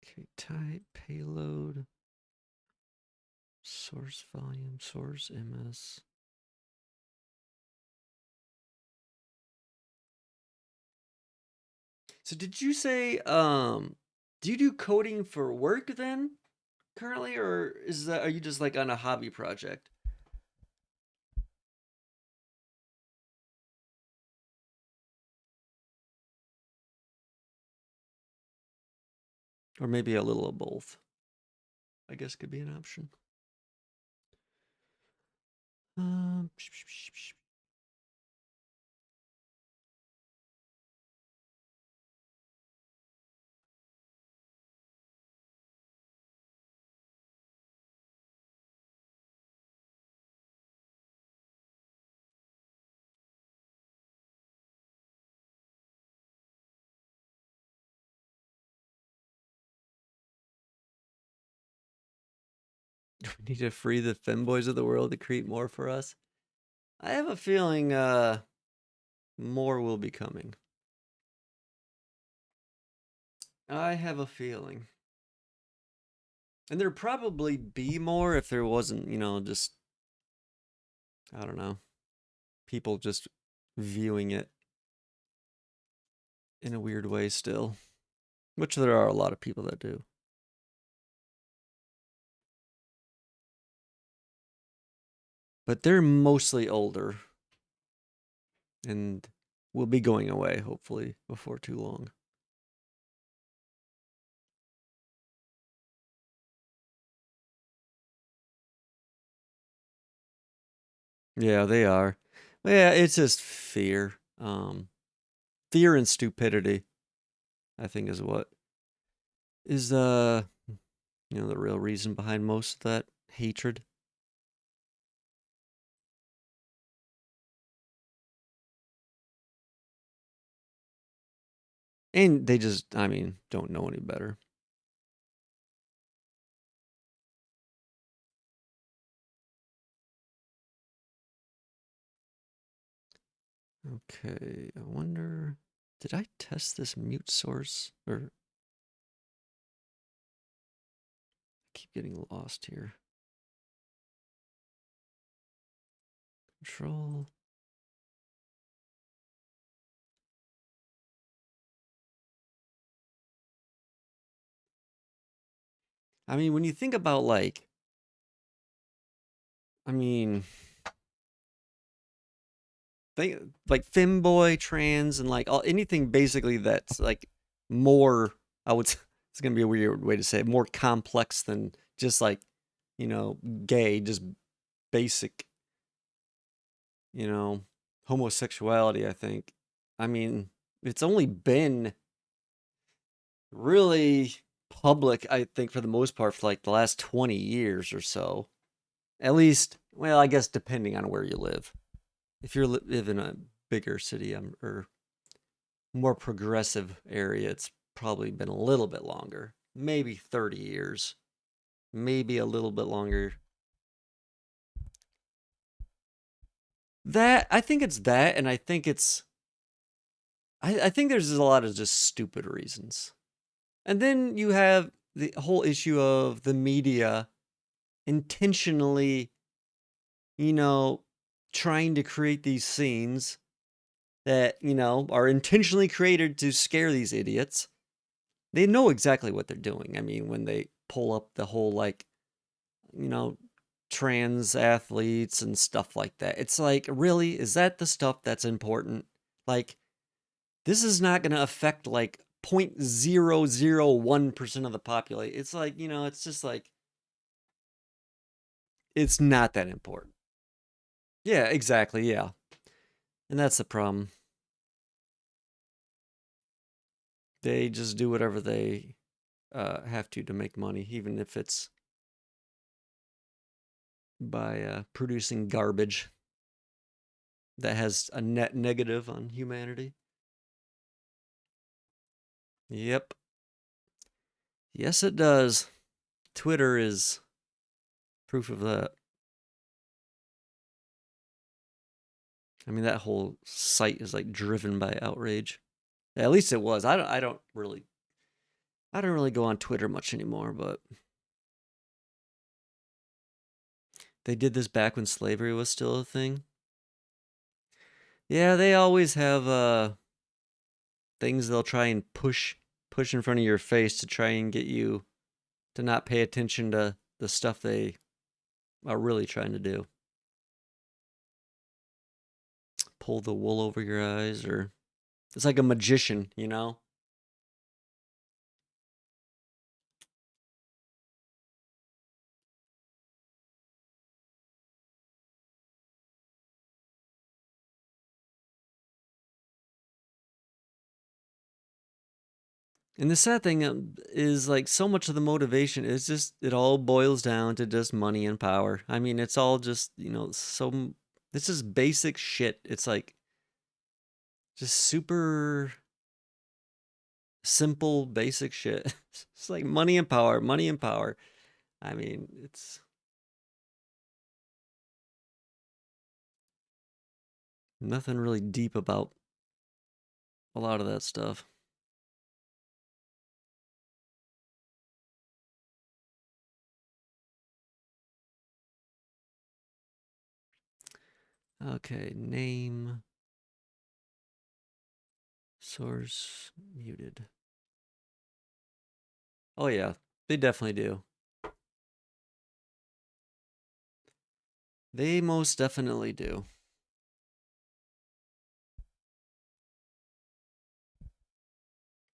Okay, type, payload, source volume, source MS. So did you say do you do coding for work then currently, or is that are you just like on a hobby project? Or maybe a little of both. I guess could be an option. Um we need to free the femboys of the world to create more for us. I have a feeling more will be coming. I have a feeling. And there'd probably be more if there wasn't, just I don't know, people just viewing it in a weird way still, which there are a lot of people that do. But they're mostly older and will be going away hopefully before too long. Yeah, they are. Yeah, it's just fear. Fear and stupidity, I think is what is the real reason behind most of that hatred. And they just, I mean, don't know any better. Okay, I wonder, did I test this mute source? Or I keep getting lost here. Control. I mean, when you think about like, I mean, think like femboy, trans, and like all, anything basically that's like more. I would. It's gonna be a weird way to say it. More complex than just like, you know, gay. Just basic, you know, homosexuality. I think. I mean, it's only been really public. I think for the most part for like the last 20 years or so. At least, well, I guess depending on where you live. If you live in a bigger city, or more progressive area, it's probably been a little bit longer. Maybe 30 years. Maybe a little bit longer. That, I think it's that, and I think it's, I think there's a lot of just stupid reasons. And then you have the whole issue of the media intentionally, you know, trying to create these scenes that, you know, are intentionally created to scare these idiots. They know exactly what they're doing. I mean, when they pull up the whole, like, you know, trans athletes and stuff like that. It's like, really? Is that the stuff that's important? Like, this is not going to affect like 0.001% of the population. It's like, you know, it's just like, it's not that important. Yeah, exactly. Yeah. And that's the problem. They just do whatever they have to make money, even if it's by producing garbage that has a net negative on humanity. Yep. Yes, it does. Twitter is proof of that. I mean, that whole site is like driven by outrage. At least it was. I don't really go on Twitter much anymore, but they did this back when slavery was still a thing. Yeah, they always have things they'll try and push in front of your face to try and get you to not pay attention to the stuff they are really trying to do. Pull the wool over your eyes, or it's like a magician, you know? And the sad thing is, like, so much of the motivation is just, it all boils down to just money and power. I mean, it's all just, you know, this is basic shit. It's like just super simple, basic shit. It's like money and power, money and power. I mean, it's nothing really deep about a lot of that stuff. Okay, name, source, muted. Oh, yeah, they definitely do. They most definitely do.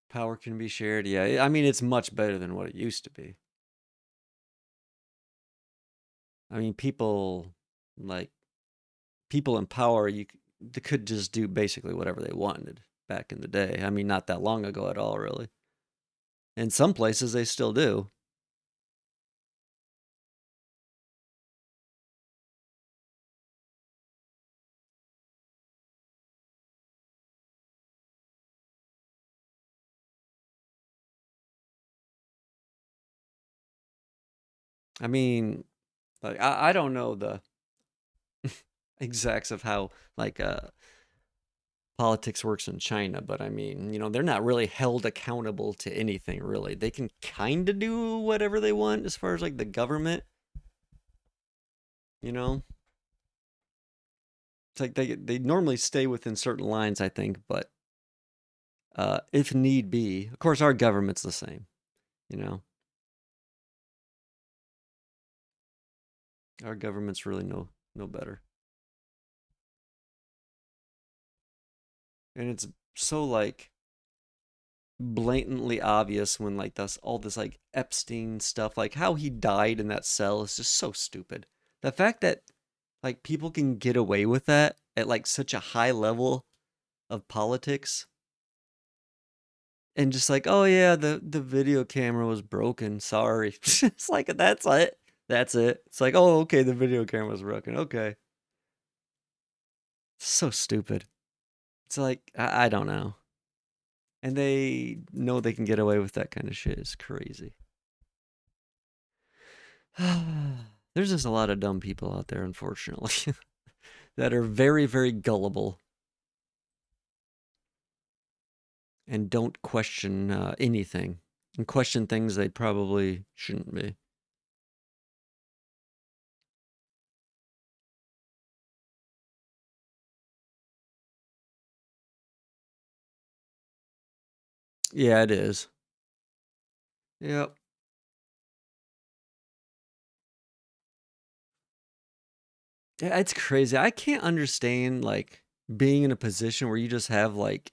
Power can be shared. Yeah, I mean, it's much better than what it used to be. I mean, like people in power, they could just do basically whatever they wanted back in the day. I mean, not that long ago at all, really. In some places, they still do. I mean, like I don't know the exacts of how like politics works in China, but I mean, they're not really held accountable to anything really. They can kind of do whatever they want as far as like the government, you know. It's like they normally stay within certain lines, I think, but if need be, of course, our government's the same, you know. Our government's really no better, and it's so like blatantly obvious when like this all this like Epstein stuff, like how he died in that cell is just so stupid. The fact that like people can get away with that at like such a high level of politics and just like, oh yeah, the video camera was broken. Sorry. It's like that's it. That's it. It's like, oh okay, the video camera was broken. Okay. So stupid. It's like I don't know. And they know they can get away with that kind of shit. It's crazy. There's just a lot of dumb people out there, unfortunately, that are very, very gullible and don't question anything and question things they probably shouldn't be. Yeah, it is. Yep. Yeah, it's crazy. I can't understand like being in a position where you just have like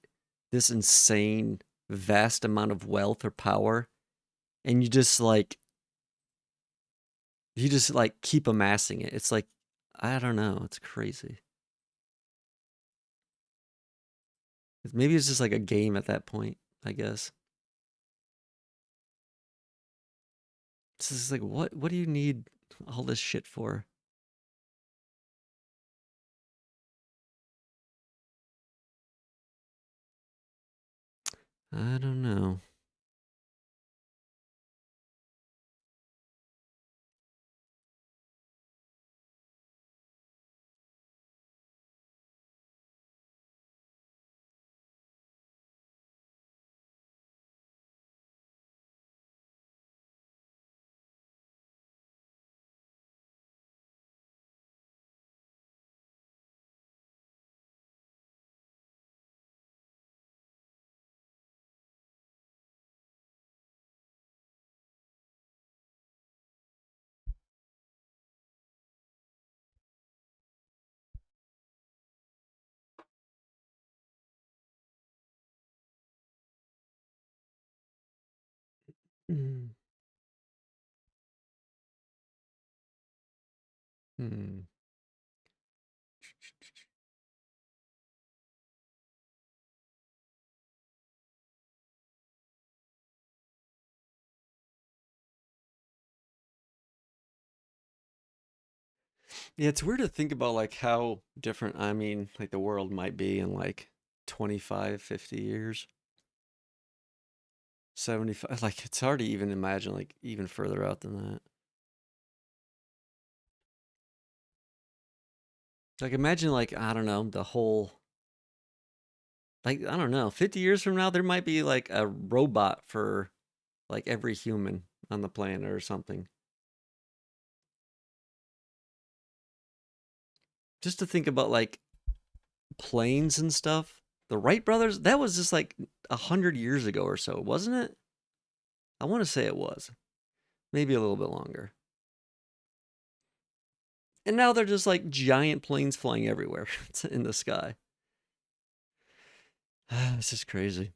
this insane, vast amount of wealth or power, and you just like keep amassing it. It's like I don't know. It's crazy. Maybe it's just like a game at that point, I guess. It's just like what do you need all this shit for? I don't know. Mm. Hmm. Yeah, it's weird to think about like how different I mean like the world might be in like 25, 50 years. 75 like it's hard to even imagine like even further out than that. Like imagine like I don't know, the whole like I don't know, 50 years from now there might be like a robot for like every human on the planet or something. Just to think about like planes and stuff. The Wright brothers, that was just like 100 years ago or so, wasn't it? I want to say it was. Maybe a little bit longer. And now they're just like giant planes flying everywhere in the sky. It's just crazy.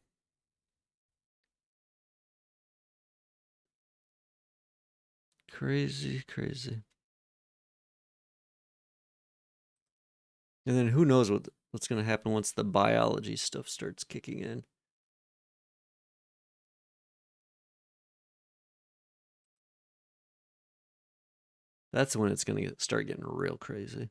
Crazy, crazy. And then who knows what's going to happen once the biology stuff starts kicking in. That's when it's going to start getting real crazy.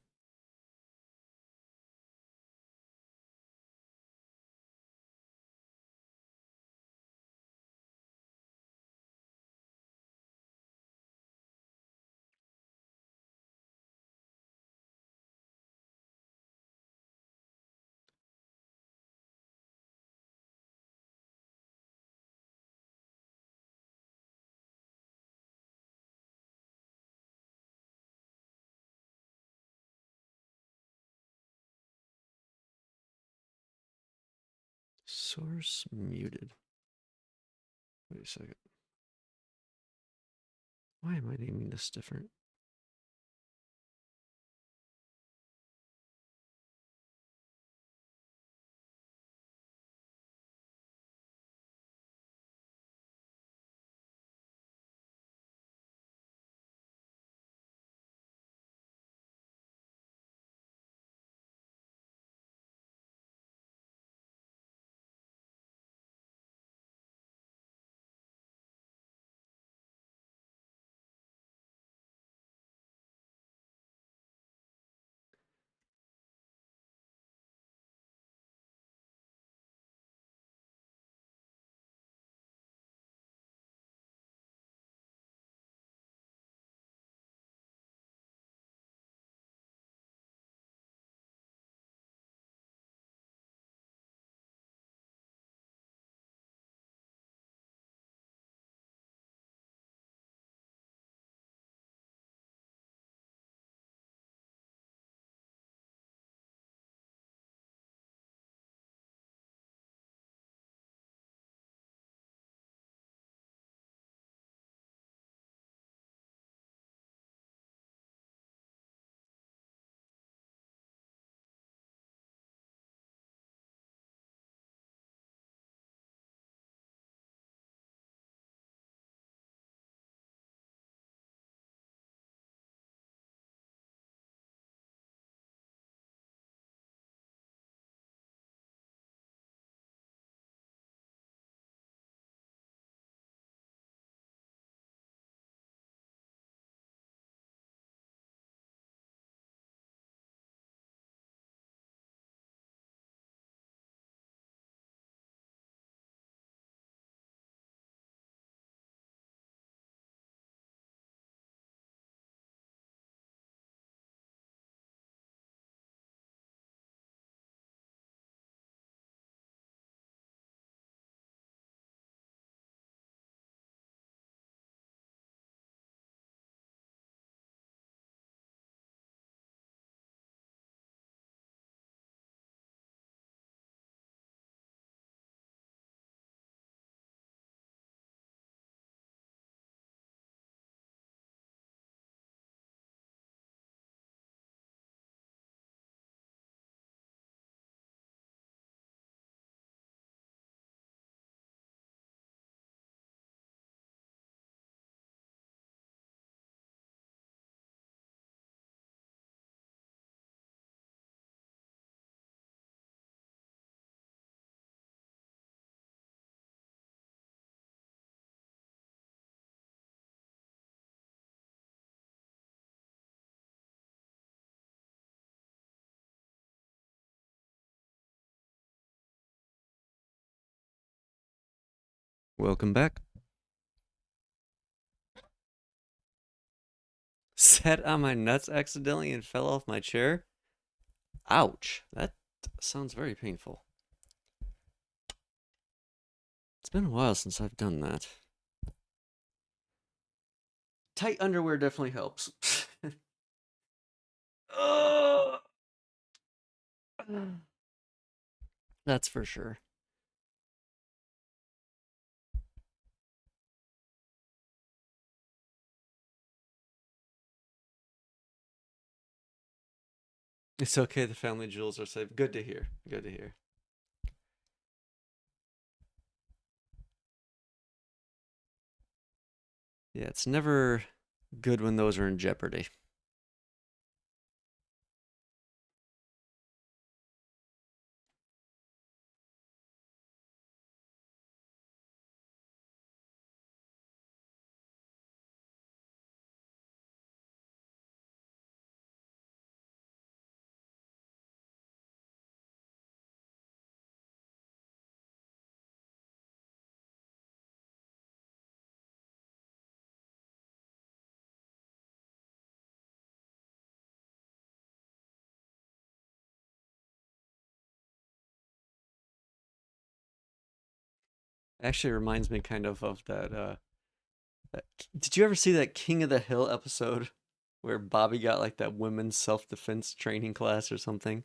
Source muted. Wait a second. Why am I naming this different? Welcome back. Sat on my nuts accidentally and fell off my chair. Ouch. That sounds very painful. It's been a while since I've done that. Tight underwear definitely helps. That's for sure. It's okay. The family jewels are safe. Good to hear. Good to hear. Yeah, it's never good when those are in jeopardy. Actually reminds me kind of that did you ever see that King of the Hill episode where Bobby got like that women's self-defense training class or something?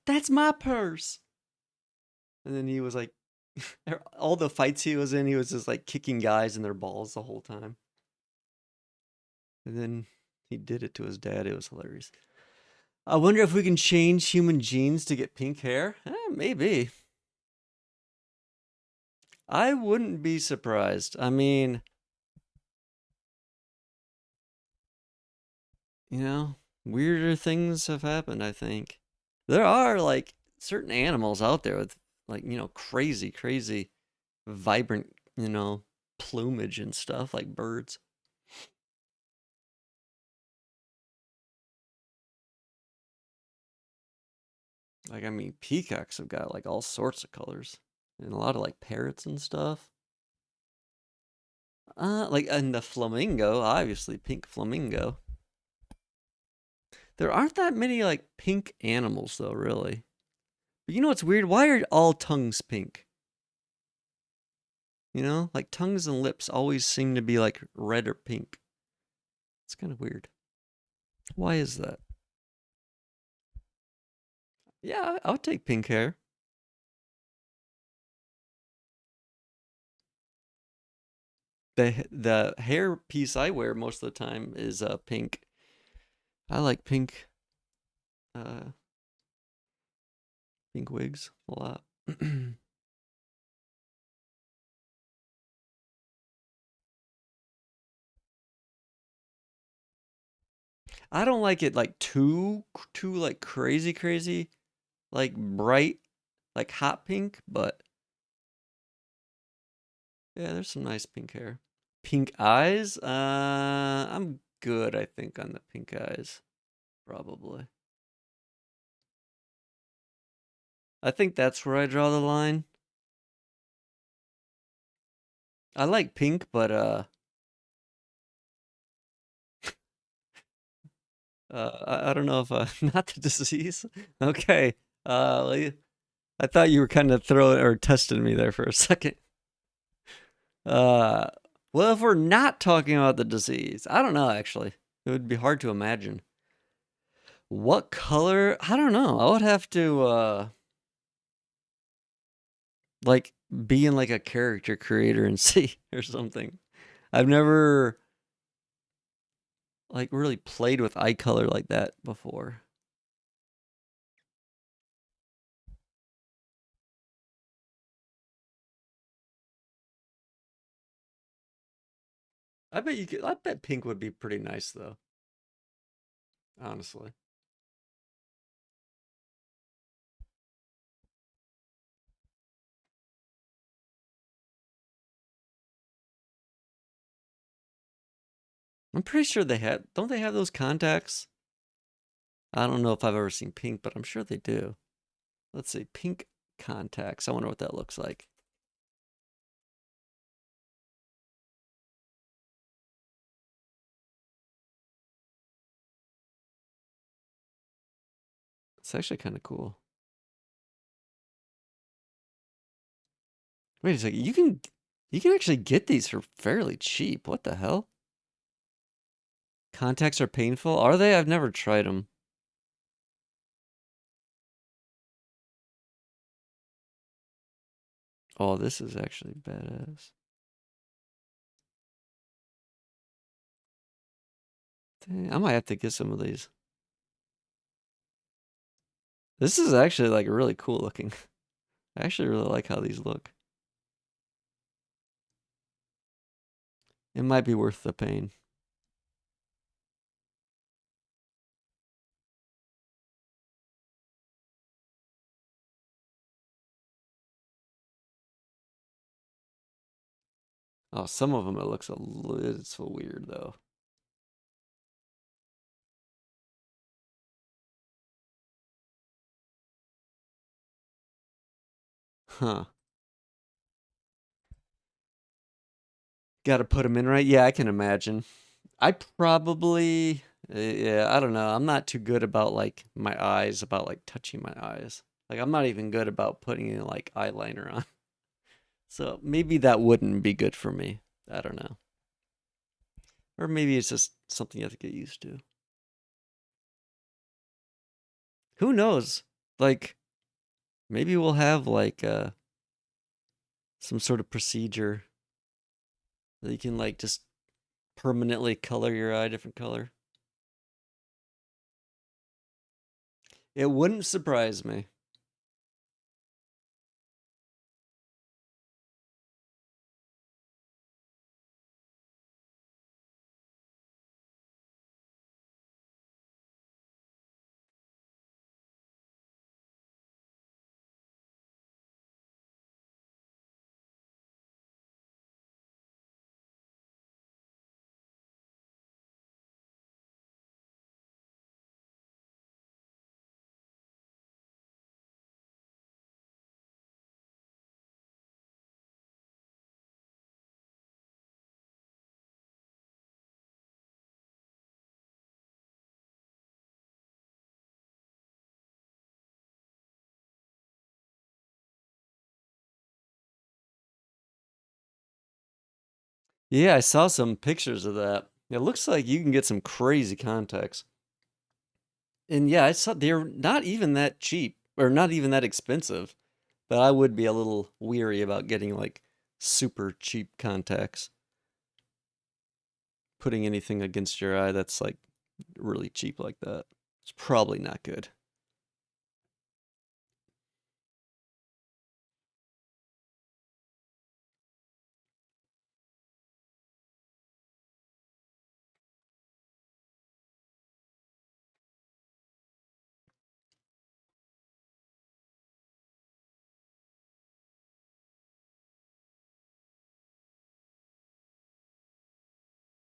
That's my purse. And then he was like All the fights he was in, he was just like kicking guys in their balls the whole time. And then he did it to his dad. It was hilarious. I wonder if we can change human genes to get pink hair? Maybe. I wouldn't be surprised. I mean, you know, weirder things have happened, I think. There are like certain animals out there with like, crazy, crazy, vibrant, plumage and stuff like birds. Like, I mean, peacocks have got like all sorts of colors and a lot of like parrots and stuff. Like, and the flamingo, obviously, pink flamingo. There aren't that many like pink animals though, really. But you know what's weird? Why are all tongues pink? Like tongues and lips always seem to be like red or pink. It's kind of weird. Why is that? Yeah, I'll take pink hair. The hair piece I wear most of the time is pink. I like pink uh pink wigs a lot. I don't like it like too like crazy like bright like hot pink, but yeah, there's some nice pink hair. Pink eyes? I'm good, I think, on the pink eyes. Probably. I think that's where I draw the line. I like pink, but I don't know if not the disease. Okay. I thought you were kind of throwing or testing me there for a second. Uh, well, if we're not talking about the disease, I don't know actually. It would be hard to imagine. What color? I don't know. I would have to like be in like a character creator and see or something. I've never like really played with eye color like that before. I bet you could, I bet pink would be pretty nice though, honestly. I'm pretty sure they have, don't they have those contacts? I don't know if I've ever seen pink, but I'm sure they do. Let's see, pink contacts. I wonder what that looks like. It's actually kind of cool. Wait a second, you can actually get these for fairly cheap. What the hell? Contacts are painful? Are they? I've never tried them. Oh, this is actually badass. Dang, I might have to get some of these. This is actually like really cool looking. I actually really like how these look. It might be worth the pain. Oh, some of them it looks a little weird though. Huh. Got to put them in right? Yeah, I can imagine. I probably, yeah, I don't know. I'm not too good about like my eyes, about like touching my eyes. Like I'm not even good about putting like eyeliner on. So maybe that wouldn't be good for me. I don't know. Or maybe it's just something you have to get used to. Who knows? Like maybe we'll have like some sort of procedure that you can like just permanently color your eye a different color. It wouldn't surprise me. Yeah, I saw some pictures of that. It looks like you can get some crazy contacts. And yeah, I saw they're not even that cheap or not even that expensive, but I would be a little weary about getting like super cheap contacts. Putting anything against your eye that's like really cheap like that. It's probably not good.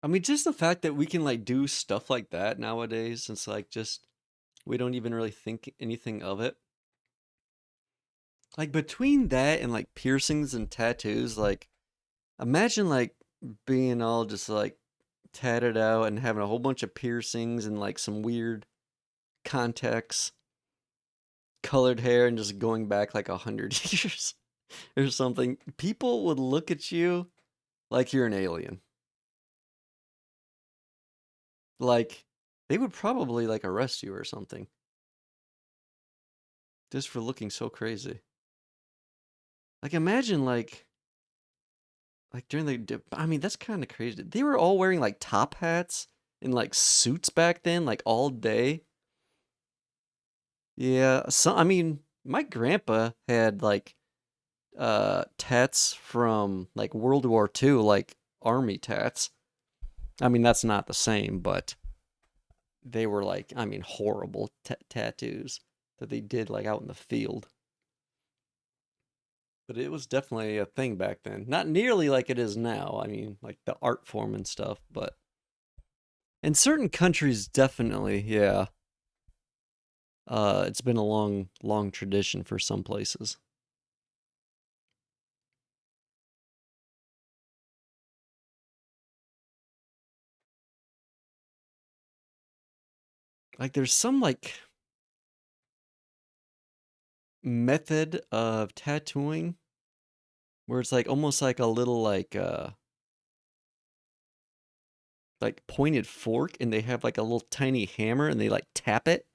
I mean, just the fact that we can like do stuff like that nowadays, it's like just we don't even really think anything of it. Like between that and like piercings and tattoos, like imagine like being all just like tatted out and having a whole bunch of piercings and like some weird contacts, colored hair, and just going back like 100 years or something. People would look at you like you're an alien. Like they would probably like arrest you or something just for looking so crazy. Like imagine like during I mean that's kind of crazy. They were all wearing like top hats and like suits back then like all day. Yeah, so I mean my grandpa had like tats from like World War II, like army tats. I mean that's not the same, but they were like I mean horrible tattoos that they did like out in the field. But it was definitely a thing back then. Not nearly like it is now. I mean, like the art form and stuff, but in certain countries, definitely, yeah. It's been a long, long tradition for some places. Like, there's some like method of tattooing where it's like almost like a little like pointed fork, and they have like a little tiny hammer, and they like tap it.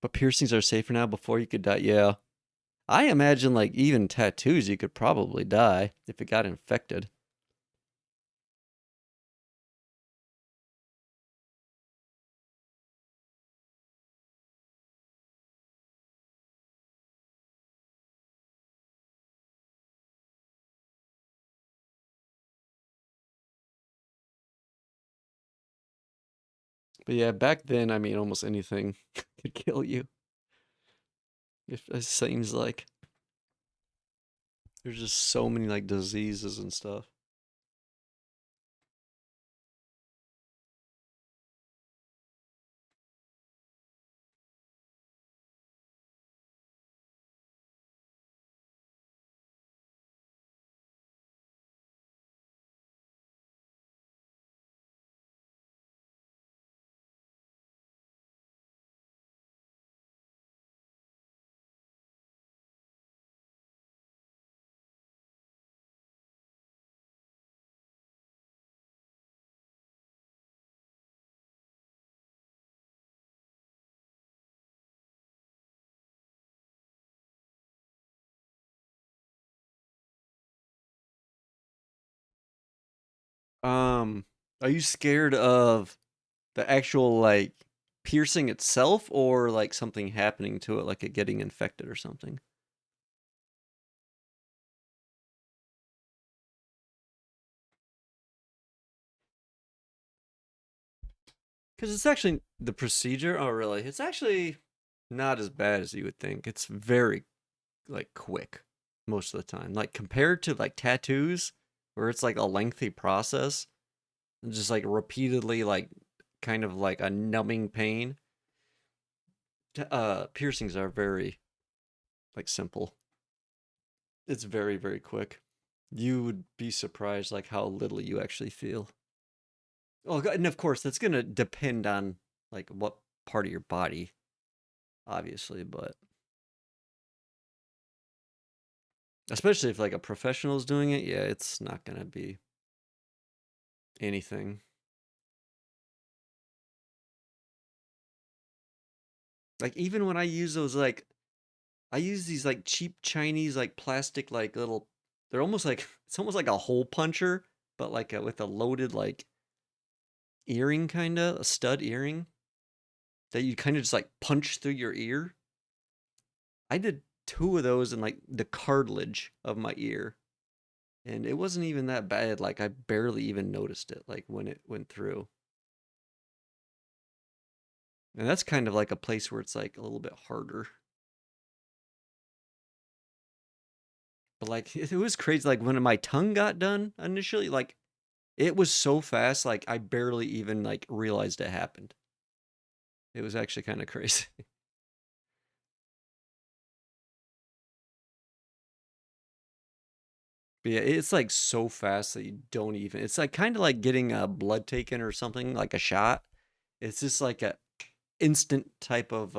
But piercings are safer now. Before you could die, yeah. I imagine like even tattoos, you could probably die if it got infected. But yeah, back then, I mean, almost anything could kill you. If it seems like there's just so many like diseases and stuff. Are you scared of the actual like piercing itself or like something happening to it, like it getting infected or something? Because it's actually the procedure. Oh, really? It's actually not as bad as you would think. It's very like quick most of the time. Like compared to like tattoos, where it's like a lengthy process, and just like repeatedly like kind of like a numbing pain. Piercings are very like simple. It's very very quick. You would be surprised like how little you actually feel. Oh, and of course that's gonna depend on like what part of your body, obviously, but especially if like a professional is doing it, yeah, it's not gonna be anything. Like even when I use those like I use these like cheap Chinese like plastic like little they're almost like it's almost like a hole puncher, but like with a loaded like earring kinda, a stud earring that you kind of just like punch through your ear. I did two of those in like the cartilage of my ear, and it wasn't even that bad. Like I barely even noticed it like when it went through. And that's kind of like a place where it's like a little bit harder. But like it was crazy. Like when my tongue got done initially, like it was so fast, like I barely even like realized it happened. It was actually kind of crazy. But yeah, it's like so fast that you don't even. It's like kind of like getting a blood taken or something, like a shot. It's just like a instant type of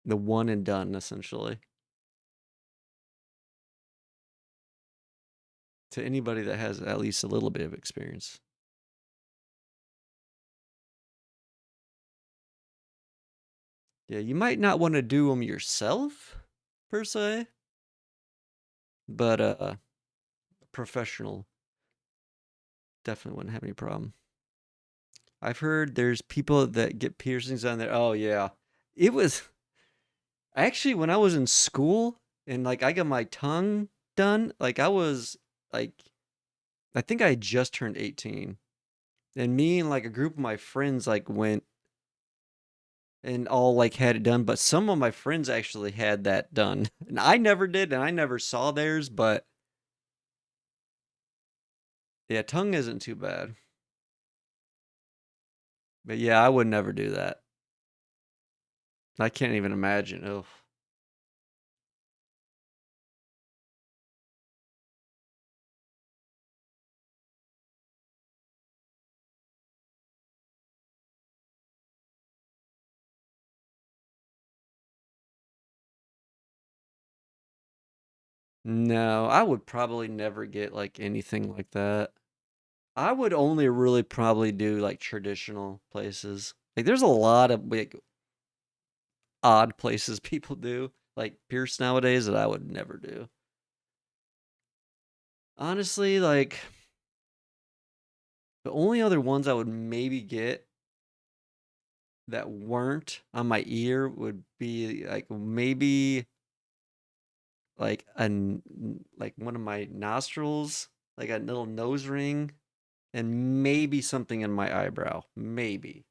the one and done essentially. To anybody that has at least a little bit of experience. Yeah, you might not want to do them yourself per se, but professional definitely wouldn't have any problem. I've heard there's people that get piercings on there. Oh yeah. It was actually when I was in school and like I got my tongue done, like I was like I think I had just turned 18. And me and like a group of my friends like went and all like had it done, but some of my friends actually had that done. And I never did and I never saw theirs, but yeah, tongue isn't too bad. But yeah, I would never do that. I can't even imagine. Oh. No, I would probably never get like anything like that. I would only really probably do like traditional places. Like there's a lot of like odd places people do like pierce nowadays that I would never do. Honestly, like the only other ones I would maybe get that weren't on my ear would be like maybe like like one of my nostrils, like a little nose ring, and maybe something in my eyebrow, maybe,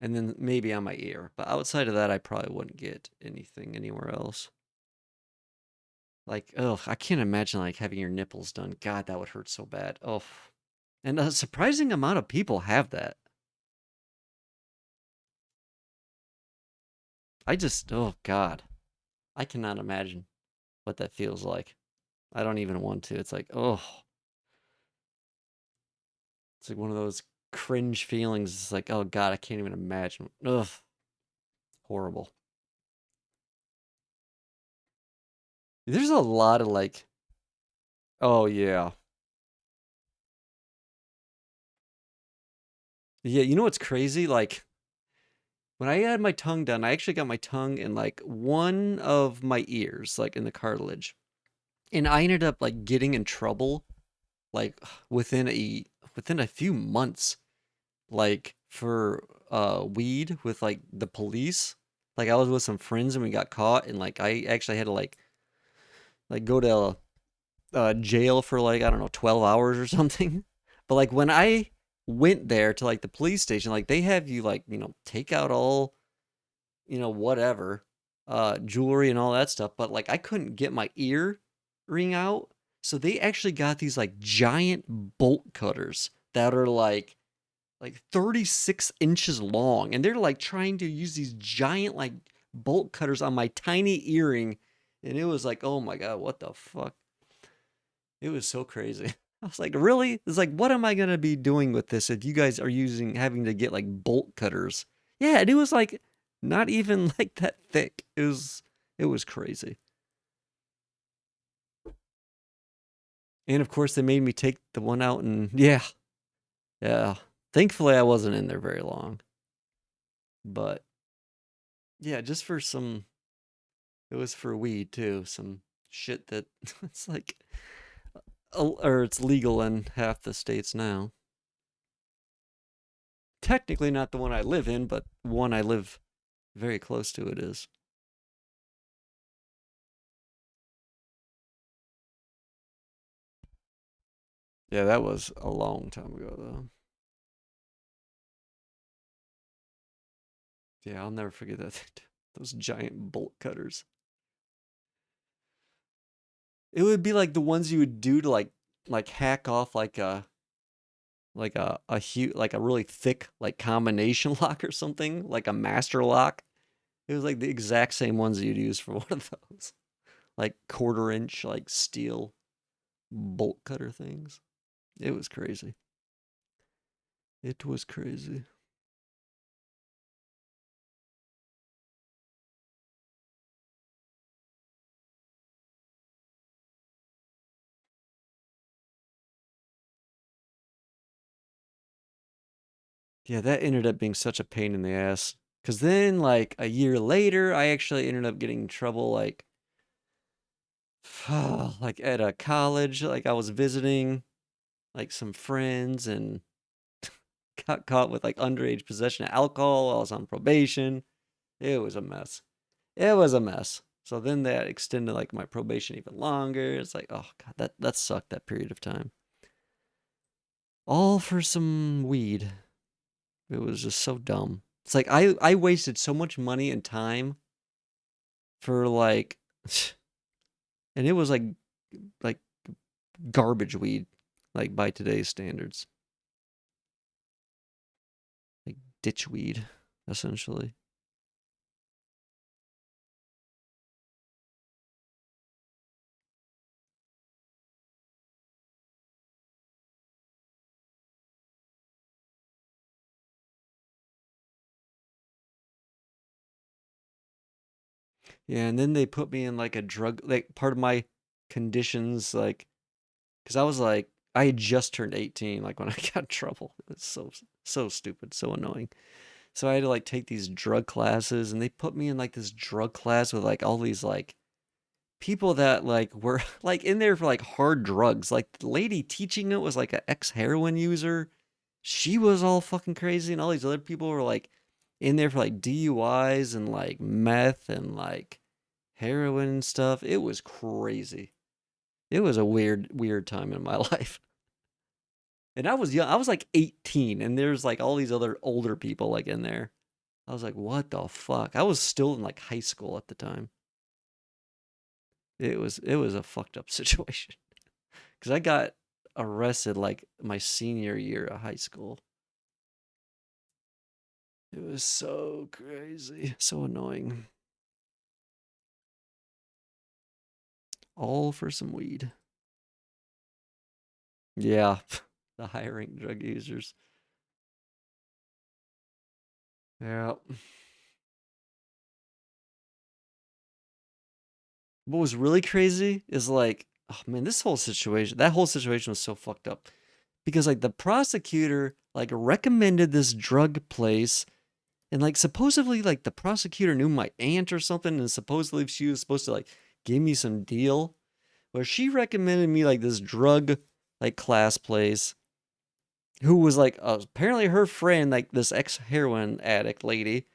and then maybe on my ear. But outside of that, I probably wouldn't get anything anywhere else. Like, oh, I can't imagine like having your nipples done. God, that would hurt so bad. Oh, and a surprising amount of people have that. I just, oh God, I cannot imagine what that feels like. I don't even want to. It's like, oh, it's like one of those cringe feelings. It's like, oh God, I can't even imagine. Ugh, horrible. There's a lot of like, oh yeah. Yeah, you know what's crazy? Like when I had my tongue done, I actually got my tongue in like one of my ears, like in the cartilage. And I ended up like getting in trouble like within a few months, like for weed with like the police. Like I was with some friends and we got caught, and like I actually had to like go to jail for like I don't know 12 hours or something. But like when I went there to like the police station, like they have you like take out all whatever jewelry and all that stuff, but like I couldn't get my ear ring out, so they actually got these like giant bolt cutters that are like 36 inches long, and they're like trying to use these giant like bolt cutters on my tiny earring, and it was like, oh my god, what the fuck. It was so crazy. I was like, really? It's like, what am I gonna be doing with this if you guys are having to get like bolt cutters? Yeah, and it was like not even like that thick. It was crazy. And of course they made me take the one out, and yeah, yeah. Thankfully I wasn't in there very long. But yeah, just for some it was for weed too, some shit that it's like or it's legal in half the states now. Technically not the one I live in, but one I live very close to it is. Yeah, that was a long time ago though. Yeah, I'll never forget that. Those giant bolt cutters. It would be like the ones you would do to like hack off like a huge like a really thick like combination lock or something, like a master lock. It was like the exact same ones you'd use for one of those. Like quarter inch like steel bolt cutter things. It was crazy. It was crazy. Yeah, that ended up being such a pain in the ass. Cause then like a year later, I actually ended up getting in trouble like at a college. Like I was visiting like some friends and got caught with like underage possession of alcohol while I was on probation. It was a mess. It was a mess. So then that extended like my probation even longer. It's like, oh god, that sucked that period of time. All for some weed. It was just so dumb. It's like I wasted so much money and time for like and it was like garbage weed like by today's standards. Like ditch weed essentially. Yeah, and then they put me in like a drug like part of my conditions like cuz I was like I had just turned 18 like when I got in trouble. It was so stupid, so annoying. So I had to like take these drug classes, and they put me in like this drug class with like all these like people that like were like in there for like hard drugs. Like the lady teaching it was like an ex heroin user. She was all fucking crazy, and all these other people were like in there for like DUIs and like meth and like heroin and stuff. It was crazy. It was a weird time in my life. And I was young. I was like 18, and there's like all these other older people like in there. I was like, what the fuck? I was still in like high school at the time. It was a fucked up situation because I got arrested like my senior year of high school. It was so crazy, so annoying. All for some weed. Yeah, the high rank drug users. Yeah. What was really crazy is like, oh man, that whole situation was so fucked up because like the prosecutor like recommended this drug place. And like supposedly like the prosecutor knew my aunt or something, and supposedly she was supposed to like give me some deal where she recommended me like this drug like class plays, who was like apparently her friend, like this ex heroin addict lady.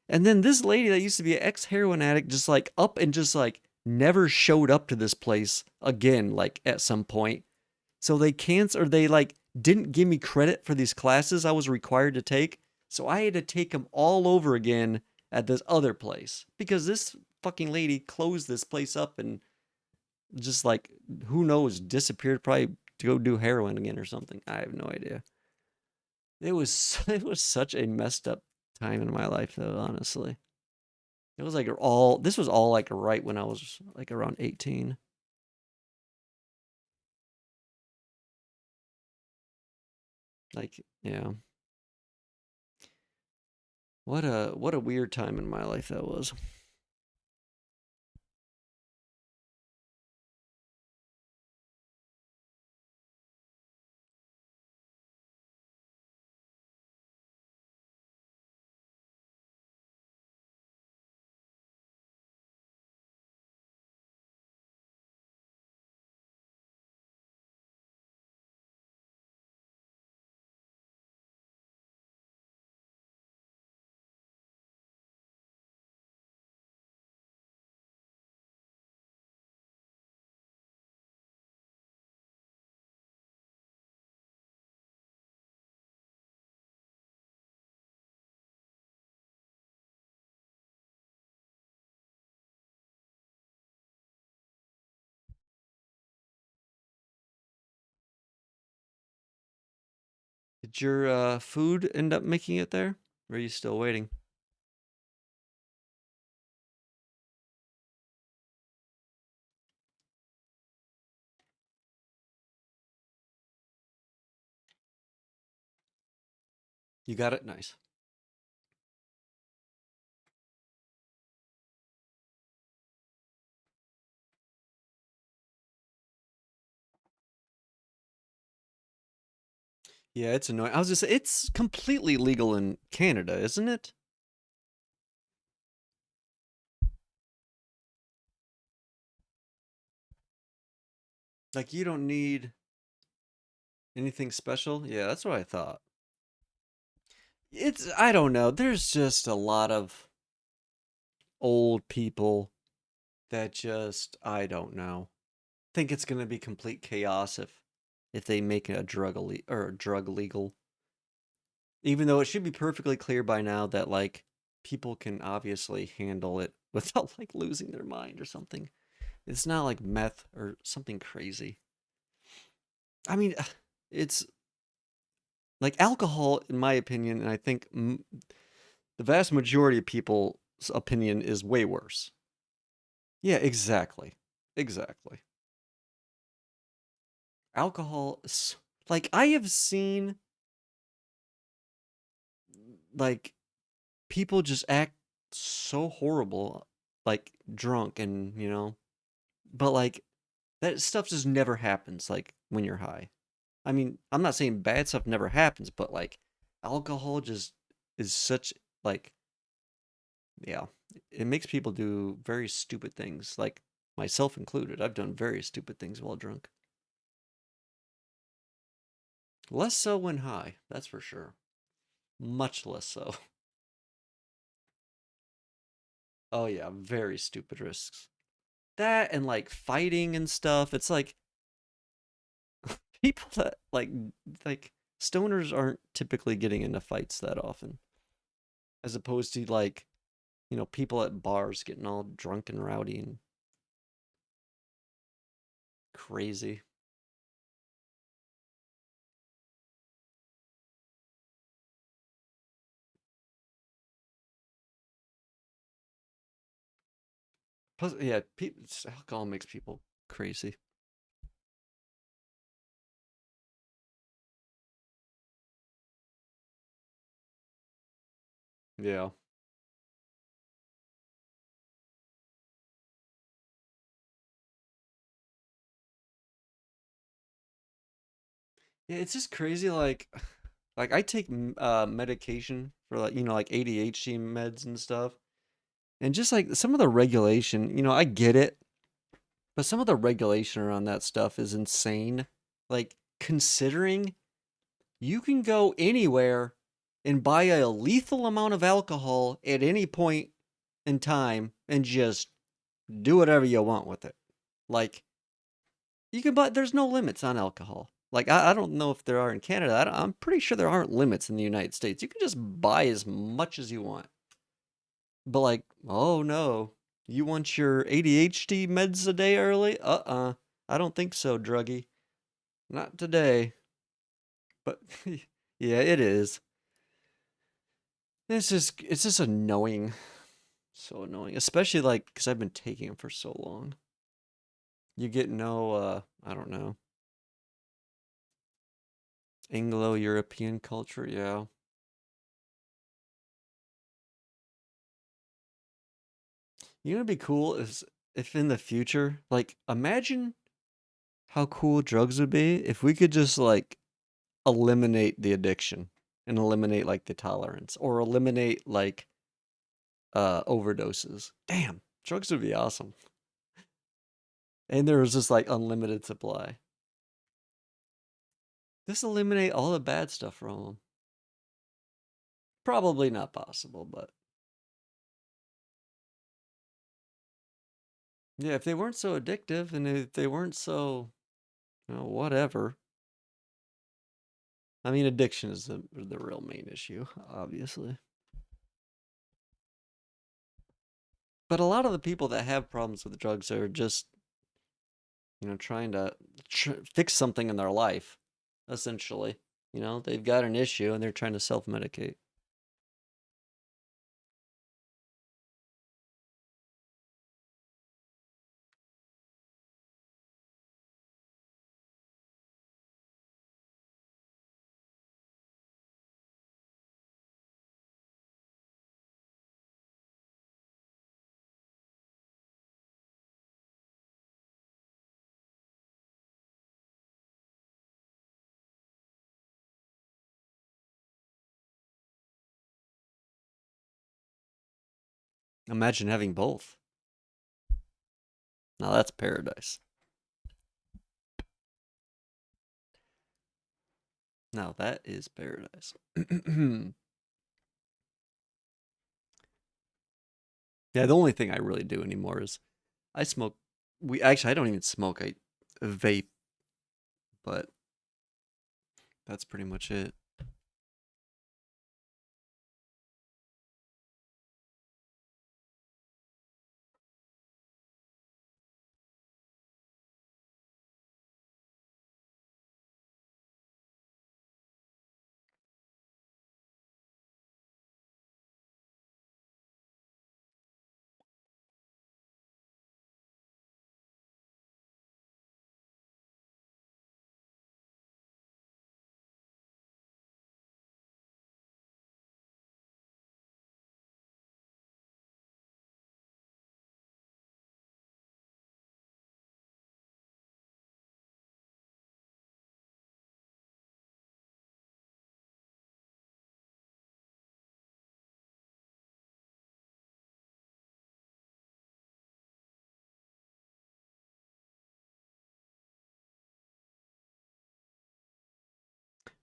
And then this lady that used to be an ex heroin addict just like up and just like never showed up to this place again, like at some point. So they canceled, or they like didn't give me credit for these classes I was required to take. So I had to take them all over again at this other place because this fucking lady closed this place up and just like, who knows, disappeared probably to go do heroin again or something. I have no idea. It was such a messed up time in my life though, honestly. It was like all this was all like right when I was like around 18. Like, yeah. What a weird time in my life that was. Did your food end up making it there? Or are you still waiting? You got it? Nice. Yeah, it's annoying. I was just it's completely legal in Canada, isn't it? Like you don't need anything special? Yeah, that's what I thought. It's I don't know. There's just a lot of old people that just I don't know. Think it's going to be complete chaos if they make a drug legal. Even though it should be perfectly clear by now that like people can obviously handle it without like losing their mind or something. It's not like meth or something crazy. I mean, it's like alcohol, in my opinion, and I think the vast majority of people's opinion is way worse. Yeah, exactly. Exactly. Alcohol, like, I have seen, like, people just act so horrible, like, drunk and, but, like, that stuff just never happens, like, when you're high. I mean, I'm not saying bad stuff never happens, but, like, alcohol just is such, like, yeah, it makes people do very stupid things, like, myself included. I've done very stupid things while drunk. Less so when high, that's for sure. Much less so. Oh yeah, very stupid risks. That and like fighting and stuff. It's like people that like stoners aren't typically getting into fights that often, as opposed to like, people at bars getting all drunk and rowdy and crazy. Plus, yeah, alcohol makes people crazy. Yeah. Yeah, it's just crazy like I take medication for like, like ADHD meds and stuff. And just like some of the regulation, I get it, but some of the regulation around that stuff is insane. Like considering you can go anywhere and buy a lethal amount of alcohol at any point in time and just do whatever you want with it. Like, you can buy, there's no limits on alcohol. Like, I don't know if there are in Canada. I'm pretty sure there aren't limits in the United States. You can just buy as much as you want. But, like, oh no, you want your ADHD meds a day early? I don't think so, druggie. Not today. But, yeah, it is. It's just annoying. So annoying. Especially, like, because I've been taking them for so long. You get no, I don't know, Anglo-European culture, yeah. You know what'd be cool is if in the future, like, imagine how cool drugs would be if we could just, like, eliminate the addiction and eliminate, like, the tolerance or eliminate, like, overdoses. Damn, drugs would be awesome. And there was just, like, unlimited supply. Just eliminate all the bad stuff from them. Probably not possible, but yeah, if they weren't so addictive and if they weren't so, whatever. I mean, addiction is the real main issue, obviously. But a lot of the people that have problems with drugs are just, trying to fix something in their life, essentially. They've got an issue and they're trying to self-medicate. Imagine having both. Now that's paradise. Now that is paradise. Yeah, the only thing I really do anymore is I smoke. I don't even smoke. I vape, but that's pretty much it.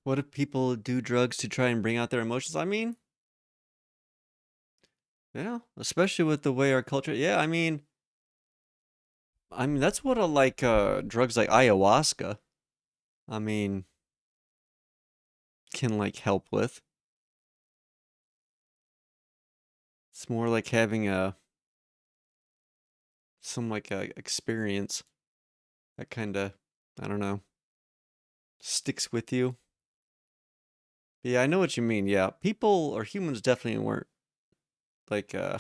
What if people do drugs to try and bring out their emotions? I mean, yeah, especially with the way our culture. Yeah, I mean that's what drugs like ayahuasca. I mean, can like help with. It's more like having some like a experience that kind of, I don't know, sticks with you. Yeah, I know what you mean. Yeah, people or humans definitely like uh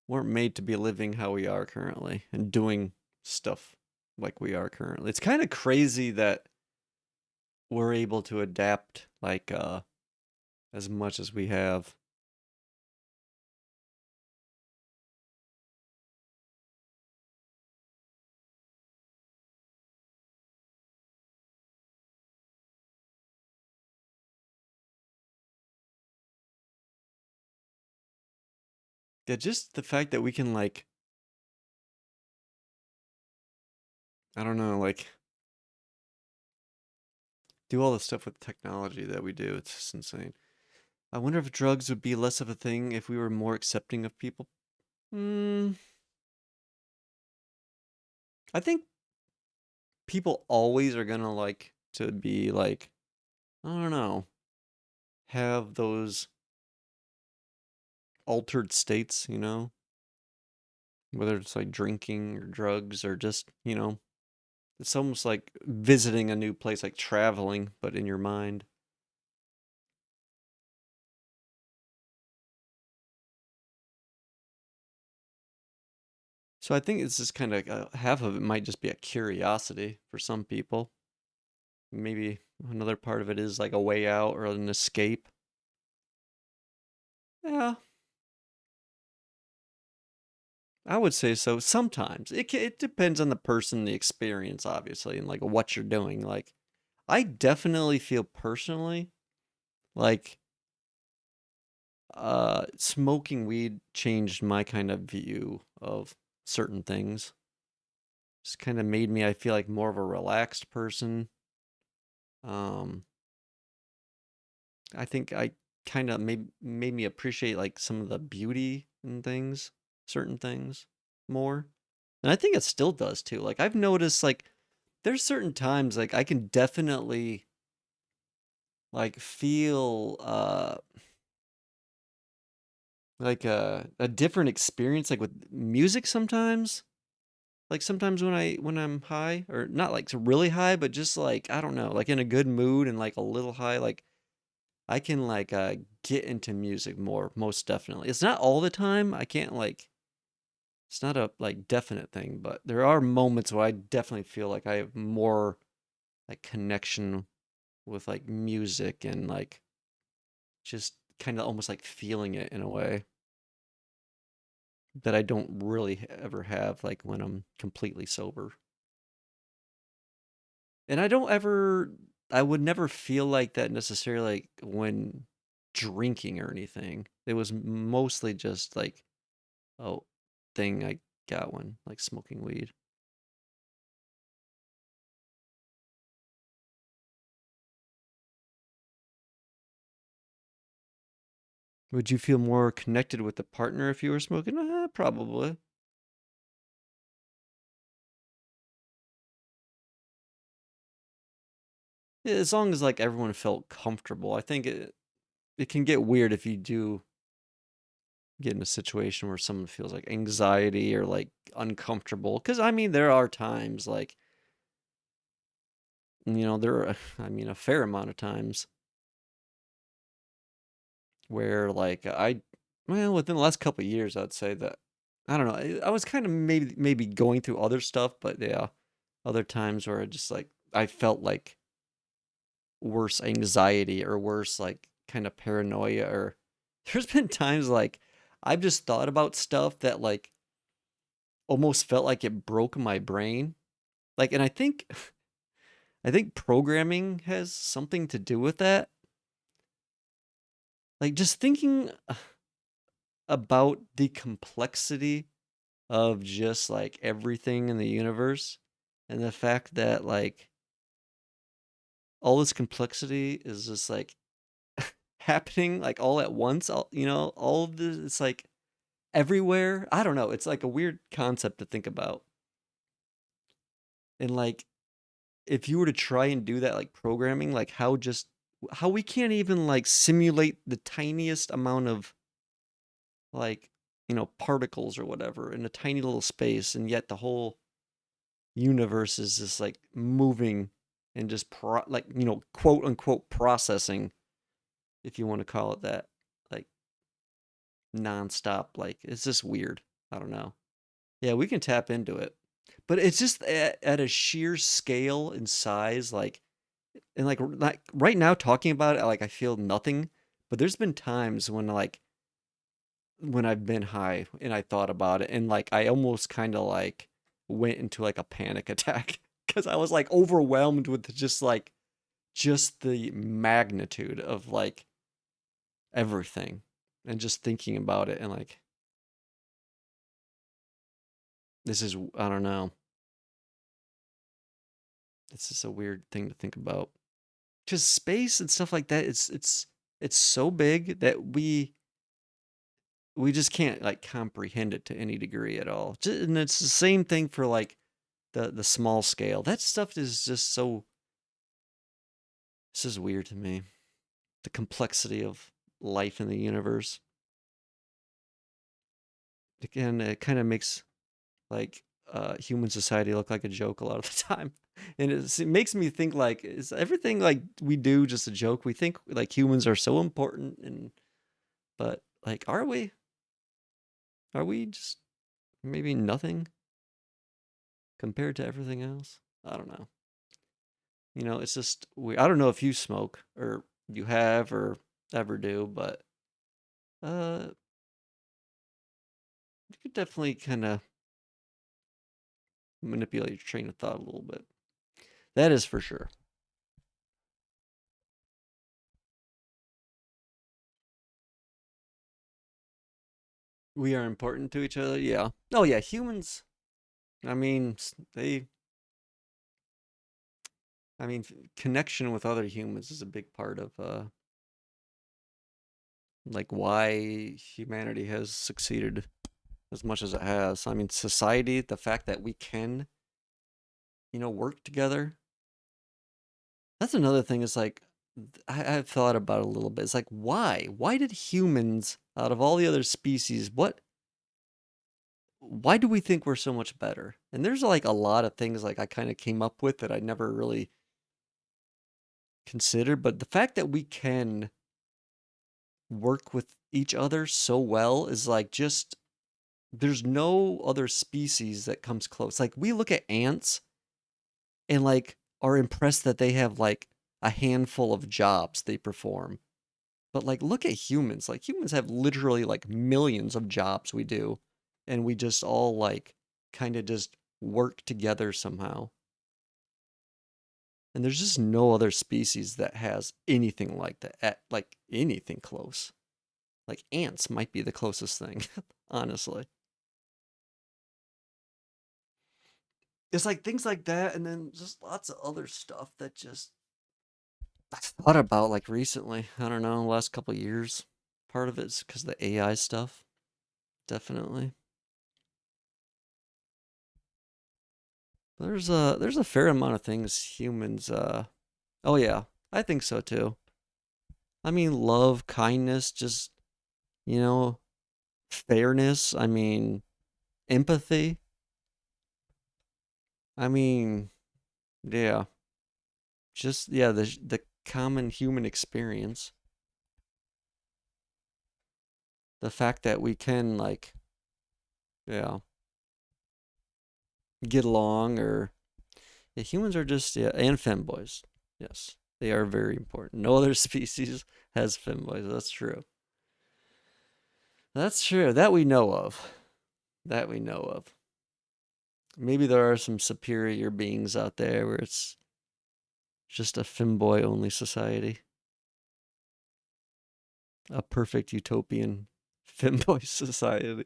weren't made to be living how we are currently and doing stuff like we are currently. It's kind of crazy that we're able to adapt as much as we have. Yeah, just the fact that we can like, I don't know, like do all the stuff with technology that we do. It's just insane. I wonder if drugs would be less of a thing if we were more accepting of people. Hmm. I think people always are gonna like to be like, I don't know, have those altered states, whether it's like drinking or drugs or just, it's almost like visiting a new place, like traveling, but in your mind. So I think it's just kind of half of it might just be a curiosity for some people. Maybe another part of it is like a way out or an escape. Yeah, I would say so. Sometimes it depends on the person, the experience, obviously, and like what you're doing. Like, I definitely feel personally like smoking weed changed my kind of view of certain things. Just kind of made me, I feel like, more of a relaxed person. Um, I think I kind of made me appreciate like some of the beauty in things, certain things more. And I think it still does too. Like I've noticed like there's certain times like I can definitely like feel like a different experience like with music sometimes. Like sometimes when I'm high or not like really high but just like I don't know, like in a good mood and like a little high like I can like get into music more, most definitely. It's not all the time. I can't like it's not a like definite thing, but there are moments where I definitely feel like I have more like connection with like music and like just kind of almost like feeling it in a way that I don't really ever have like when I'm completely sober. And I would never feel like that necessarily like when drinking or anything. It was mostly just like oh, thing I got one, like smoking weed. Would you feel more connected with the partner if you were smoking? Probably. Yeah, as long as like everyone felt comfortable. I think it can get weird if you do get in a situation where someone feels like anxiety or like uncomfortable. Because I mean, there are times like there are, I mean, a fair amount of times where like well, within the last couple of years, I'd say that I don't know. I was kind of maybe going through other stuff, but yeah, other times where I just like I felt like worse anxiety or worse like kind of paranoia or there's been times like I've just thought about stuff that like almost felt like it broke my brain. Like and I think programming has something to do with that. Like just thinking about the complexity of just like everything in the universe and the fact that like all this complexity is just like happening like all at once all of this it's like everywhere. I don't know, it's like a weird concept to think about. And like if you were to try and do that like programming, like how we can't even like simulate the tiniest amount of like particles or whatever in a tiny little space, and yet the whole universe is just like moving and just like quote unquote processing, if you want to call it that, like nonstop. Like it's just weird. I don't know. Yeah, we can tap into it, but it's just at a sheer scale and size. Like and like right now talking about it, like I feel nothing. But there's been times when like when I've been high and I thought about it and like I almost kind of like went into like a panic attack because I was like overwhelmed with just the magnitude of like everything and just thinking about it and like this is I don't know. It's just a weird thing to think about. because space and stuff like that, it's so big that we just can't like comprehend it to any degree at all. And it's the same thing for like the small scale. That stuff is just so this is weird to me. The complexity of life in the universe. Again, it kind of makes like human society look like a joke a lot of the time. And it makes me think like, is everything like we do just a joke? We think like humans are so important, and but like, are we? Are we just maybe nothing compared to everything else? I don't know. You know, it's just we. I don't know if you smoke or you have or ever do, but uh, you could definitely kind of manipulate your train of thought a little bit. That is for sure. We are important to each other. Yeah. Oh yeah, humans. I mean, they. I mean, connection with other humans is a big part of like why humanity has succeeded as much as it has. I mean, society, the fact that we can, work together. That's another thing. Is like I've thought about it a little bit. It's like why? Why did humans, out of all the other species, what? Why do we think we're so much better? And there's like a lot of things like I kind of came up with that I never really considered. But the fact that we can work with each other so well is like just there's no other species that comes close. Like we look at ants and like are impressed that they have like a handful of jobs they perform. But like look at humans. Like humans have literally like millions of jobs we do, and we just all like kind of just work together somehow. And there's just no other species that has anything like that, like anything close. Like ants might be the closest thing, honestly. It's like things like that, and then just lots of other stuff that just I thought about like recently. I don't know, the last couple of years. Part of it's because of the AI stuff, definitely. There's a fair amount of things humans. Oh yeah, I think so too. I mean, love, kindness, just you know, fairness. I mean, empathy. I mean, yeah, just yeah, the common human experience. The fact that we can like, yeah, get along or yeah, humans are just yeah, and femboys. Yes, they are very important. No other species has femboys. That's true. That's true. That we know of. That we know of. Maybe there are some superior beings out there where it's just a femboy only society. A perfect utopian femboy society.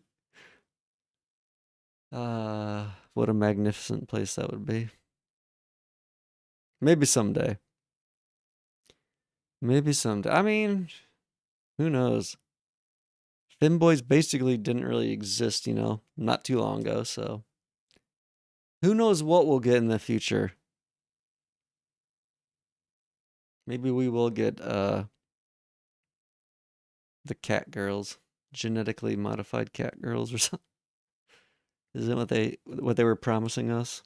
What a magnificent place that would be. Maybe someday. Maybe someday. I mean, who knows? Femboys basically didn't really exist, not too long ago, so who knows what we'll get in the future. Maybe we will get the cat girls, genetically modified cat girls or something. Is that what they were promising us?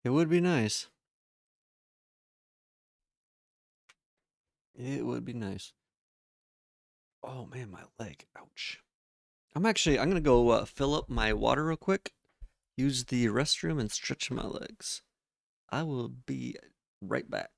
It would be nice. It would be nice. Oh man, my leg. Ouch. I'm gonna go fill up my water real quick, use the restroom, and stretch my legs. I will be right back.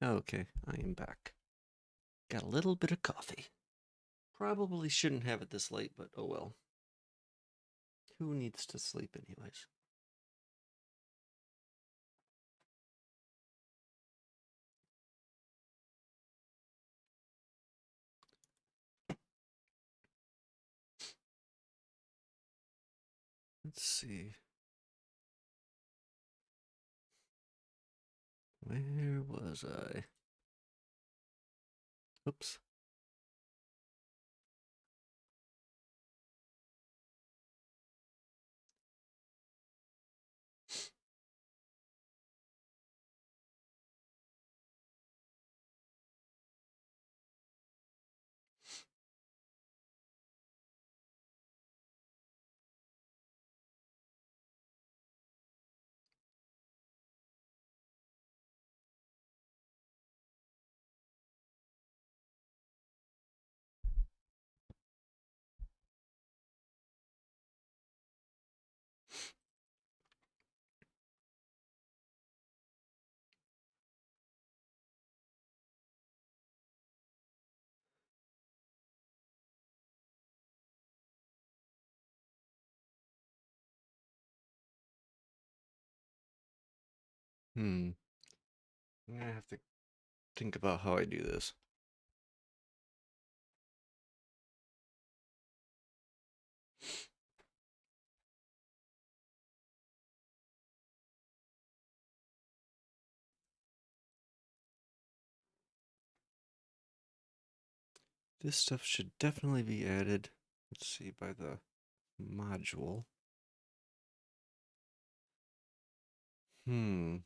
Okay, I am back. Got a little bit of coffee. Probably shouldn't have it this late, but oh well. Who needs to sleep anyways? Let's see. Where was I? Oops. I'm gonna have to think about how I do this. This stuff should definitely be added. Let's see, by the module. Hmm.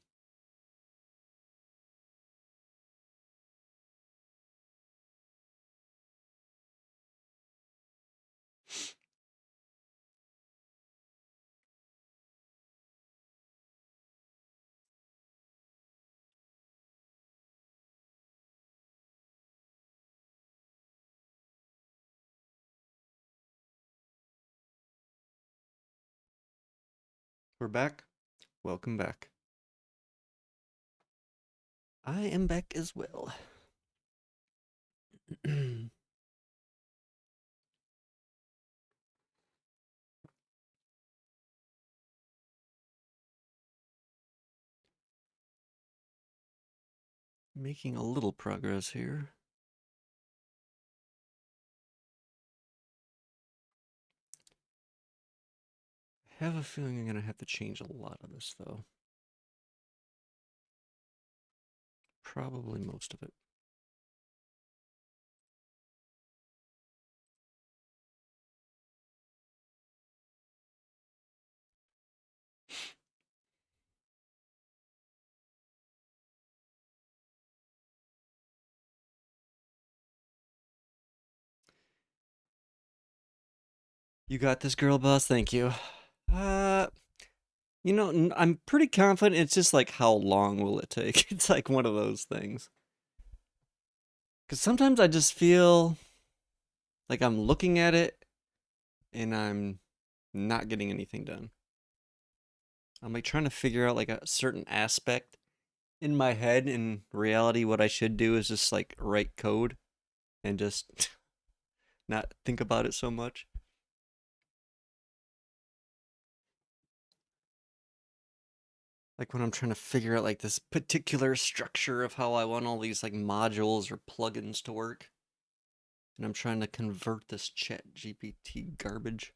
We're back. Welcome back. I am back as well. Making a little progress here. I have a feeling I'm going to have to change a lot of this, though. Probably most of it. You got this, girl boss. Thank you. Uh, I'm pretty confident. It's just like, how long will it take? It's like one of those things. Because sometimes I just feel like I'm looking at it and I'm not getting anything done. I'm like trying to figure out like a certain aspect in my head. In reality, what I should do is just like write code and just not think about it so much. Like when I'm trying to figure out like this particular structure of how I want all these like modules or plugins to work. And I'm trying to convert this chat GPT garbage.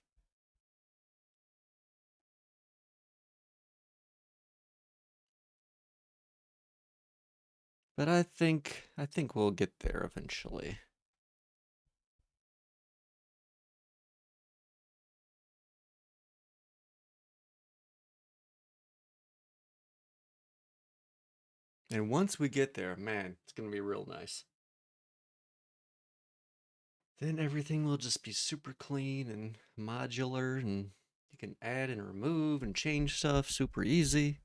But I think we'll get there eventually. And once we get there, man, it's going to be real nice. Then everything will just be super clean and modular, and you can add and remove and change stuff super easy.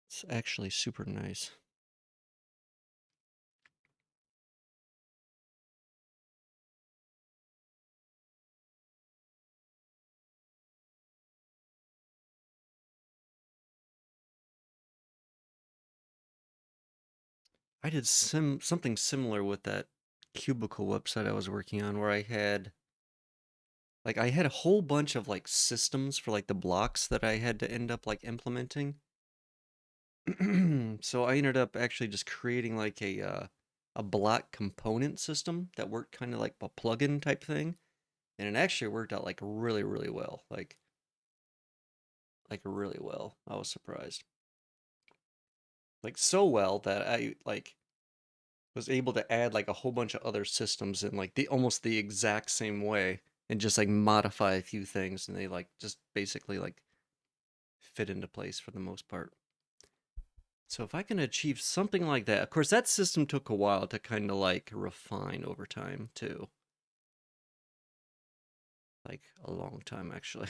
It's actually super nice. I did something similar with that cubicle website I was working on where I had a whole bunch of like systems for like the blocks that I had to end up like implementing. So I ended up actually just creating like a block component system that worked kind of like a plugin type thing, and it actually worked out like really really well, like really well. I was surprised, like so well that I like was able to add like a whole bunch of other systems in like the almost the exact same way and just like modify a few things, and they like just basically like fit into place for the most part. So if I can achieve something like that, of course that system took a while to kind of like refine over time too. Like a long time actually.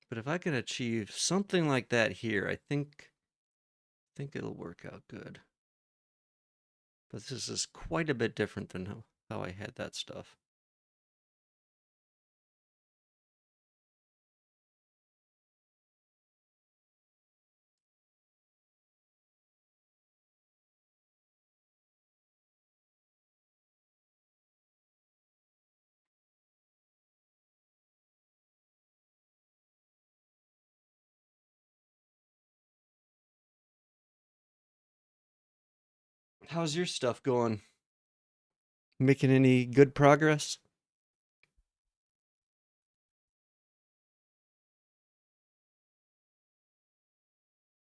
But if I can achieve something like that here, I think it'll work out good. But this is quite a bit different than how I had that stuff. How's your stuff going? Making any good progress?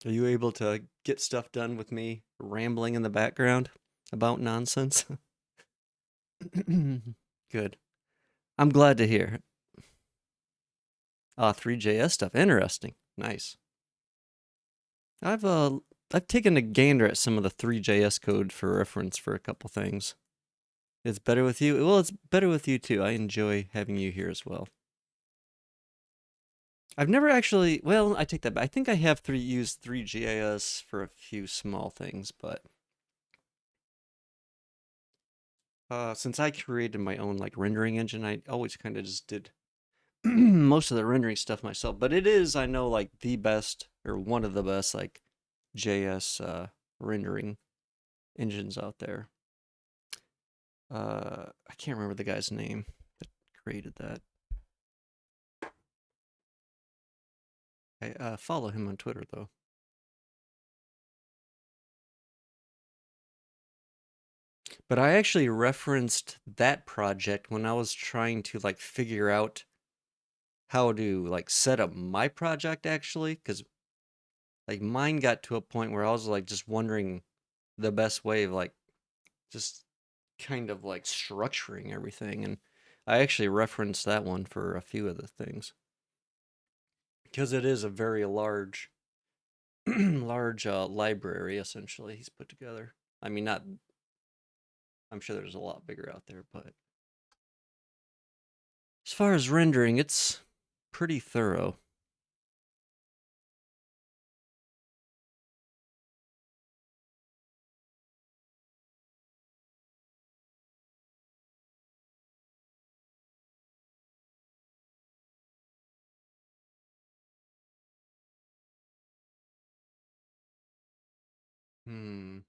Are you able to get stuff done with me rambling in the background about nonsense? Good. I'm glad to hear. 3JS stuff. Interesting. Nice. I've uh I've taken a gander at some of the 3JS code for reference for a couple things. It's better with you. Well, it's better with you too. I enjoy having you here as well. I've never actually. Well, I take that back. I think I have used 3GIS for a few small things, but since I created my own like rendering engine, I always kind of just did most of the rendering stuff myself. But it is, I know, like the best or one of the best like JS rendering engines out there. I can't remember the guy's name that created that. I follow him on Twitter though. But I actually referenced that project when I was trying to like figure out how to like set up my project actually, because like mine got to a point where I was like just wondering the best way of like just kind of like structuring everything, and I actually referenced that one for a few of the things because it is a very large large library essentially he's put together. I mean, not, I'm sure there's a lot bigger out there, but as far as rendering, it's pretty thorough. Hmm.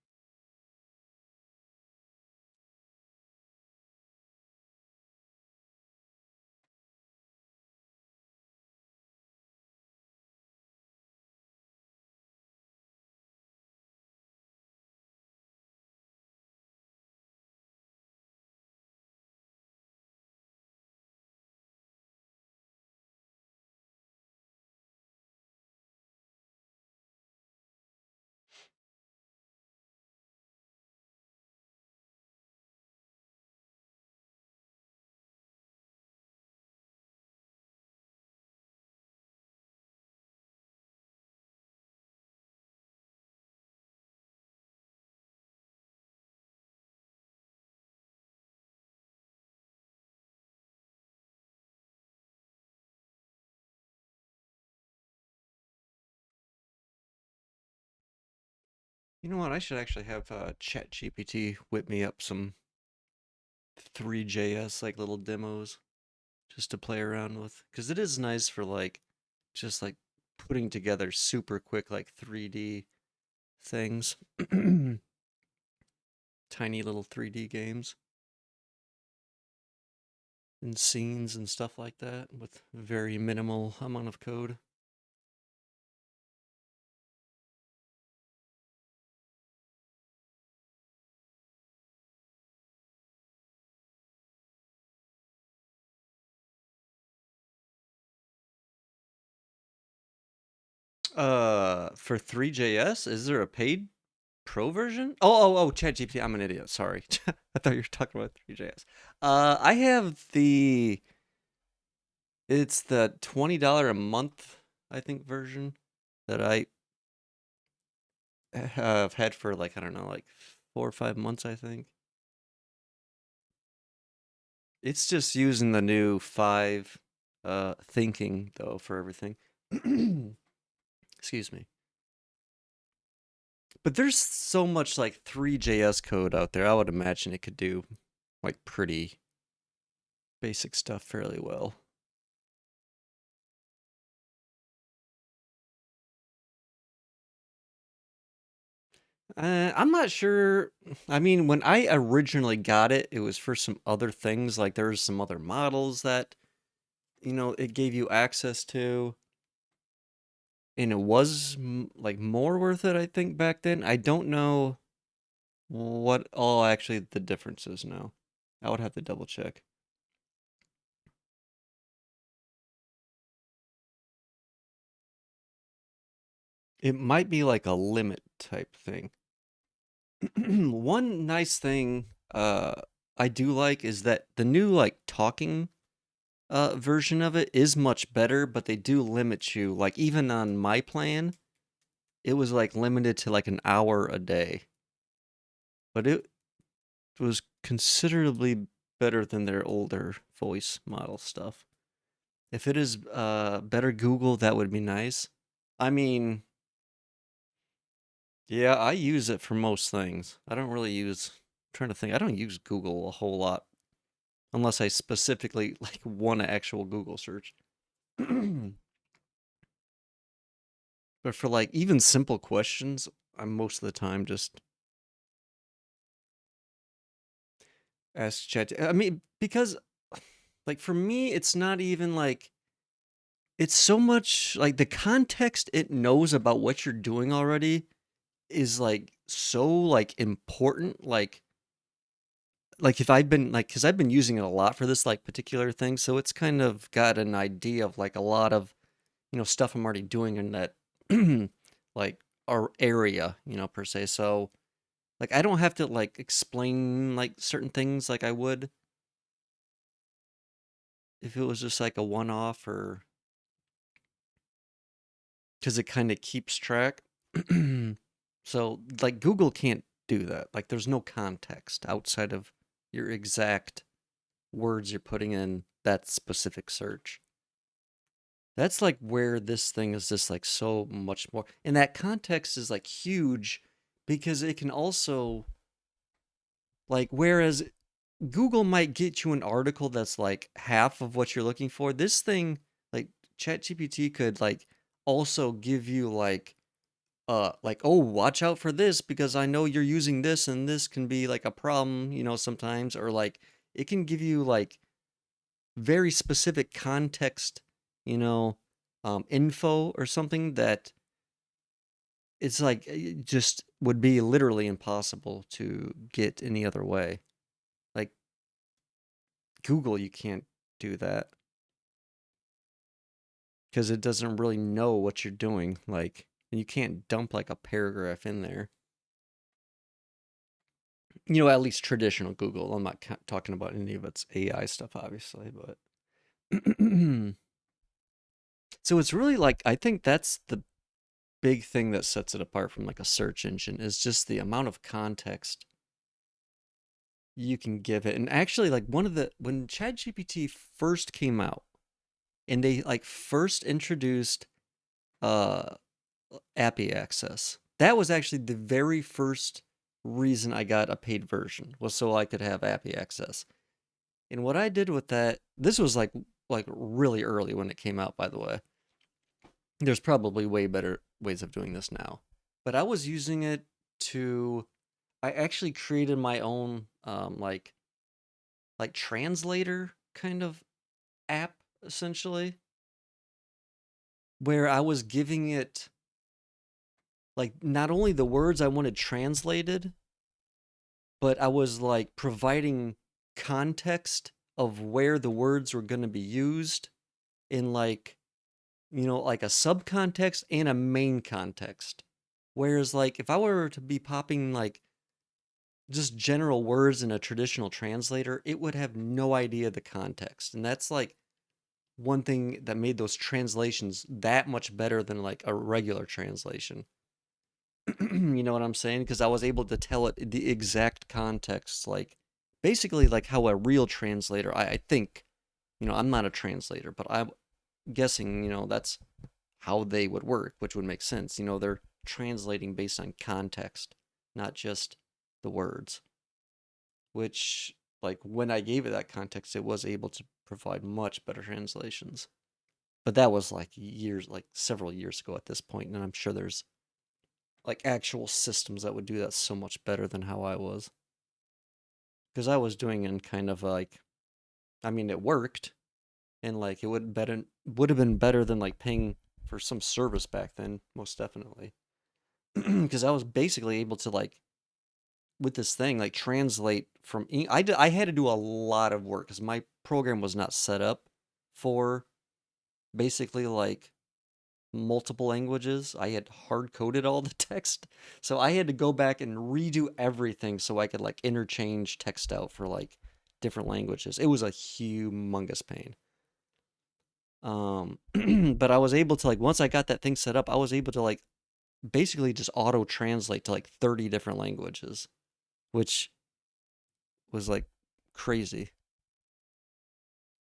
You know what? I should actually have ChatGPT whip me up some 3JS like little demos just to play around with, because it is nice for like just like putting together super quick like 3D things. Tiny little 3D games and scenes and stuff like that with very minimal amount of code. For 3JS, is there a paid pro version? Oh, ChatGPT. I'm an idiot. Sorry. I thought you were talking about 3JS. I have it's the $20 a month, I think, version that I have had for like, I don't know, like 4 or 5 months, I think. It's just using the new 5 thinking though for everything. Excuse me. But there's so much like 3JS code out there. I would imagine it could do like pretty basic stuff fairly well. I'm not sure. I mean, when I originally got it, it was for some other things. Like there was some other models that, it gave you access to, and it was like more worth it, I think, back then. I don't know what all actually the difference is now. I would have to double check. It might be like a limit type thing. One nice thing I do like is that the new like talking version of it is much better, but they do limit you. Like even on my plan, it was like limited to like an hour a day. But it was considerably better than their older voice model stuff. If it is better Google, that would be nice. I mean, yeah, I use it for most things. I don't really use, I'm trying to think, I don't use Google a whole lot unless I specifically like want an actual Google search. But for like even simple questions, I'm most of the time just ask Chat. I mean, because like for me, it's not even like it's so much like the context it knows about what you're doing already is like so like important. Like if I've been like because I've been using it a lot for this like particular thing, so it's kind of got an idea of like a lot of stuff I'm already doing in that like our area, per se. So like I don't have to like explain like certain things like I would if it was just like a one-off or because it kind of keeps track. So like Google can't do that. Like there's no context outside of your exact words you're putting in that specific search. That's like where this thing is just like so much more. And that context is like huge because it can also like whereas Google might get you an article that's like half of what you're looking for. This thing, like ChatGPT could like also give you like oh watch out for this because I know you're using this and this can be like a problem, sometimes or like it can give you like very specific context, you know, info or something that it's like it just would be literally impossible to get any other way. Like Google, you can't do that because it doesn't really know what you're doing. Like, and you can't dump like a paragraph in there. At least traditional Google. I'm not talking about any of its AI stuff, obviously, but so it's really like I think that's the big thing that sets it apart from like a search engine is just the amount of context you can give it. And actually, like when ChatGPT first came out and they like first introduced uh API access, that was actually the very first reason I got a paid version was so I could have API access. And what I did with that, this was like really early when it came out, by the way. There's probably way better ways of doing this now. but I was using it to I actually created my own like translator kind of app essentially where I was giving it like not only the words I wanted translated, but I was like providing context of where the words were going to be used in like, like a subcontext and a main context. Whereas like if I were to be popping like just general words in a traditional translator, it would have no idea the context. And that's like one thing that made those translations that much better than like a regular translation. You know what I'm saying? Because I was able to tell it the exact context, like basically like how a real translator, I think, I'm not a translator, but I'm guessing, that's how they would work, which would make sense. They're translating based on context, not just the words, which, like, when I gave it that context, it was able to provide much better translations. But that was like years, like several years ago at this point, and I'm sure there's like actual systems that would do that so much better than how I was. Because I was doing it in kind of like, I mean, it worked, and like it would have been better than like paying for some service back then, most definitely. Because I was basically able to like with this thing like translate from I had to do a lot of work because my program was not set up for basically like multiple languages. I had hard coded all the text. So I had to go back and redo everything so I could like interchange text out for like different languages. It was a humongous pain. But I was able to like once I got that thing set up, I was able to like basically just auto translate to like 30 different languages, which was like crazy.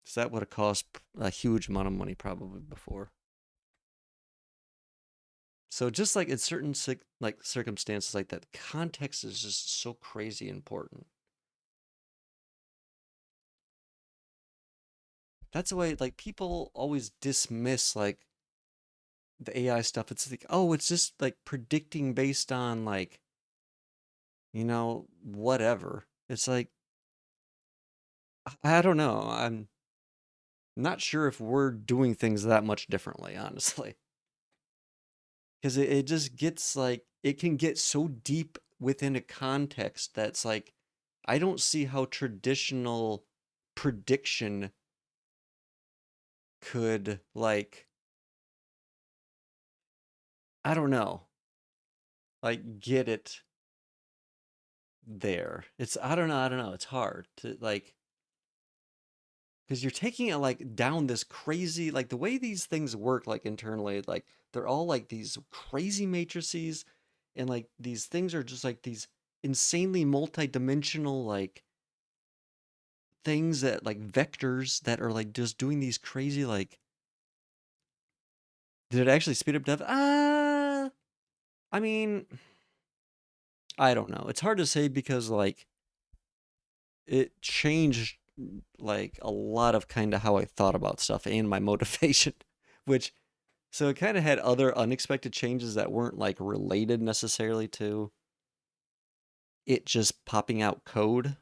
Cause that would have cost a huge amount of money probably before. So just like in certain like circumstances like that, context is just so crazy important. That's the way like people always dismiss like the AI stuff. It's like, oh, it's just like predicting based on like, whatever. It's like I don't know. I'm not sure if we're doing things that much differently, honestly. Because it just gets like it can get so deep within a context that's like I don't see how traditional prediction could like I don't know like get it there. It's I don't know. It's hard to like because you're taking it like down this crazy like the way these things work like internally like they're all like these crazy matrices and like these things are just like these insanely multi-dimensional like things that like vectors that are like just doing these crazy like did it actually speed up dev I mean I don't know, it's hard to say because like it changed like a lot of kind of how I thought about stuff and my motivation which so it kind of had other unexpected changes that weren't like related necessarily to it just popping out code.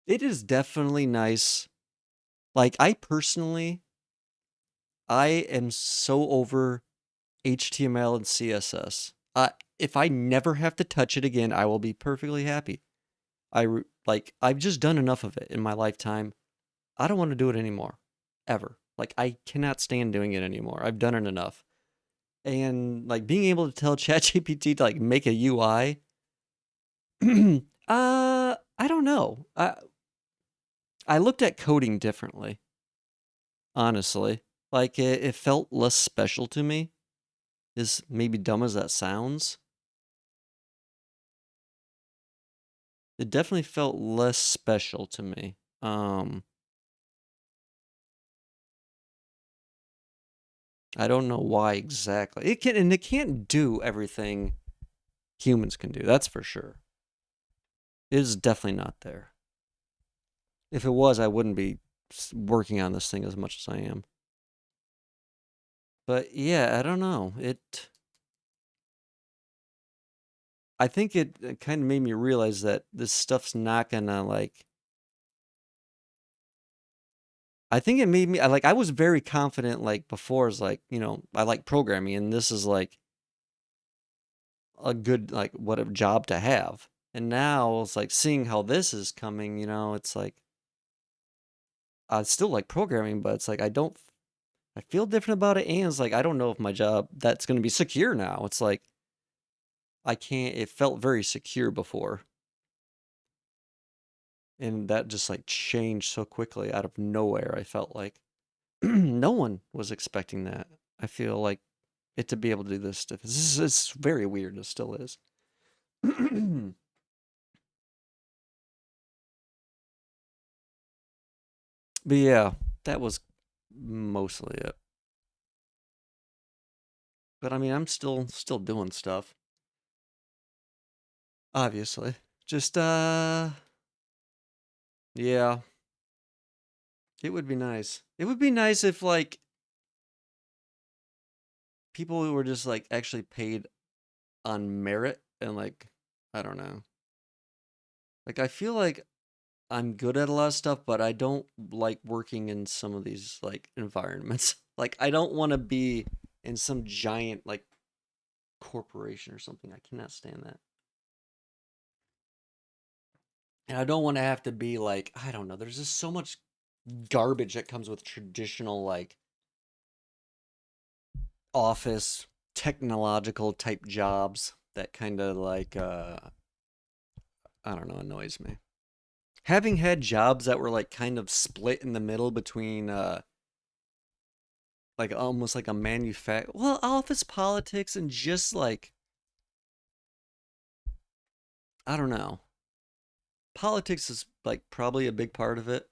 It is definitely nice. Like I am so over HTML and CSS. If I never have to touch it again, I will be perfectly happy. Like I've just done enough of it in my lifetime. I don't want to do it anymore, ever. Like I cannot stand doing it anymore. I've done it enough. And like being able to tell ChatGPT to like make a UI, I don't know. I looked at coding differently, honestly. Like it felt less special to me. As maybe dumb as that sounds, it definitely felt less special to me. I don't know why exactly. It can't do everything humans can do. That's for sure. It is definitely not there. If it was, I wouldn't be working on this thing as much as I am. But yeah, I don't know. I think it kind of made me realize that this stuff's not gonna like. I think it made me I was very confident like before is like, I like programming and this is like a good like what a job to have. And now it's like seeing how this is coming, it's like I still like programming, but it's like I feel different about it and it's like I don't know if my job that's going to be secure now. It's like I can't it felt very secure before. And that just like changed so quickly out of nowhere. I felt like no one was expecting that. I feel like it to be able to do this stuff. It's very weird. It still is. But yeah, that was mostly it. But I mean, I'm still doing stuff. Obviously, just yeah, it would be nice. It would be nice if like people were just like actually paid on merit and like I don't know. Like I feel like I'm good at a lot of stuff, but I don't like working in some of these like environments. Like I don't want to be in some giant like corporation or something. I cannot stand that. And I don't want to have to be like, I don't know, there's just so much garbage that comes with traditional like office technological type jobs that kind of like I don't know, annoys me. Having had jobs that were like kind of split in the middle between like almost like a office politics and just like I don't know. Politics is like probably a big part of it,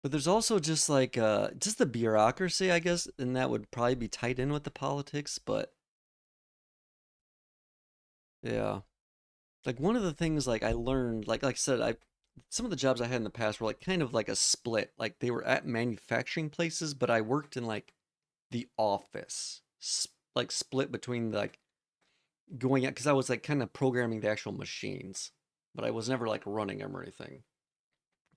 but there's also just the bureaucracy, I guess, and that would probably be tied in with the politics, but yeah. Like one of the things like I learned, like I said, I some of the jobs I had in the past were like kind of like a split. Like they were at manufacturing places, but I worked in like the office, like split between like going out because I was like kind of programming the actual machines, but I was never like running them or anything.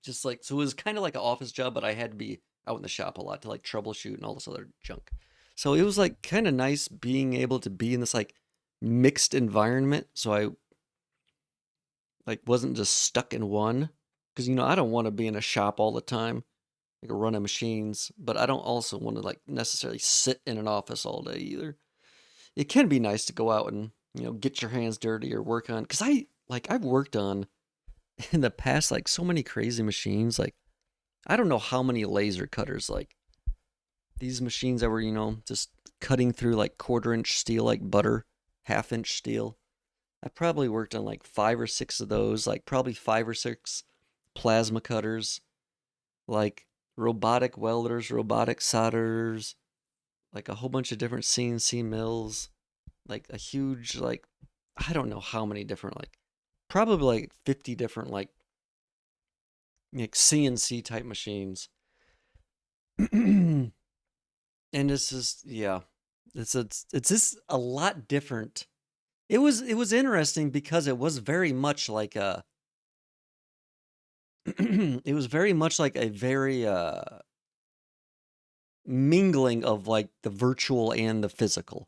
Just like so, it was kind of like an office job, but I had to be out in the shop a lot to like troubleshoot and all this other junk. So it was like kind of nice being able to be in this like mixed environment. So I like wasn't just stuck in one because I don't want to be in a shop all the time, like running machines, but I don't also want to like necessarily sit in an office all day either. It can be nice to go out and get your hands dirty or work on because I've worked on in the past like so many crazy machines like I don't know how many laser cutters like these machines that were just cutting through like quarter-inch steel like butter, half-inch steel. I probably worked on like 5 or 6 of those, like probably 5 or 6 plasma cutters, like robotic welders, robotic solderers, like a whole bunch of different CNC mills, like a huge like I don't know how many different like probably like 50 different like CNC type machines. And it's just yeah, it's just a lot different. It was interesting because it was very much like a it was very much like a very mingling of like the virtual and the physical.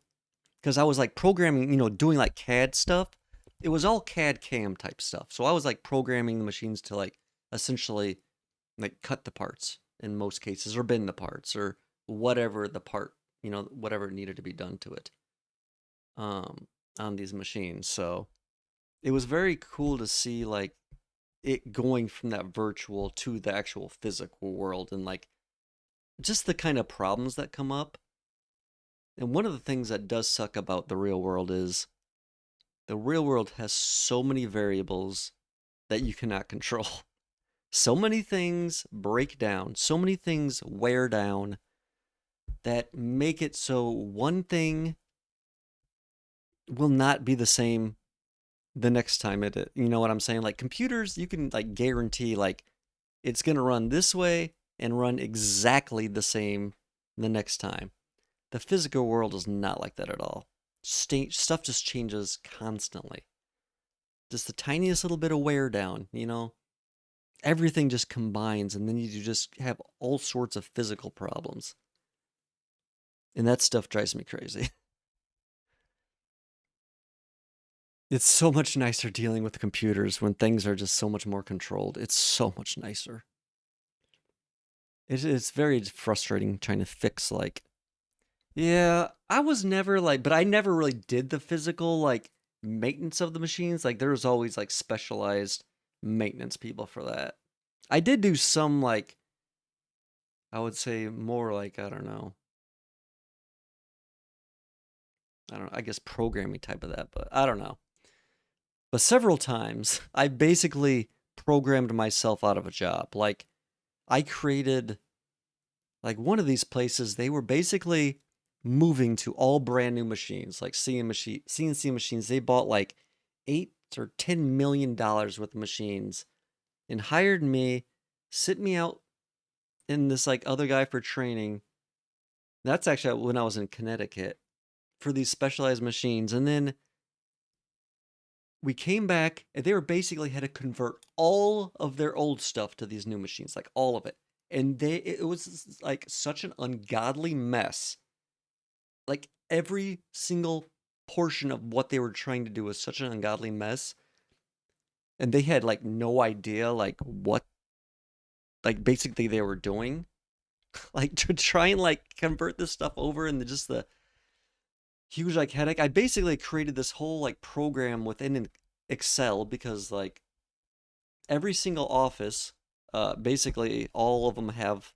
Because I was like programming, doing like CAD stuff. It was all CAD CAM type stuff. So I was like programming the machines to like essentially like cut the parts in most cases or bend the parts or whatever the part, whatever needed to be done to it um on these machines. So it was very cool to see like it going from that virtual to the actual physical world and like just the kind of problems that come up. And one of the things that does suck about the real world is the real world has so many variables that you cannot control. So many things break down, so many things wear down that make it so one thing will not be the same the next time you know what I'm saying? Like computers, you can like guarantee like it's going to run this way and run exactly the same the next time. The physical world is not like that at all. stuff just changes constantly. Just the tiniest little bit of wear down, everything just combines, and then you just have all sorts of physical problems. And that stuff drives me crazy. It's so much nicer dealing with computers when things are just so much more controlled. It's so much nicer. It's very frustrating trying to fix, like, yeah, I was never like, but I never really did the physical, like, maintenance of the machines. Like, there was always, like, specialized maintenance people for that. I did do some, like, I would say more like, I guess programming type of that, but I don't know. But several times, I basically programmed myself out of a job. Like, I created, like, one of these places, they were basically moving to all brand new machines, like CNC machines. They bought like $8 or $10 million worth of machines and hired me, sit me out in this like other guy for training. That's actually when I was in Connecticut for these specialized machines. And then we came back and they were basically had to convert all of their old stuff to these new machines, like all of it. And it was like such an ungodly mess. Like every single portion of what they were trying to do was such an ungodly mess. And they had like no idea like what like basically they were doing. Like to try and like convert this stuff over and just the huge like headache. I basically created this whole like program within Excel because like every single office, basically all of them have,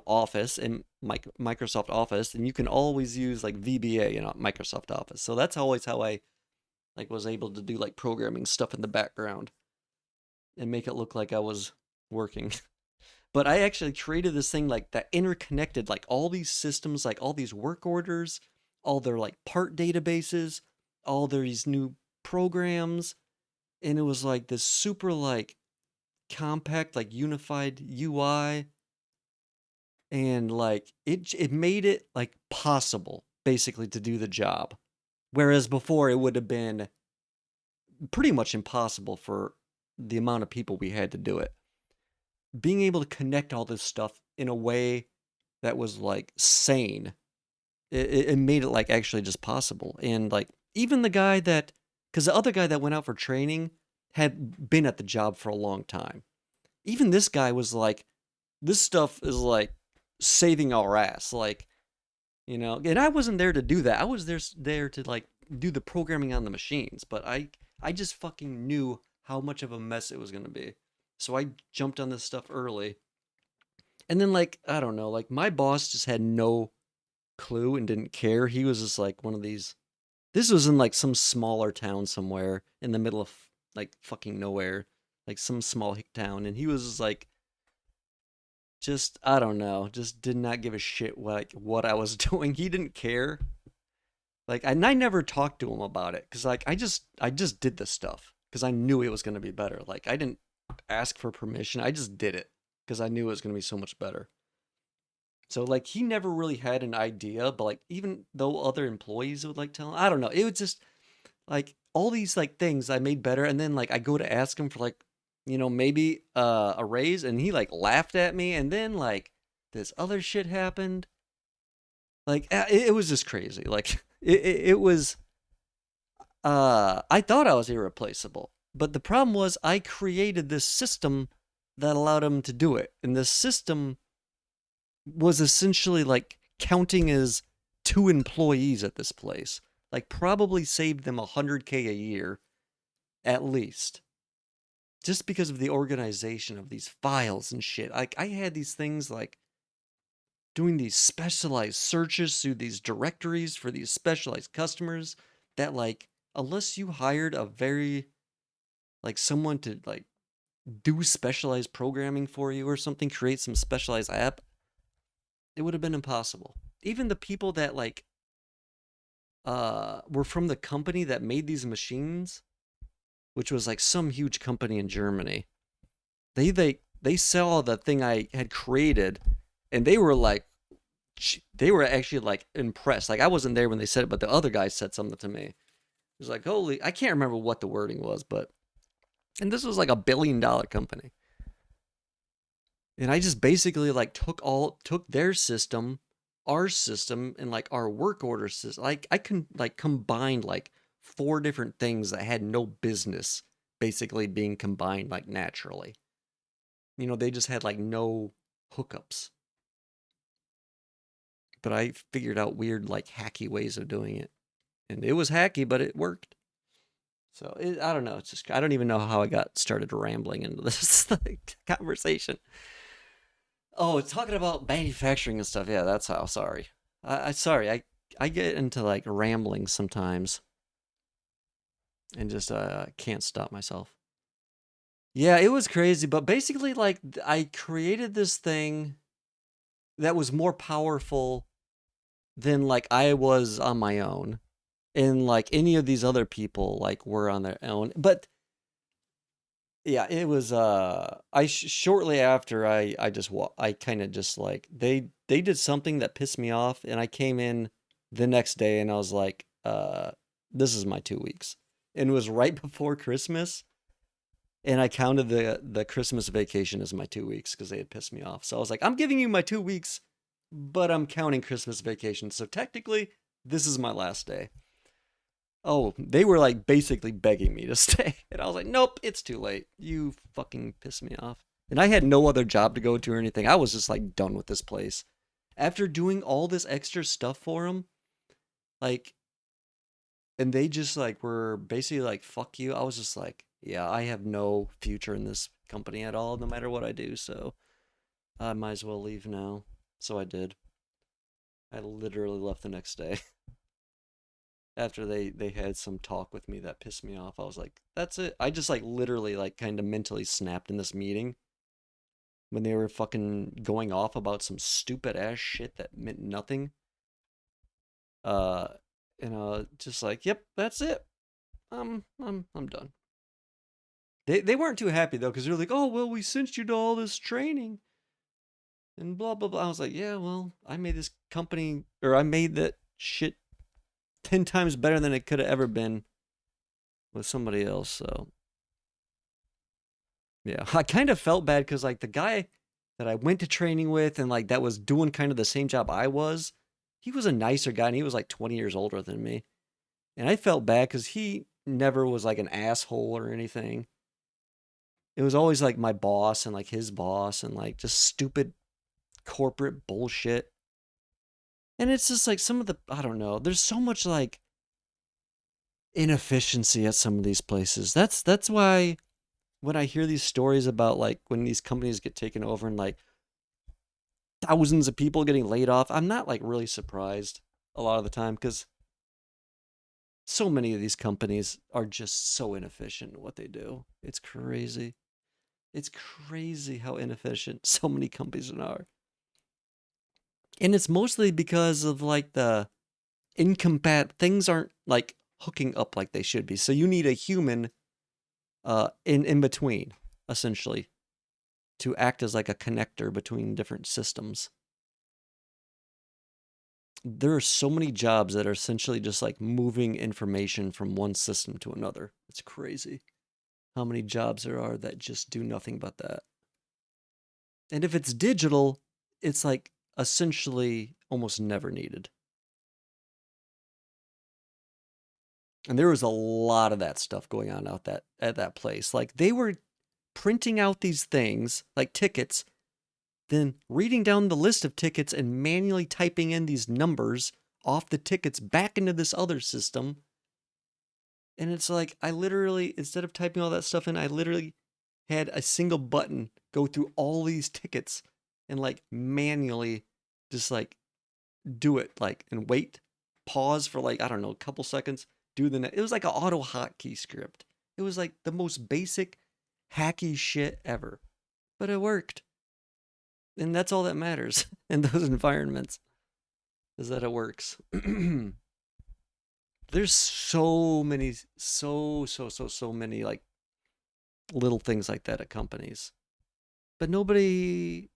Office and Microsoft Office, and you can always use like VBA in Microsoft Office. So that's always how I like was able to do like programming stuff in the background and make it look like I was working. But I actually created this thing like that interconnected like all these systems, like all these work orders, all their like part databases, all these new programs, and it was like this super like compact like unified UI, and like it made it like possible basically to do the job, whereas before it would have been pretty much impossible for the amount of people we had to do it. Being able to connect all this stuff in a way that was like sane, it made it like actually just possible. And like even the guy that, because the other guy that went out for training had been at the job for a long time, even this guy was like, this stuff is like saving our ass, like, and I wasn't there to do that. I was there to like do the programming on the machines, but I just fucking knew how much of a mess it was going to be. So I jumped on this stuff early. And then like, I don't know, like my boss just had no clue and didn't care. He was just like one of these, this was in like some smaller town somewhere in the middle of like fucking nowhere, like some small hick town, and he was just like, just I don't know, just did not give a shit what I was doing. He didn't care. Like, and I never talked to him about it because like I just did this stuff because I knew it was going to be better. Like I didn't ask for permission. I just did it because I knew it was going to be so much better. So like he never really had an idea, but like even though other employees would like tell him, I don't know, it was just like all these like things I made better, and then like I go to ask him for like, maybe a raise, and he like laughed at me, and then like this other shit happened. Like it was just crazy. Like it was. I thought I was irreplaceable, but the problem was I created this system that allowed him to do it, and this system was essentially like counting as two employees at this place. Like probably saved them 100K a year at least. Just because of the organization of these files and shit. Like I had these things like doing these specialized searches through these directories for these specialized customers that like unless you hired a very like someone to like do specialized programming for you or something, create some specialized app, it would have been impossible. Even the people that like were from the company that made these machines, which was like some huge company in Germany. They saw the thing I had created, and they were like they were actually like impressed. Like I wasn't there when they said it, but the other guy said something to me. It was like, holy, I can't remember what the wording was, but, and this was like $1 billion company. And I just basically like took their system, our system, and like our work order system. Like I can like combined like four different things that had no business basically being combined like naturally. They just had like no hookups. But I figured out weird like hacky ways of doing it. And it was hacky, but it worked. So I don't know. It's just I don't even know how I got started rambling into this like, conversation. Oh, talking about manufacturing and stuff. Yeah, that's how. Sorry. Sorry. I get into like rambling sometimes and just can't stop myself. Yeah, it was crazy, but basically like I created this thing that was more powerful than like I was on my own. And like any of these other people like were on their own. But yeah, it was shortly after I kind of just like they did something that pissed me off and I came in the next day and I was like this is my 2 weeks. And it was right before Christmas and I counted the Christmas vacation as my 2 weeks cuz they had pissed me off. So I was like I'm giving you my 2 weeks, but I'm counting Christmas vacation. So technically this is my last day. Oh, they were like basically begging me to stay. And I was like, nope, it's too late. You fucking pissed me off. And I had no other job to go to or anything. I was just like done with this place. After doing all this extra stuff for them, like, and they just like were basically like, fuck you. I was just like, yeah, I have no future in this company at all, no matter what I do. So I might as well leave now. So I did. I literally left the next day. After they had some talk with me that pissed me off. I was like, that's it. I just like literally like kind of mentally snapped in this meeting when they were fucking going off about some stupid ass shit that meant nothing. Uh just like, yep, that's it. I'm done. They weren't too happy though, because they're like, oh well, we sent you to all this training and blah blah blah. I was like, yeah, well, I made this company or I made that shit 10 times better than it could have ever been with somebody else. So yeah, I kind of felt bad because like the guy that I went to training with and like that was doing kind of the same job I was, he was a nicer guy and he was like 20 years older than me. And I felt bad because he never was like an asshole or anything. It was always like my boss and like his boss and like just stupid corporate bullshit. And it's just like some of the, I don't know, there's so much like inefficiency at some of these places. That's why when I hear these stories about like when these companies get taken over and like thousands of people getting laid off, I'm not like really surprised a lot of the time because so many of these companies are just so inefficient in what they do. It's crazy. It's crazy how inefficient so many companies are. And it's mostly because of like the things aren't like hooking up like they should be. So you need a human in between, essentially, to act as like a connector between different systems. There are so many jobs that are essentially just like moving information from one system to another. It's crazy how many jobs there are that just do nothing but that. And if it's digital, it's like essentially almost never needed. And there was a lot of that stuff going on out that at that place. Like they were printing out these things like tickets, then reading down the list of tickets and manually typing in these numbers off the tickets back into this other system. And it's like I literally, instead of typing all that stuff in, I literally had a single button go through all these tickets and like manually just like do it like and wait, pause for like I don't know, a couple seconds, do the it was like an auto hotkey script. It was like the most basic hacky shit ever. But it worked. And that's all that matters in those environments is that it works. There's so many so many like little things like that at companies. But nobody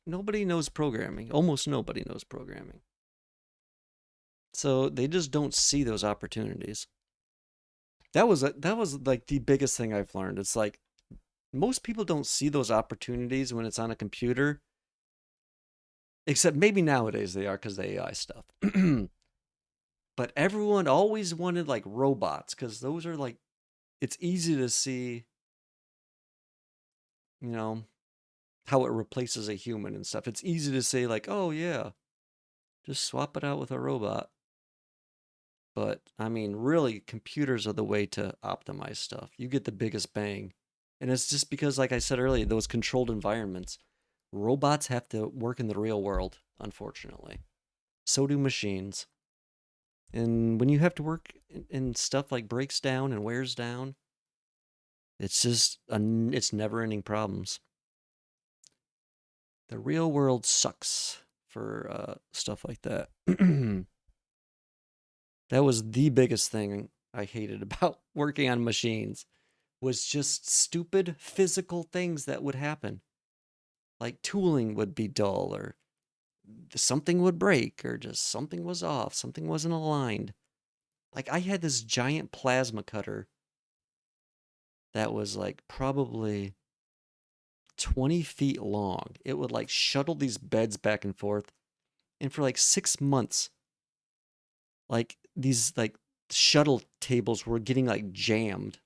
nobody knows programming. Almost nobody knows programming. So they just don't see those opportunities. That was like the biggest thing I've learned. It's like most people don't see those opportunities when it's on a computer, except maybe nowadays they are because the AI stuff. But everyone always wanted like robots because those are like it's easy to see, you know, how it replaces a human and stuff. It's easy to say like, "Oh yeah, just swap it out with a robot." But I mean, really, computers are the way to optimize stuff. You get the biggest bang. And it's just because, like I said earlier, those controlled environments, robots have to work in the real world, unfortunately. So do machines. And when you have to work in stuff like breaks down and wears down, it's just, it's never ending problems. The real world sucks for stuff like that. That was the biggest thing I hated about working on machines was just stupid physical things that would happen. Like tooling would be dull or something would break or just something was off, something wasn't aligned. Like I had this giant plasma cutter that was like probably 20 feet long. It would like shuttle these beds back and forth. And for like 6 months, like these like shuttle tables were getting like jammed.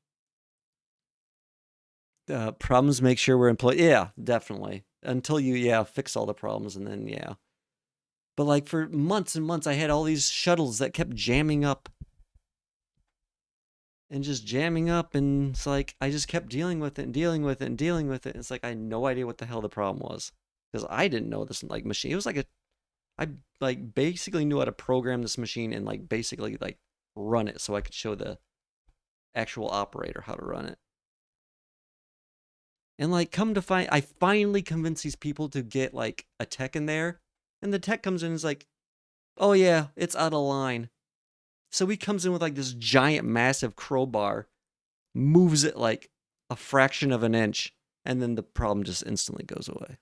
Problems make sure we're employed. Yeah, definitely. Until you, yeah, fix all the problems and then, yeah. But like for months and months, I had all these shuttles that kept jamming up and just jamming up. And it's like, I just kept dealing with it and dealing with it and dealing with it. It's like, I had no idea what the hell the problem was because I didn't know this like machine. It was like I like basically knew how to program this machine and like basically like run it so I could show the actual operator how to run it. And like come to find I finally convinced these people to get like a tech in there. And the tech comes in and is like, "Oh yeah, it's out of line." So he comes in with like this giant massive crowbar, moves it like a fraction of an inch, and then the problem just instantly goes away.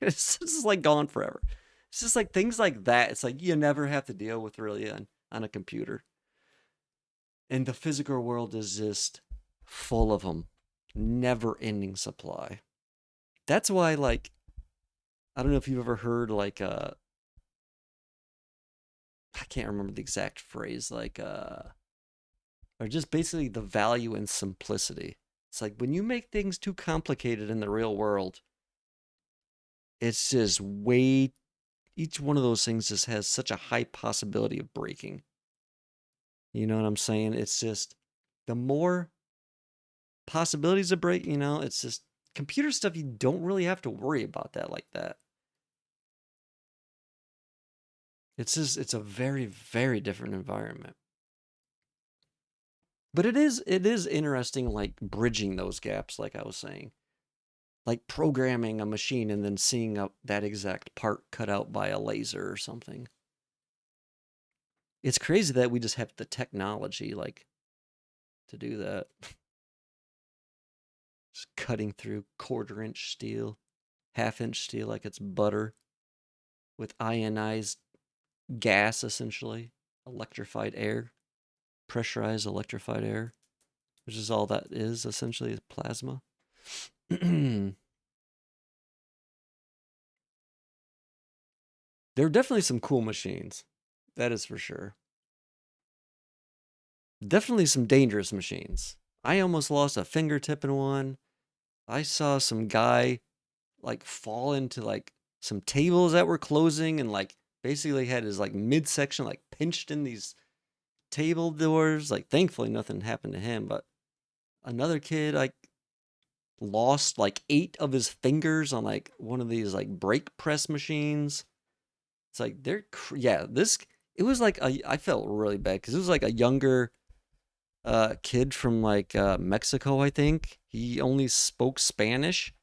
It's just like gone forever. It's just like things like that. It's like you never have to deal with really on a computer. And the physical world is just full of them. Never ending supply. That's why like I don't know if you've ever heard like I can't remember the exact phrase like or just basically the value in simplicity. It's like when you make things too complicated in the real world, it's just way each one of those things just has such a high possibility of breaking. You know what I'm saying? It's just the more possibilities of break, it's just computer stuff you don't really have to worry about that like that. It's a very very different environment. But it is interesting like bridging those gaps like I was saying. Like programming a machine and then seeing that exact part cut out by a laser or something. It's crazy that we just have the technology like to do that. Just cutting through quarter-inch steel, half-inch steel like it's butter with ionized gas essentially, electrified air, pressurized electrified air, which is all that is essentially is plasma. There are definitely some cool machines. That is for sure. Definitely some dangerous machines. I almost lost a fingertip in one. I saw some guy like fall into like some tables that were closing and like basically had his like midsection like pinched in these table doors. Like thankfully nothing happened to him, but another kid like lost like 8 of his fingers on like one of these like brake press machines. It's like yeah, this it was like I felt really bad because it was like a younger kid from like Mexico, I think. He only spoke Spanish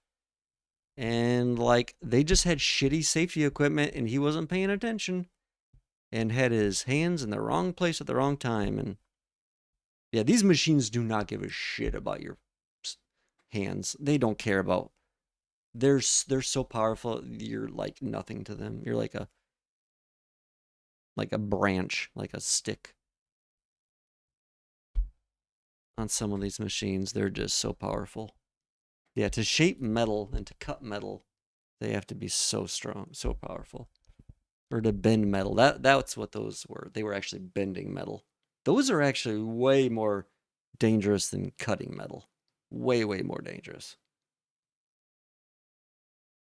and like they just had shitty safety equipment and he wasn't paying attention and had his hands in the wrong place at the wrong time. And yeah, these machines do not give a shit about your hands. They don't care about they're so powerful. You're like nothing to them. You're like a branch, like a stick on some of these machines. They're just so powerful. Yeah, to shape metal and to cut metal, they have to be so strong, so powerful. Or to bend metal. That's what those were. They were actually bending metal. Those are actually way more dangerous than cutting metal. Way more dangerous.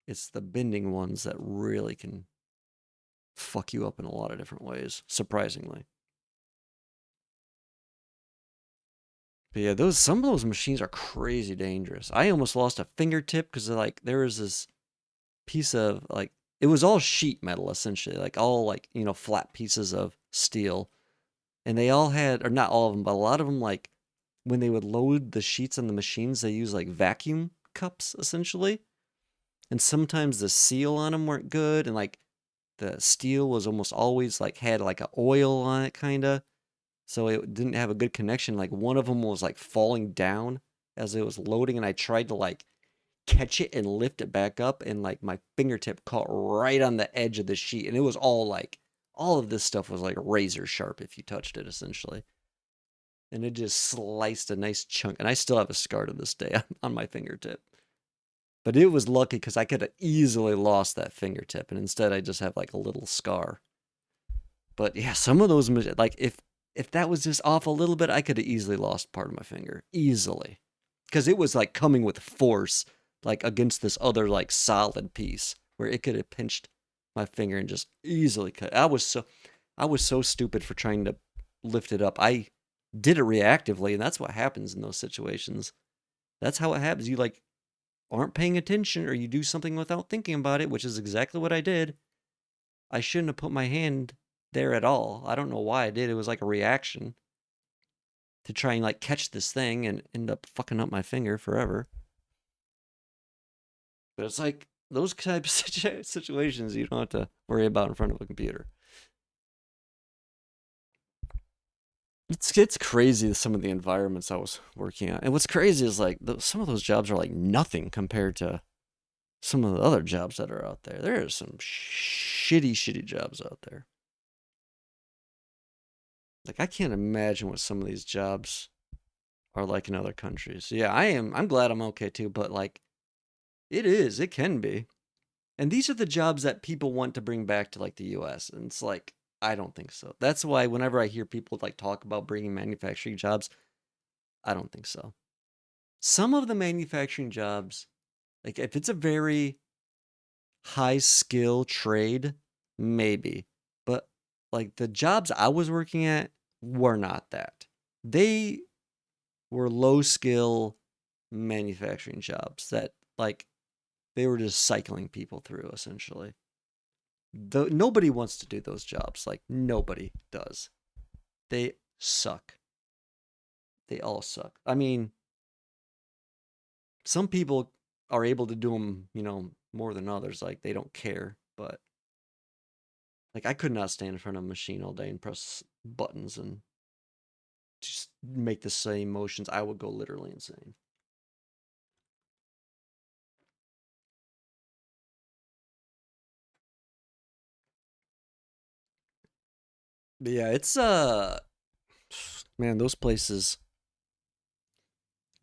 It's the bending ones that really can fuck you up in a lot of different ways, surprisingly. But yeah, those some of those machines are crazy dangerous. I almost lost a fingertip because like there was this piece of like it was all sheet metal essentially, like all like flat pieces of steel, and they all had, or not all of them, but a lot of them, like when they would load the sheets on the machines, they use like vacuum cups essentially, and sometimes the seal on them weren't good, and like the steel was almost always like had like a oil on it kind of, so it didn't have a good connection. Like one of them was like falling down as it was loading, and I tried to like catch it and lift it back up, and like my fingertip caught right on the edge of the sheet, and it was all like all of this stuff was like razor sharp if you touched it essentially, and it just sliced a nice chunk, and I still have a scar to this day on my fingertip. But it was lucky because I could have easily lost that fingertip, and instead I just have like a little scar. But yeah, some of those, like if that was just off a little bit, I could have easily lost part of my finger, easily, because it was like coming with force, like against this other like solid piece where it could have pinched my finger and just easily cut. I was so stupid for trying to lift it up. I did it reactively, and that's what happens in those situations. That's how it happens. You like aren't paying attention, or you do something without thinking about it, which is exactly what I did. I shouldn't have put my hand there at all. I don't know why I did. It was like a reaction to try and like catch this thing and end up fucking up my finger forever. But it's like those types of situations you don't have to worry about in front of a computer. It's crazy some of the environments I was working on. And what's crazy is like some of those jobs are like nothing compared to some of the other jobs that are out there. There are some shitty jobs out there. Like I can't imagine what some of these jobs are like in other countries. Yeah, I'm glad I'm okay too, but like it can be. And these are the jobs that people want to bring back to like the US. And it's like I don't think so. That's why whenever I hear people like talk about bringing manufacturing jobs, I don't think so. Some of the manufacturing jobs, like if it's a very high skill trade, maybe. But like the jobs I was working at were not that. They were low skill manufacturing jobs that like they were just cycling people through essentially. Nobody wants to do those jobs. Like nobody does. They suck. They all suck. I mean, some people are able to do them, more than others. Like they don't care, but like I could not stand in front of a machine all day and press buttons and just make the same motions. I would go literally insane. But yeah, it's man, those places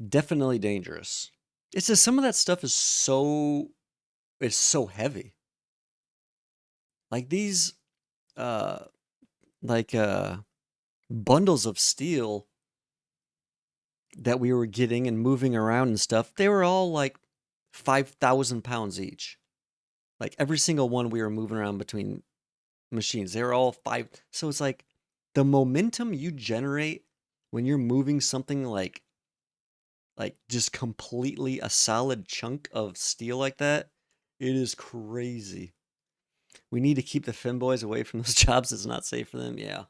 definitely dangerous. It's just some of that stuff is so heavy. Like these uh like bundles of steel that we were getting and moving around and stuff, they were all like 5,000 pounds each. Like every single one we were moving around between machines, they were all five. So it's like the momentum you generate when you're moving something like just completely a solid chunk of steel like that, it is crazy. We need to keep the femboys away from those jobs. It's not safe for them. Yeah.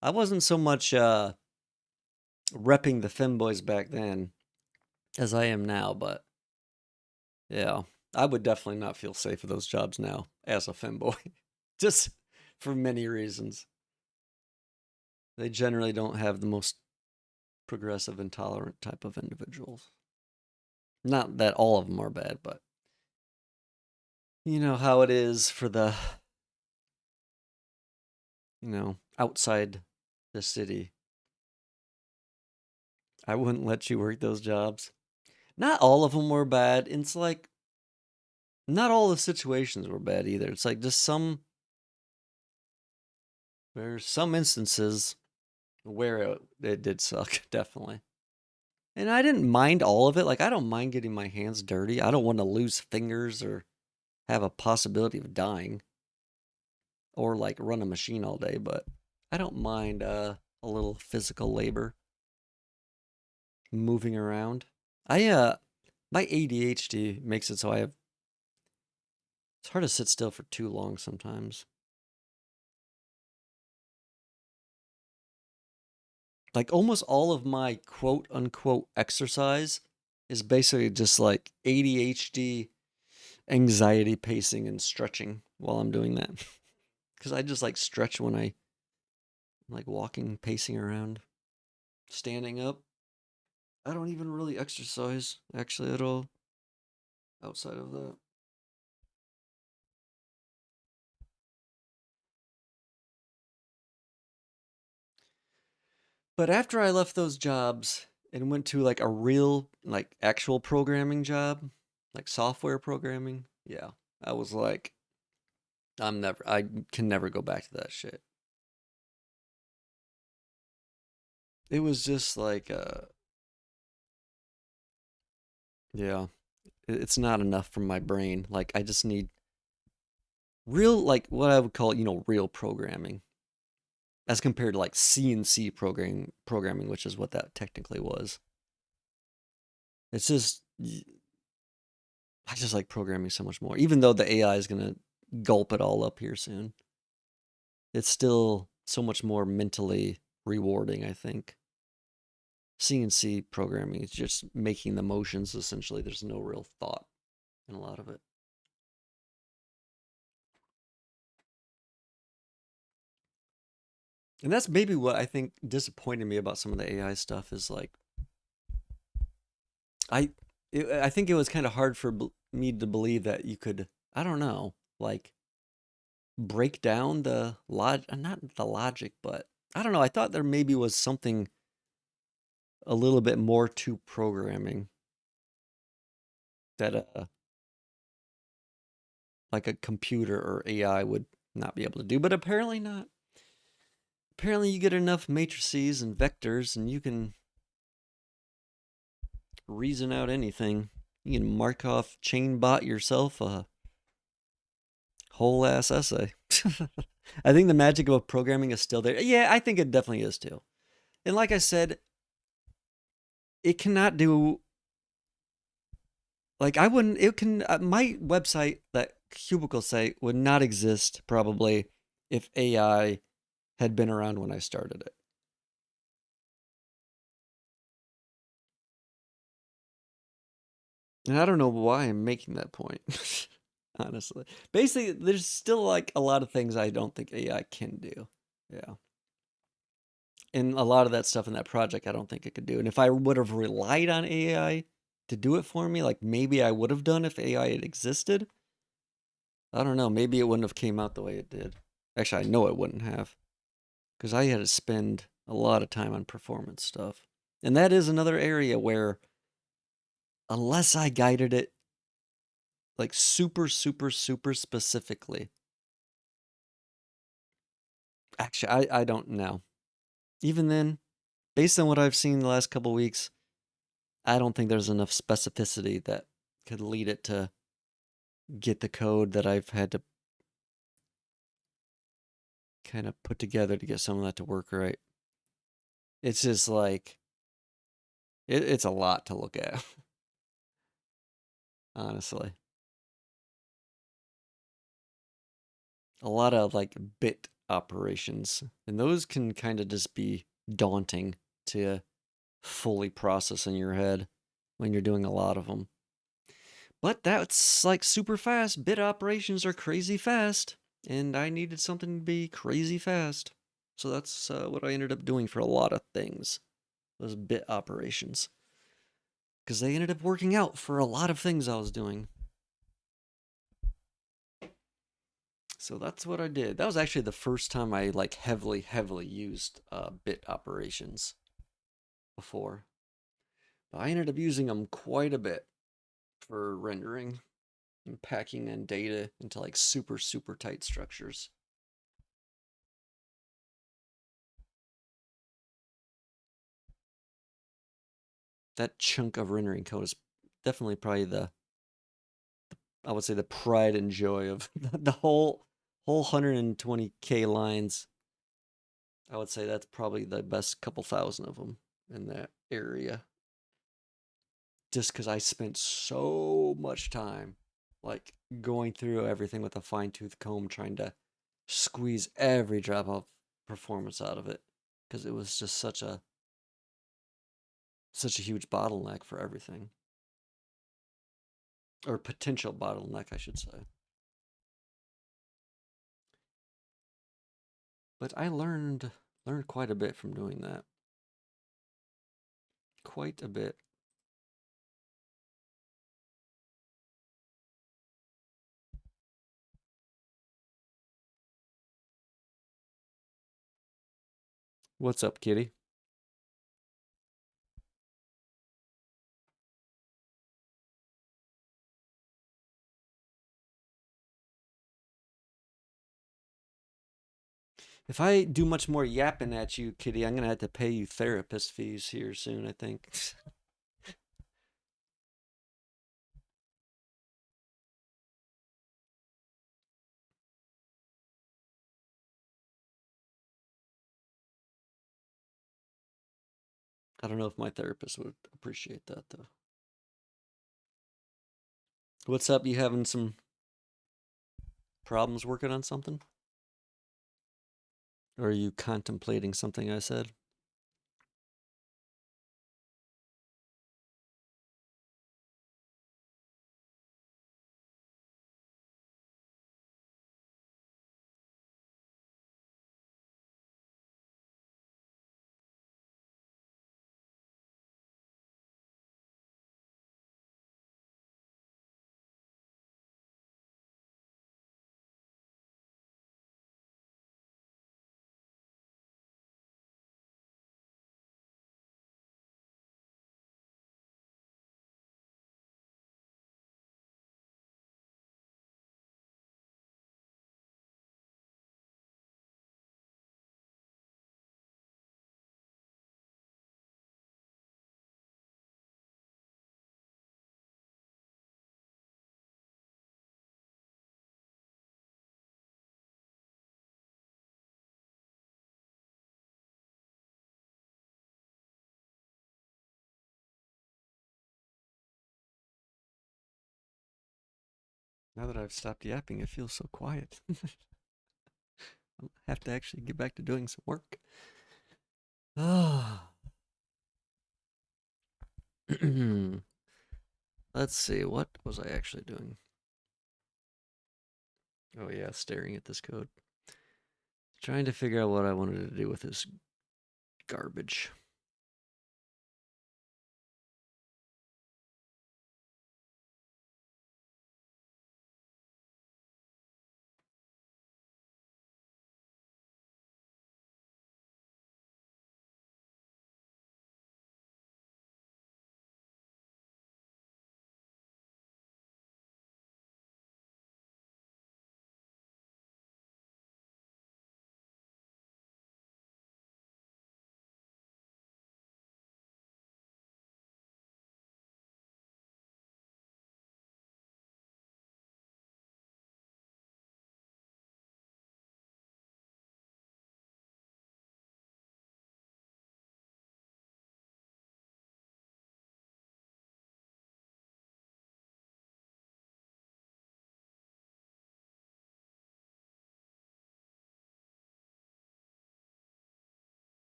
I wasn't so much repping the femboys back then as I am now, but yeah, I would definitely not feel safe with those jobs now as a femboy, just for many reasons. They generally don't have the most progressive and tolerant type of individuals. Not that all of them are bad, but You know how it is for the, outside the city. I wouldn't let you work those jobs. Not all of them were bad. It's like not all the situations were bad either. It's like just there's some instances where it did suck, definitely. And I didn't mind all of it. Like, I don't mind getting my hands dirty. I don't want to lose fingers or have a possibility of dying or like run a machine all day, but I don't mind a little physical labor moving around. My ADHD makes it so it's hard to sit still for too long sometimes. Like almost all of my quote unquote exercise is basically just like ADHD, anxiety pacing and stretching while I'm doing that. Because I just like stretch when I'm like walking, pacing around, standing up. I don't even really exercise actually at all outside of that. But after I left those jobs and went to like a real, like actual programming job, like software programming, yeah, I was like, I can never go back to that shit. It was just like, yeah, it's not enough for my brain. Like, I just need real, like what I would call, real programming as compared to like CNC programming, which is what that technically was. It's just, I just like programming so much more, even though the AI is going to gulp it all up here soon. It's still so much more mentally rewarding, I think. CNC programming is just making the motions essentially. There's no real thought in a lot of it. And that's maybe what I think disappointed me about some of the AI stuff is like I I think it was kind of hard for me to believe that you could, I don't know, like break down the not the logic, but I don't know. I thought there maybe was something a little bit more to programming that like a computer or AI would not be able to do, but apparently not. Apparently, you get enough matrices and vectors, and you can reason out anything. You can Markov chain bot yourself a whole ass essay. I think the magic of programming is still there. Yeah, I think it definitely is too. And like I said, it cannot do like I wouldn't. It can my website that cubicle site would not exist probably if AI had been around when I started it. And I don't know why I'm making that point. Honestly, basically, there's still like a lot of things I don't think AI can do. Yeah, and a lot of that stuff in that project I don't think it could do. And if I would have relied on AI to do it for me, like maybe I would have done if AI had existed. I don't know. Maybe it wouldn't have came out the way it did. Actually, I know it wouldn't have because I had to spend a lot of time on performance stuff. And that is another area where, unless I guided it like super, super, super specifically, actually, I don't know. Even then, based on what I've seen the last couple weeks, I don't think there's enough specificity that could lead it to get the code that I've had to kind of put together to get some of that to work right. It's just like, it's a lot to look at, honestly. A lot of like bit operations, and those can kind of just be daunting to fully process in your head when you're doing a lot of them. But that's like super fast. Bit operations are crazy fast, and I needed something to be crazy fast. So that's what I ended up doing for a lot of things, those bit operations. Because they ended up working out for a lot of things I was doing. So that's what I did. That was actually the first time I like heavily used bit operations before. But I ended up using them quite a bit for rendering and packing in data into like super tight structures. That chunk of rendering code is definitely probably the I would say the pride and joy of the whole 120K lines. I would say that's probably the best couple thousand of them in that area. Just because I spent so much time like going through everything with a fine tooth comb trying to squeeze every drop of performance out of it because it was just such a huge bottleneck for everything, or potential bottleneck I should say. But I learned quite a bit from doing that. Quite a bit. What's up, kitty? If I do much more yapping at you, kitty, I'm gonna have to pay you therapist fees here soon, I think. I don't know if my therapist would appreciate that though. What's up? You having some problems working on something? Or are you contemplating something I said? Now that I've stopped yapping, it feels so quiet. I have to actually get back to doing some work. Ah. Let's see, what was I actually doing? Oh yeah, staring at this code. Trying to figure out what I wanted to do with this garbage.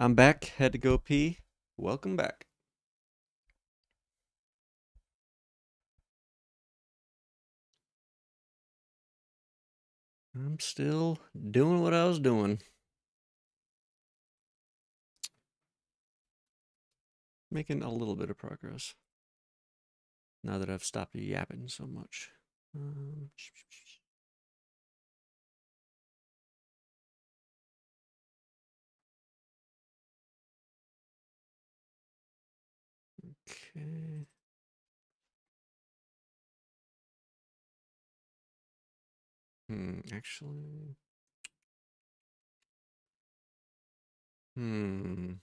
I'm back. Had to go pee. Welcome back. I'm still doing what I was doing. Making a little bit of progress. Now that I've stopped yapping so much. Um, okay. Actually. Hmm.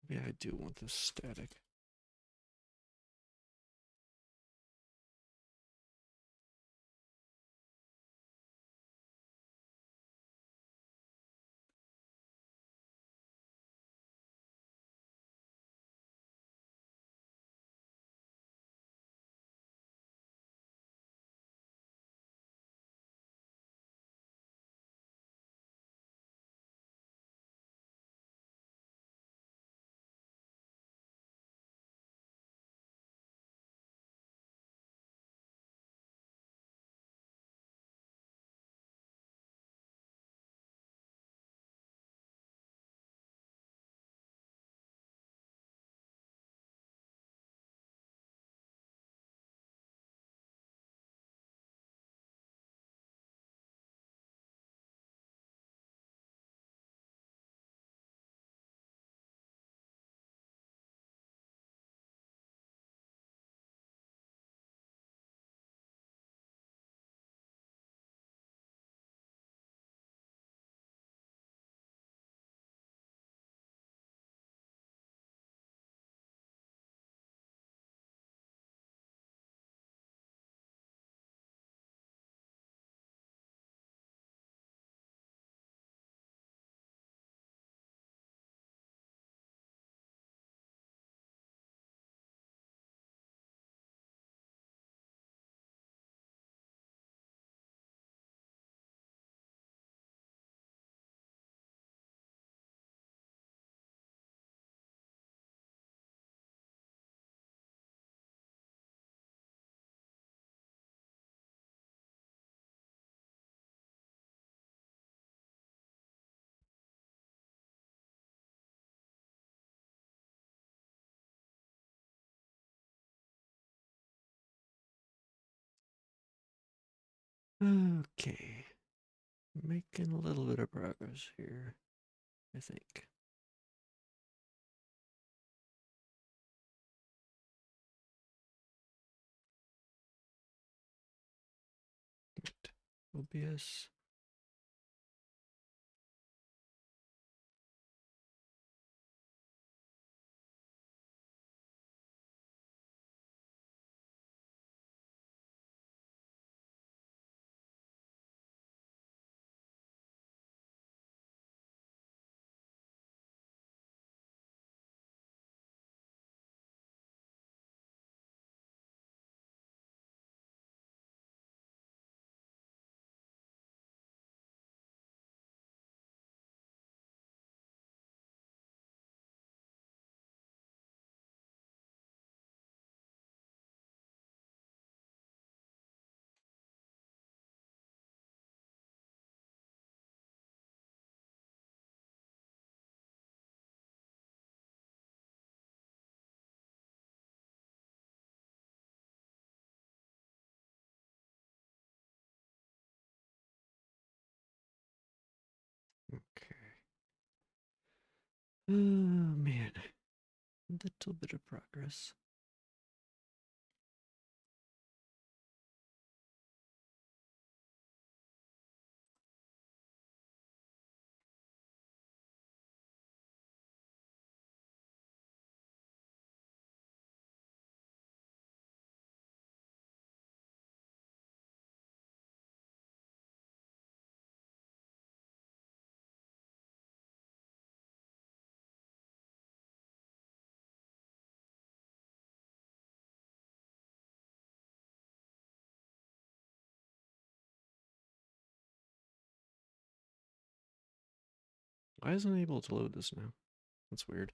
Maybe I do want this static. Okay. Making a little bit of progress here, I think. OBS. Okay. Oh, man. A little bit of progress. Why isn't it able to load this now? That's weird.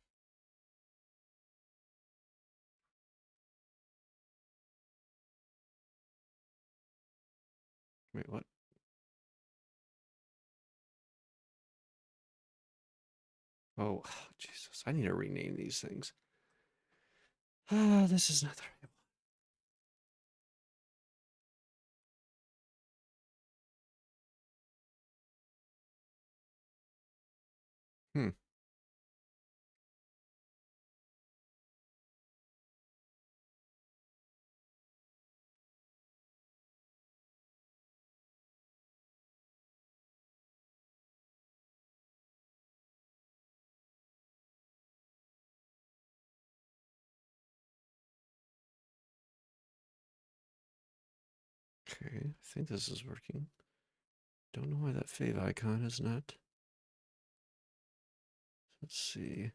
Wait, what? Oh, Jesus. I need to rename these things. Ah, this is not the right one. Hmm. Okay, I think this is working. Don't know why that fave icon is not. Let's see.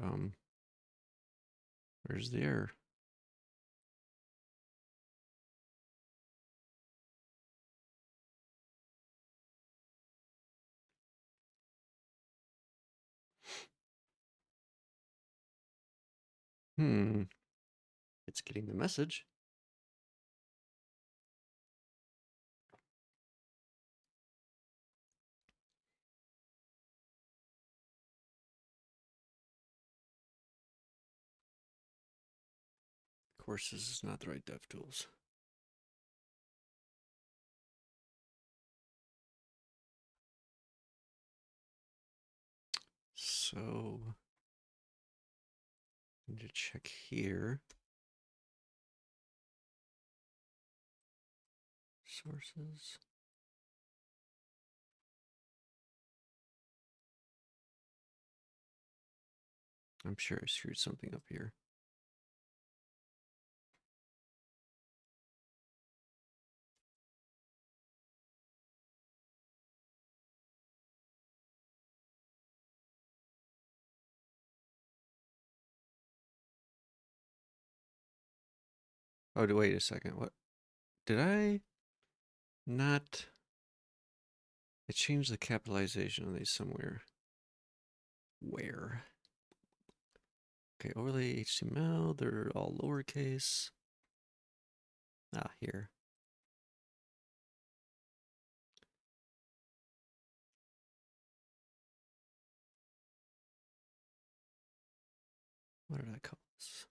Um, where's the error? Hmm. It's getting the message. Of course, this is not the right DevTools. So, I need to check here. Sources. I'm sure I screwed something up here. Oh, wait a second. What? Did I not? I changed the capitalization on these somewhere. Where? Okay, overlay HTML. They're all lowercase. Ah, here. What did I call this?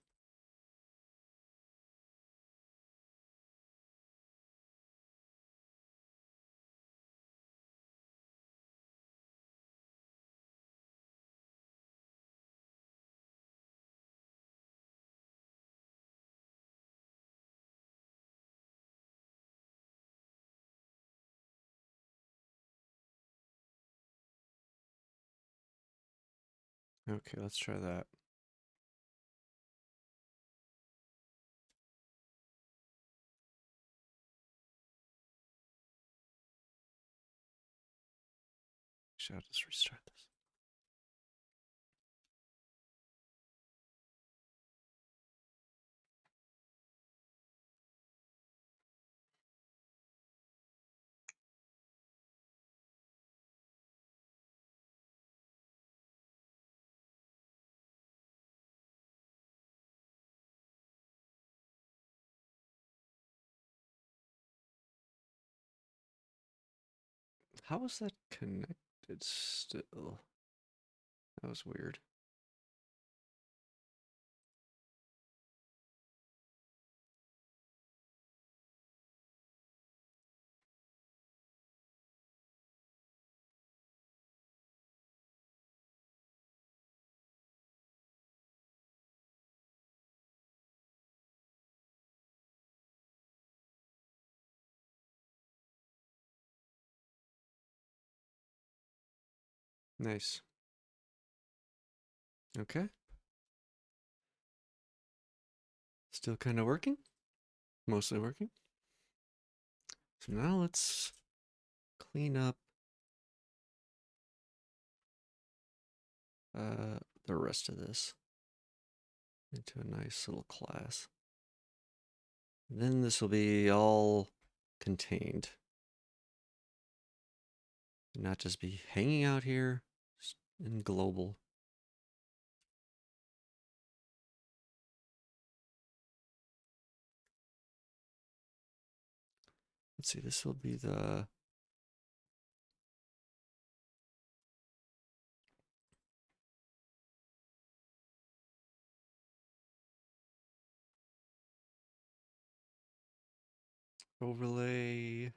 Okay, let's try that. Should I just restart this? How is that connected still? That was weird. Nice. Okay. Still kind of working. Mostly working. So now let's clean up the rest of this into a nice little class. And then this will be all contained. And not just be hanging out here in global. Let's see, this will be the overlay.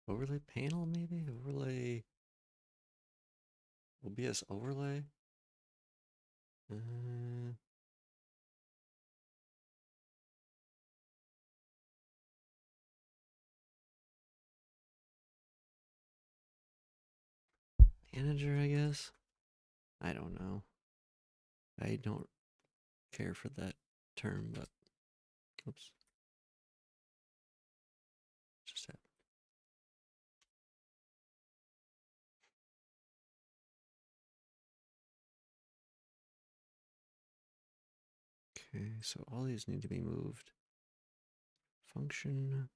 Overlay panel, maybe? Overlay. OBS overlay? Uh, manager, I guess? I don't know. I don't care for that term, but oops. Just happened. Okay, so all these need to be moved. Function.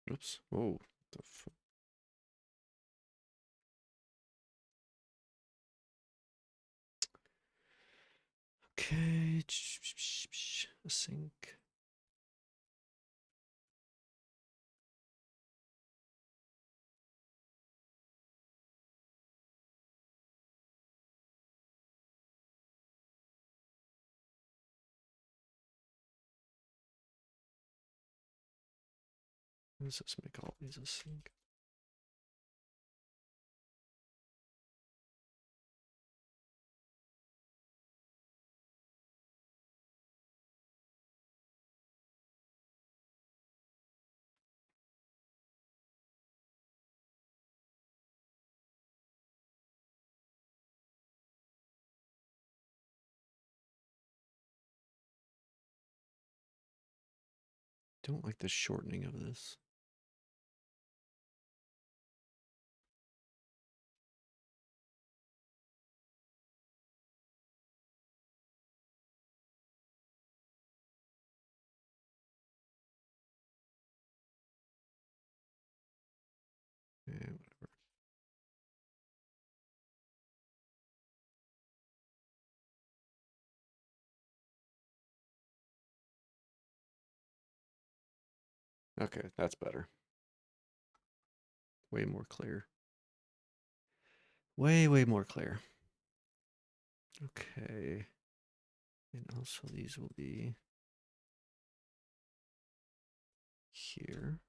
Oops. Whoa. The okay. Async. Let's just make all these async. Don't like the shortening of this. Whatever. Okay, that's better. Way more clear. Way more clear. Okay. And also these will be here.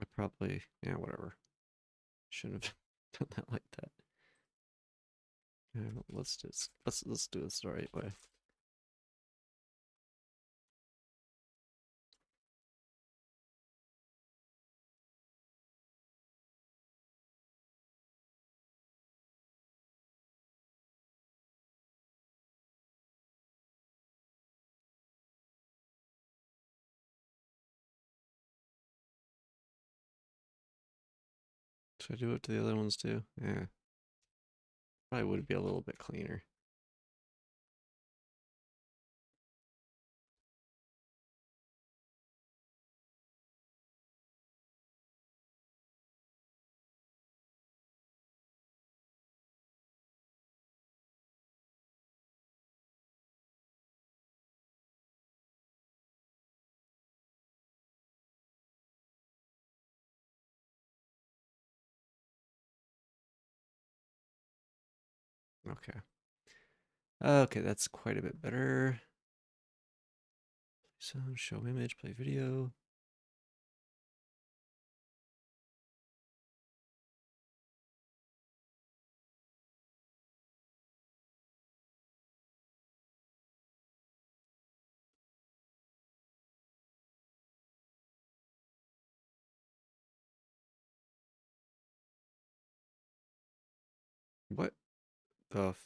I probably, yeah, whatever. Shouldn't have done that like that. Let's do this. Let's do this the right way. Should I do it to the other ones too? Yeah. Probably would be a little bit cleaner. Okay. Okay, that's quite a bit better. Sound, show image, play video. What the f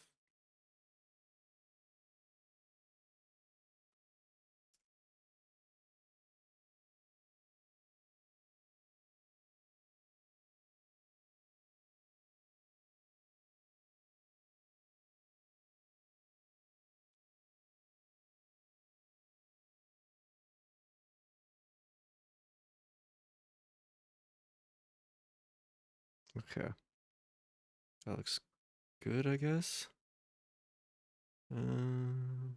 Okay. That looks good, I guess. Um,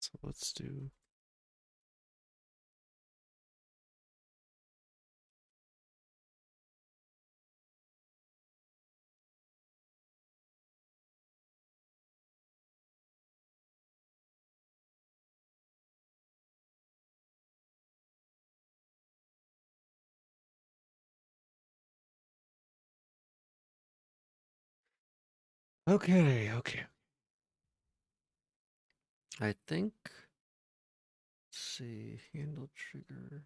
so let's do. Okay. I think. Let's see, handle trigger.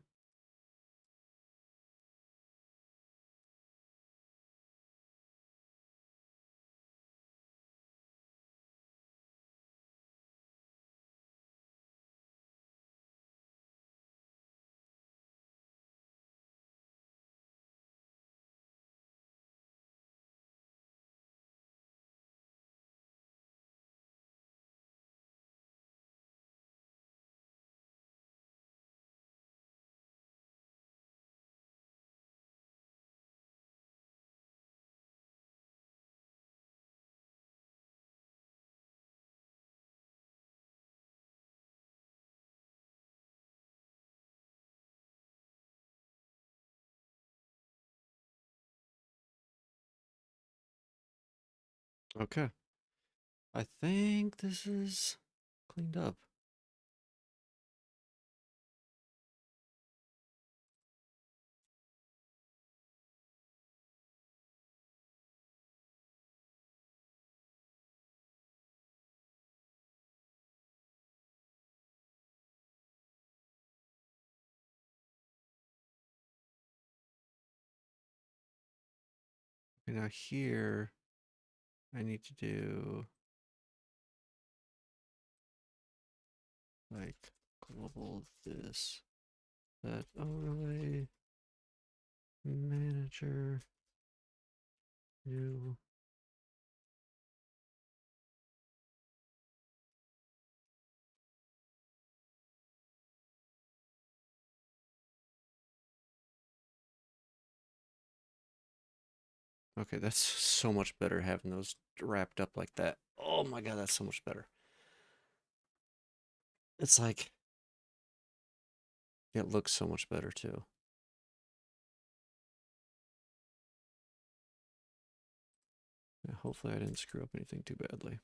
Okay. I think this is cleaned up. Okay, now here I need to do like global this, that overlay manager, new Okay, that's so much better having those wrapped up like that. Oh my god, that's so much better. It's like it looks so much better too. Yeah, hopefully I didn't screw up anything too badly.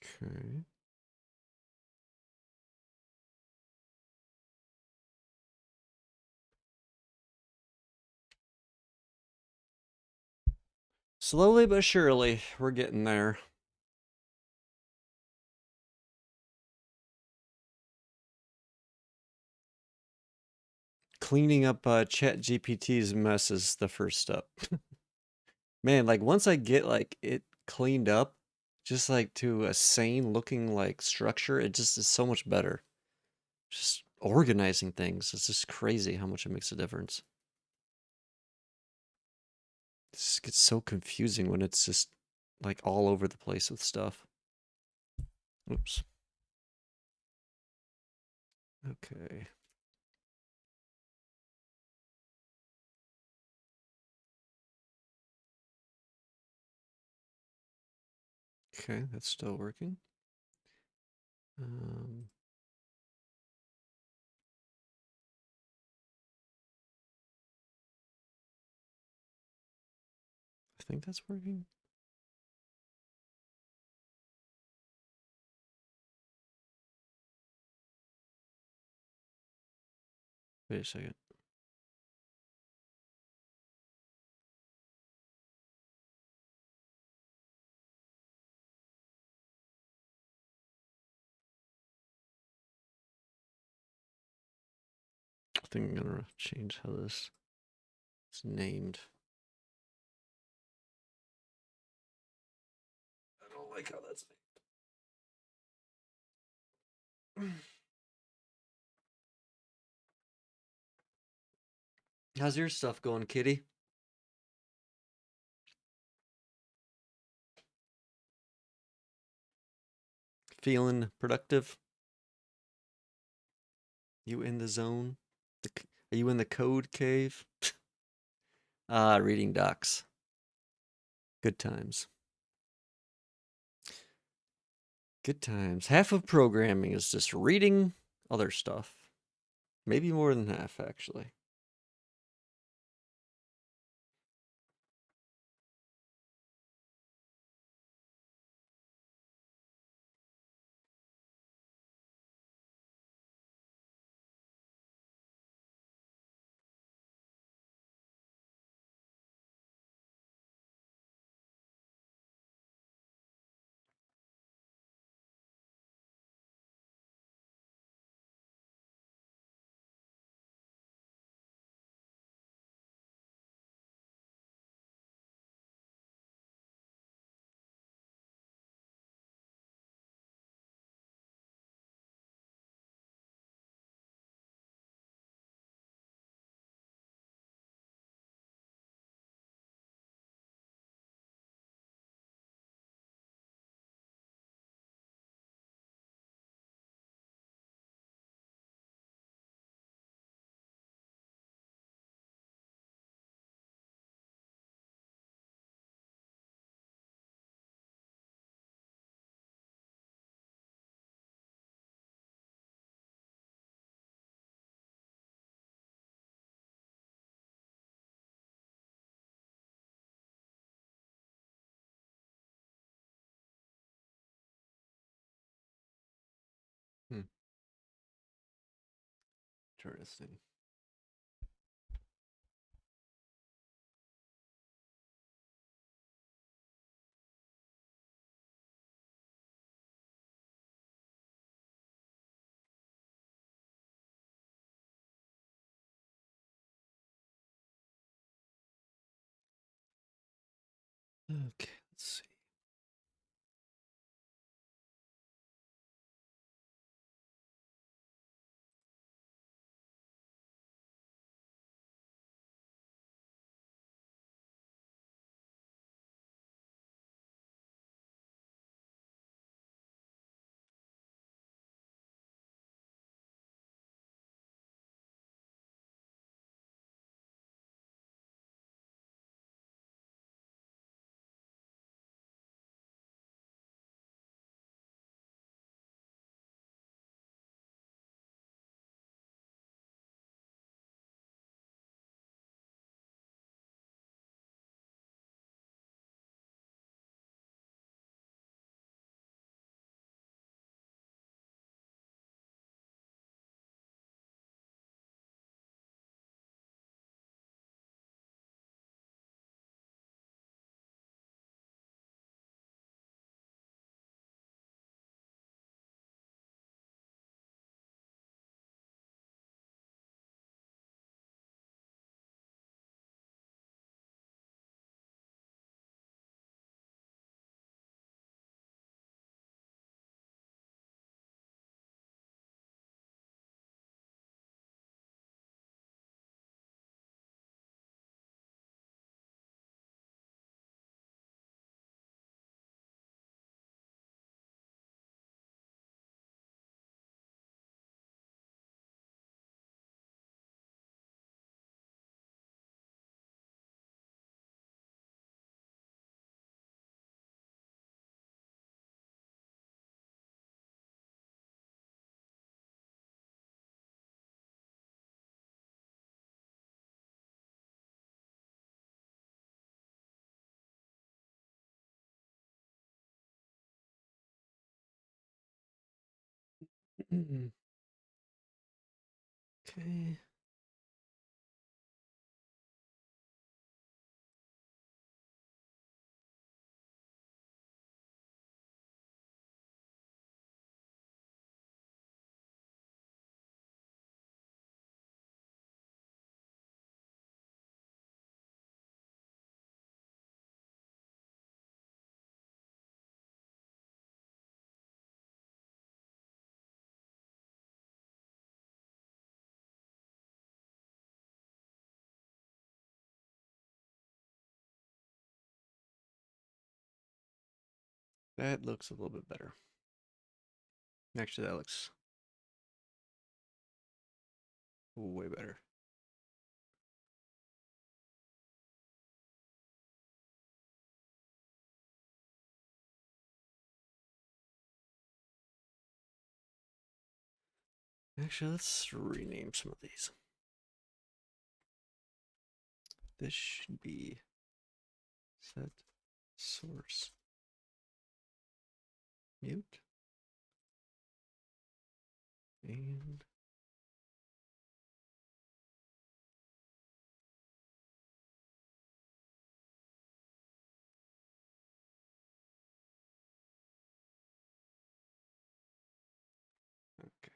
Okay. Slowly but surely, we're getting there. Cleaning up Chat GPT's mess is the first step. Man, like once I get like it cleaned up, just like to a sane looking like structure, it just is so much better. Just organizing things. It's just crazy how much it makes a difference. It just gets so confusing when it's just like all over the place with stuff. Oops. Okay. Okay, that's still working. Um, I think that's working. Wait a second. I think I'm gonna change how this is named. I don't like how that's named. How's your stuff going, kitty? Feeling productive? You in the zone? Are you in the code cave? Ah, reading docs. Good times. Good times. Half of programming is just reading other stuff. Maybe more than half, actually. Hmm. Interesting. Okay, let's see. Okay. That looks a little bit better. Actually, that looks way better. Actually, let's rename some of these. This should be set source mute and okay.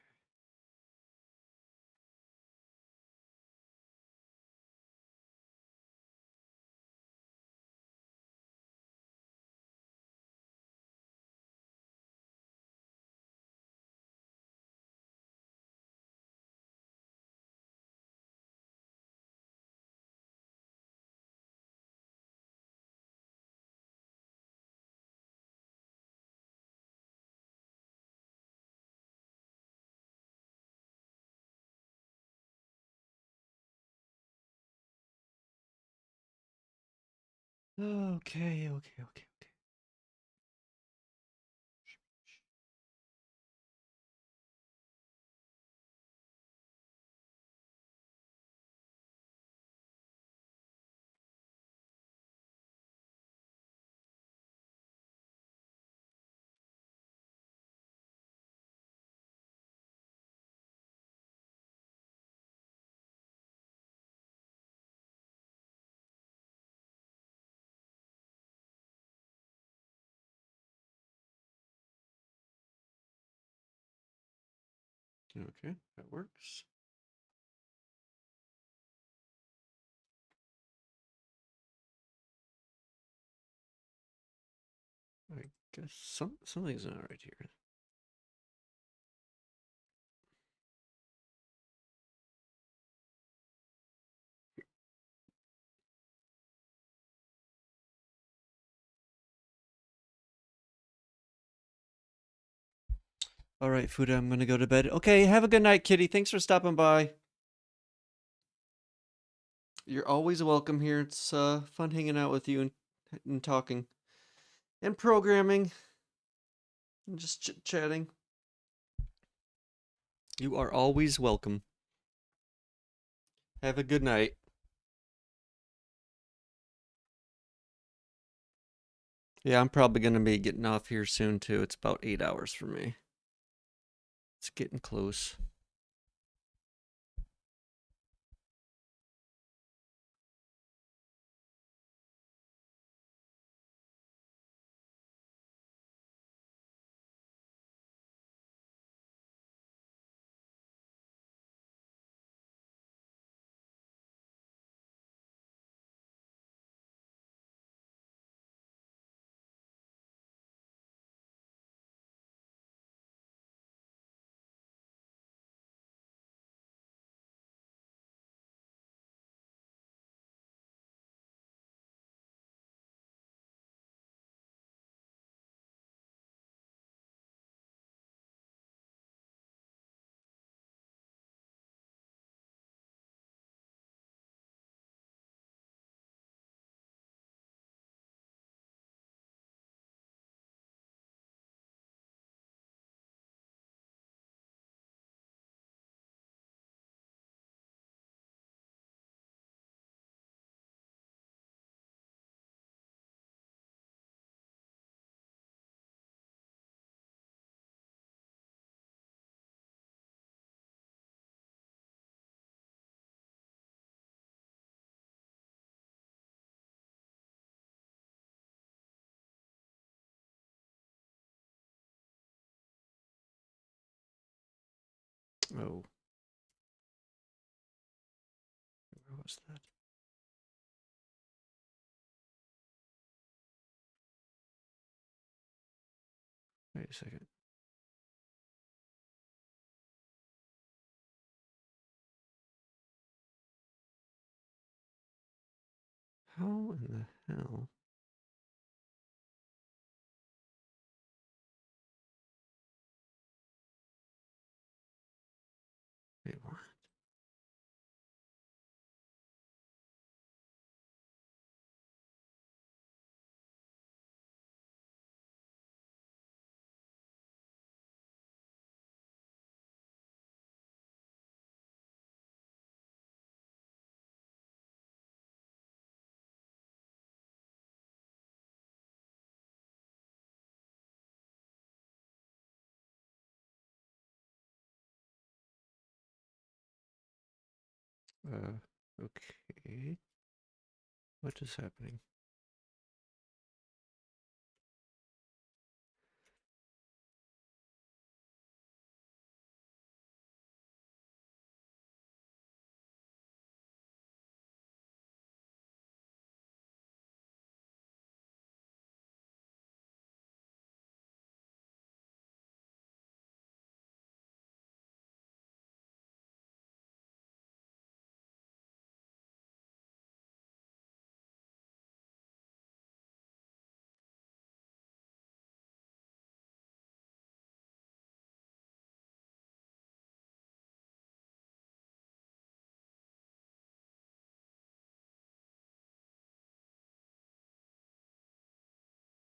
Okay, okay, okay, okay. Okay, that works. I guess something's not right here. All right, Fuda, I'm gonna go to bed. Okay, have a good night, Kitty. Thanks for stopping by. You're always welcome here. It's fun hanging out with you and talking and programming and just chit-chatting. You are always welcome. Have a good night. Yeah, I'm probably gonna be getting off here soon too. It's about 8 hours for me. It's getting close. Oh, where was that? Wait a second. How in the hell? Wait, what? Okay. What is happening?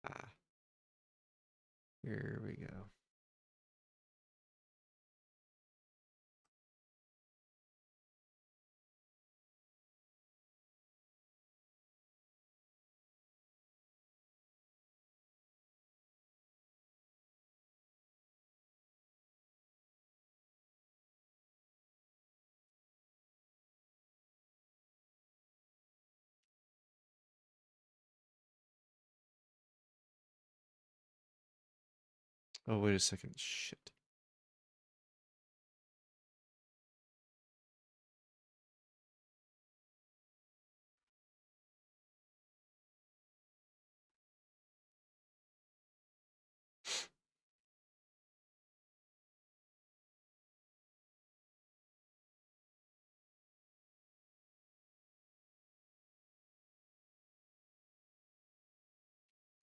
Ah, here we go. Oh, wait a second. Shit.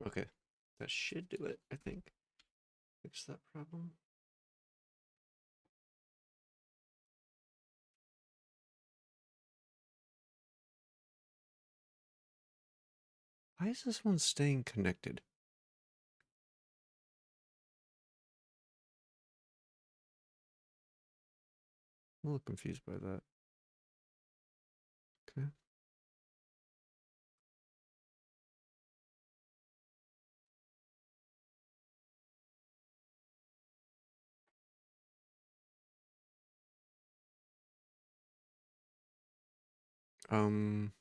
Okay. That should do it, I think. Fix that problem. Why is this one staying connected? I'm a little confused by that. Okay. Um,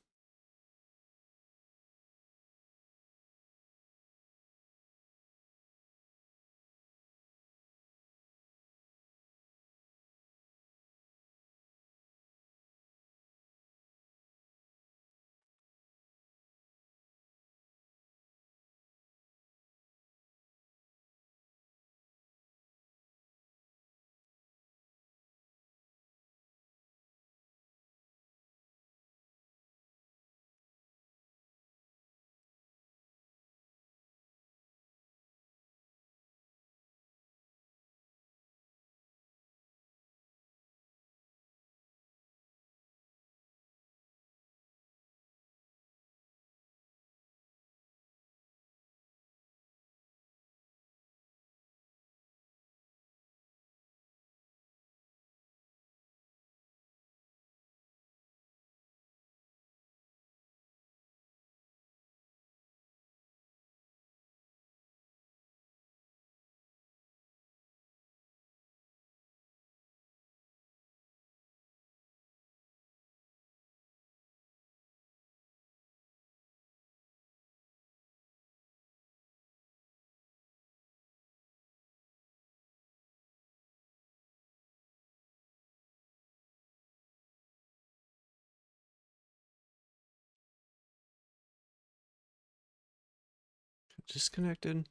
Disconnected.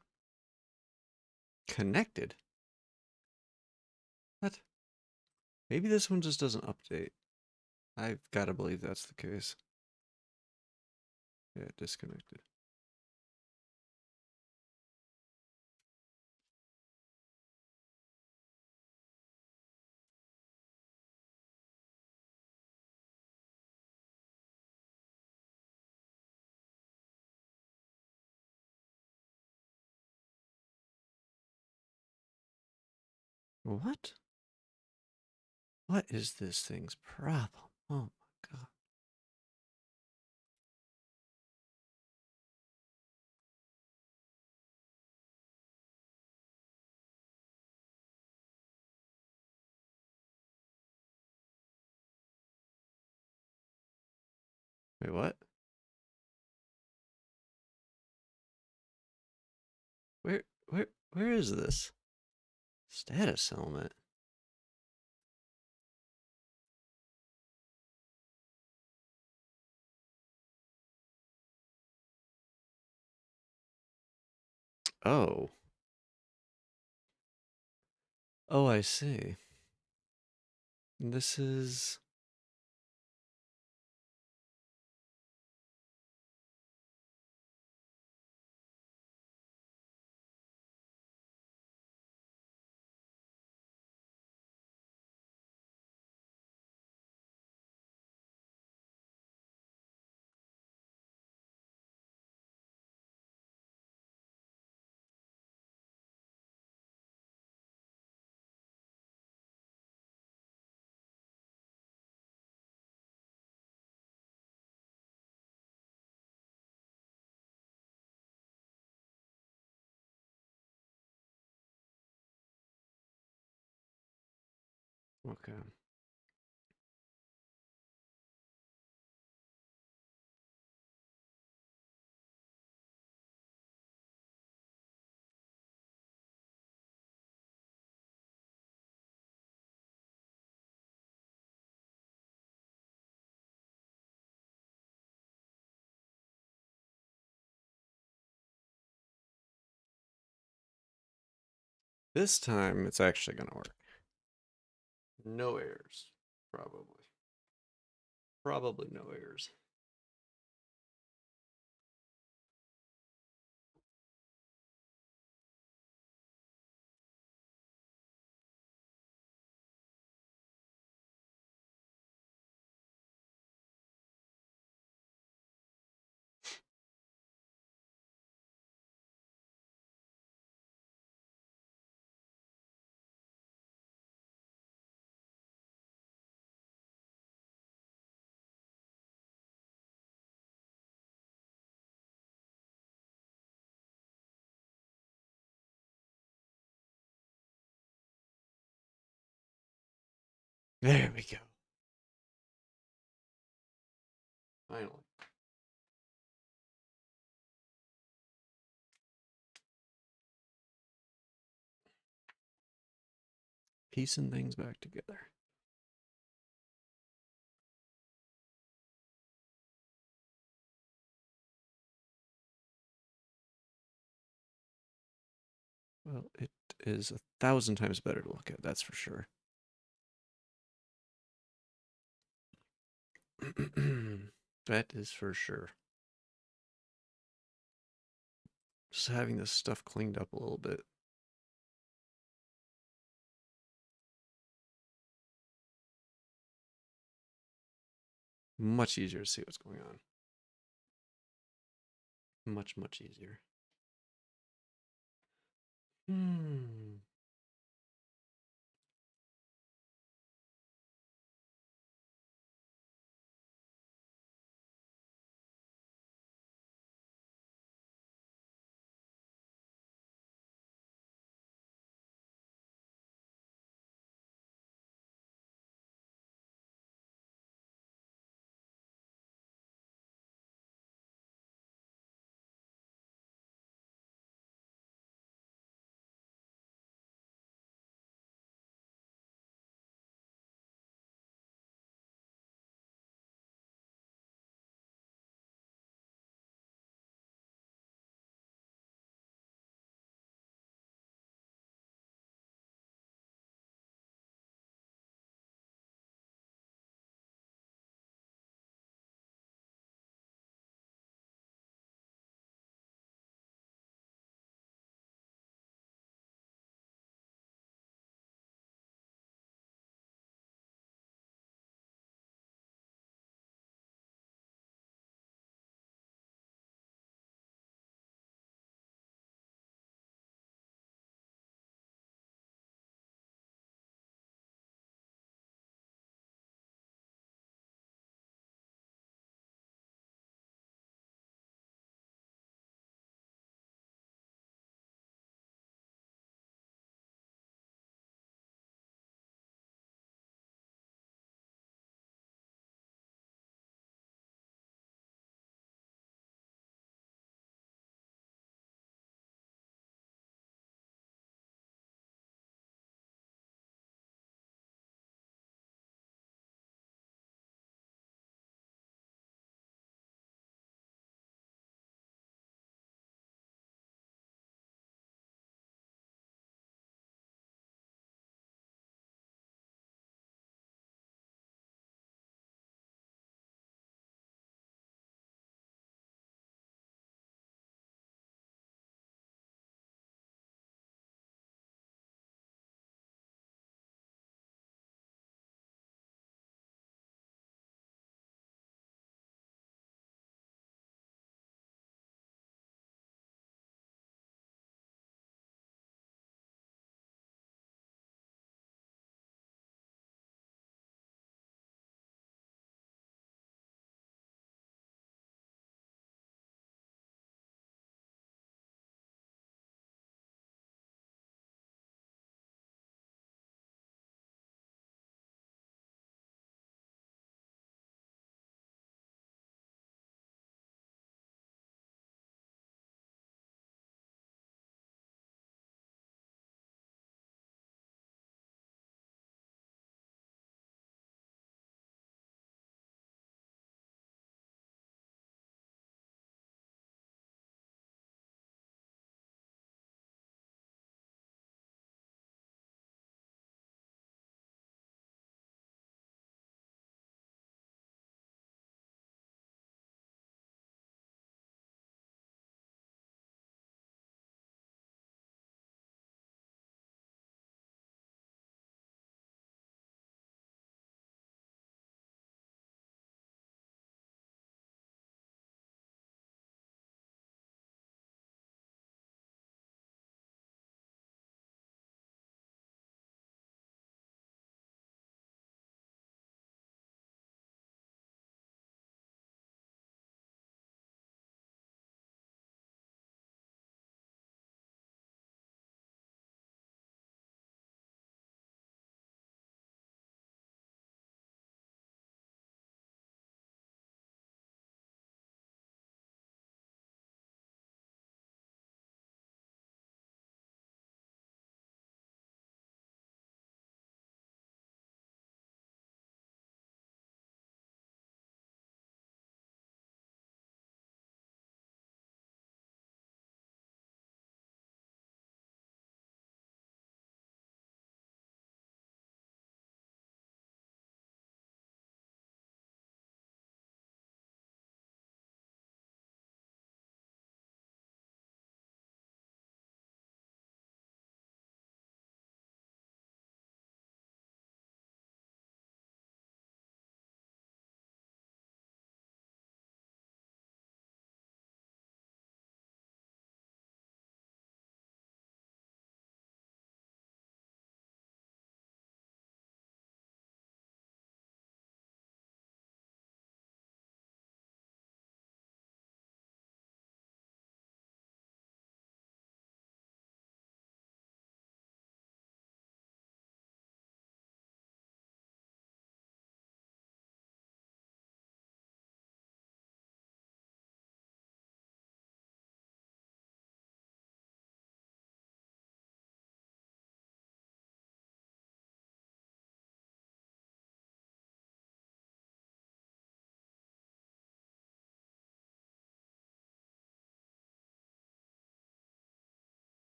Connected? What? Maybe this one just doesn't update. I've got to believe that's the case. Yeah, disconnected. What? What is this thing's problem? Oh my god. Wait, what? Where is this? Status element. Oh. Oh, I see. This is... Okay. This time, it's actually gonna work. No errors. Probably. Probably no errors. There we go. Finally. Piecing things back together. Well, it is 1,000 times better to look at, that's for sure. That is for sure. Just having this stuff cleaned up a little bit. Much easier to see what's going on. Much, much easier. Hmm.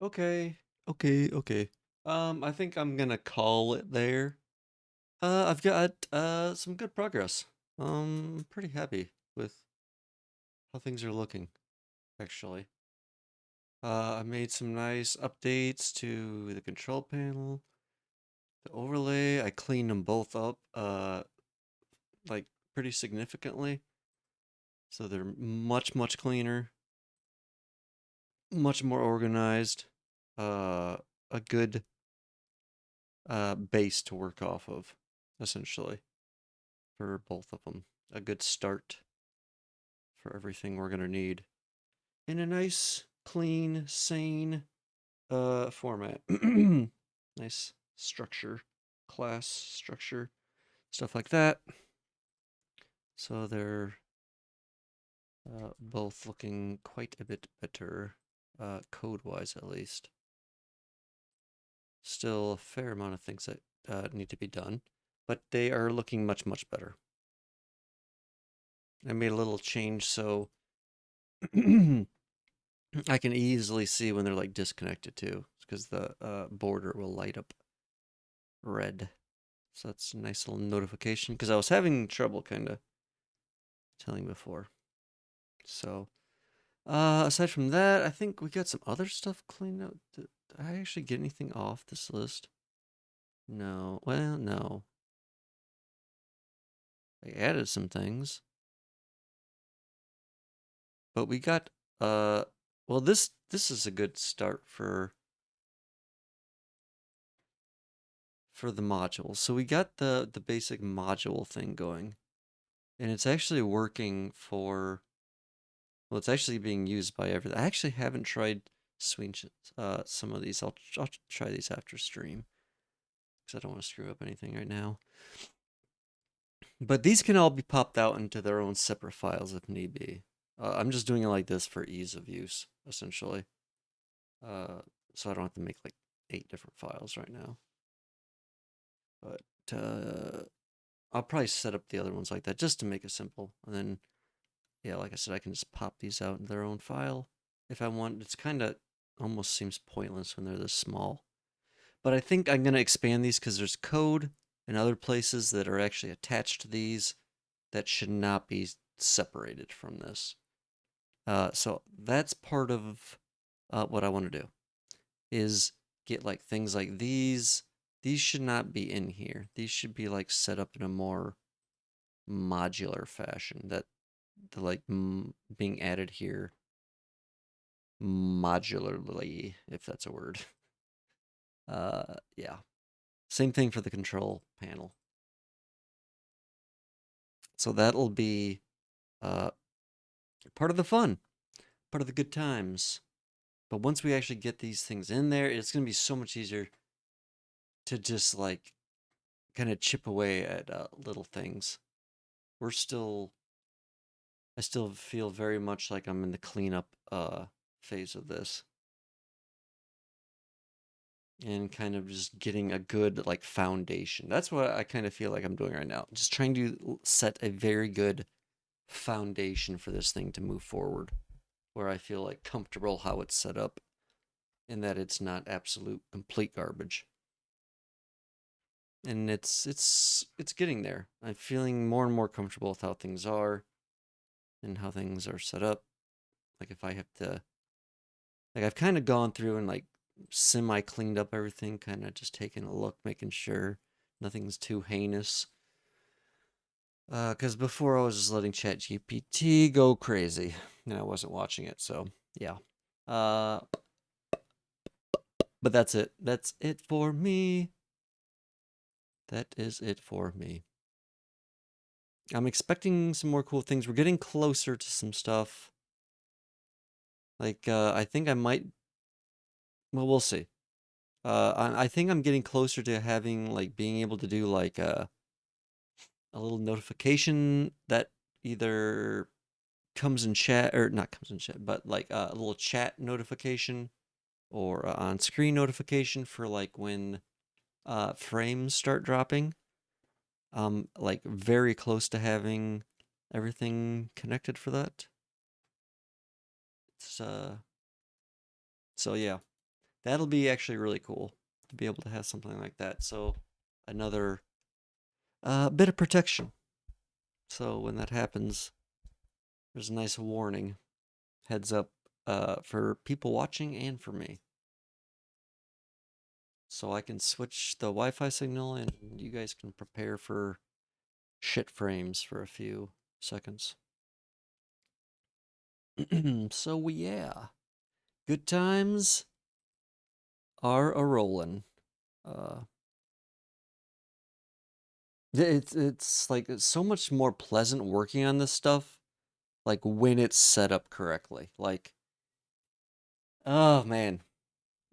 Okay, okay. I think I'm gonna call it there. I've got some good progress. Pretty happy with how things are looking, actually. I made some nice updates to the control panel, the overlay. I cleaned them both up, like pretty significantly. So they're much cleaner, much more organized. A good base to work off of, essentially, for both of them. A good start for everything we're gonna need in a nice, clean, sane format. Nice structure, class structure, stuff like that. So they're both looking quite a bit better, code-wise at least. Still a fair amount of things that need to be done, but they are looking much better. I made a little change so I can easily see when they're like disconnected too, because the border will light up red. So that's a nice little notification because I was having trouble kind of telling before. So aside from that, I think we got some other stuff cleaned out. Did I actually get anything off this list? No. Well, no. I added some things, but we got well, this is a good start for the modules. So we got the basic module thing going, and it's actually working for, well, it's actually being used by everything. I actually haven't tried switch some of these. I'll try these after stream because I don't want to screw up anything right now. But these can all be popped out into their own separate files if need be. I'm just doing it like this for ease of use, essentially. Uh, so I don't have to make like 8 different files right now. But I'll probably set up the other ones like that just to make it simple. And then, yeah, like I said, I can just pop these out in their own file if I want. It's kind of almost seems pointless when they're this small. But I think I'm going to expand these because there's code in other places that are actually attached to these that should not be separated from this. So that's part of what I want to do is get like things like these. These should not be in here. These should be like set up in a more modular fashion that the like being added here modularly, if that's a word. Yeah. Same thing for the control panel. So that'll be uh part of the fun, part of the good times. But once we actually get these things in there, it's gonna be so much easier to just like kind of chip away at little things. We're still, I still feel very much like I'm in the cleanup phase of this. And kind of just getting a good like foundation. That's what I kind of feel like I'm doing right now. Just trying to set a very good foundation for this thing to move forward, where I feel like comfortable how it's set up and that it's not absolute complete garbage. And it's getting there. I'm feeling more and more comfortable with how things are and how things are set up. Like if I have to, like I've kind of gone through and like semi cleaned up everything, kind of just taking a look, making sure nothing's too heinous. Because before I was just letting ChatGPT go crazy, and I wasn't watching it. So yeah. Uh, but that's it. That's it for me. That is it for me. I'm expecting some more cool things. We're getting closer to some stuff. Like I think I might. Well, we'll see. I think I'm getting closer to having like being able to do like a little notification that either comes in chat or not comes in chat, but like a little chat notification or on screen notification for like when frames start dropping. Like very close to having everything connected for that. It's so yeah. That'll be actually really cool to be able to have something like that. So another bit of protection. So when that happens, there's a nice warning, heads up for people watching and for me. So I can switch the Wi-Fi signal and you guys can prepare for shit frames for a few seconds. So yeah, good times are a rolling. Uh, it's like it's so much more pleasant working on this stuff, like when it's set up correctly. Like, oh man,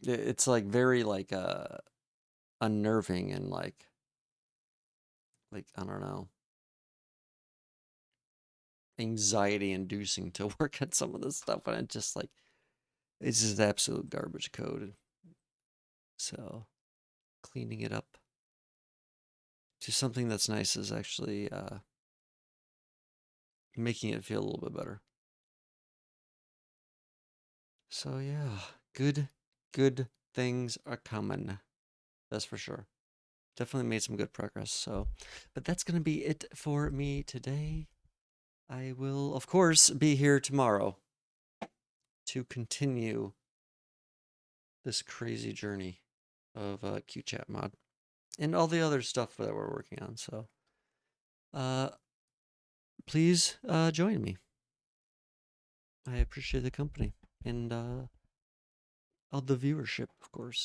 it's like very like unnerving and like I don't know, anxiety inducing to work on some of this stuff, and it's just absolute garbage code. So cleaning it up to something that's nice is actually making it feel a little bit better. So yeah, good things are coming. That's for sure. Definitely made some good progress. So, but that's going to be it for me today. I will, of course, be here tomorrow to continue this crazy journey of CUTECHATMOD and all the other stuff that we're working on. So, uh, please join me. I appreciate the company and all the viewership, of course.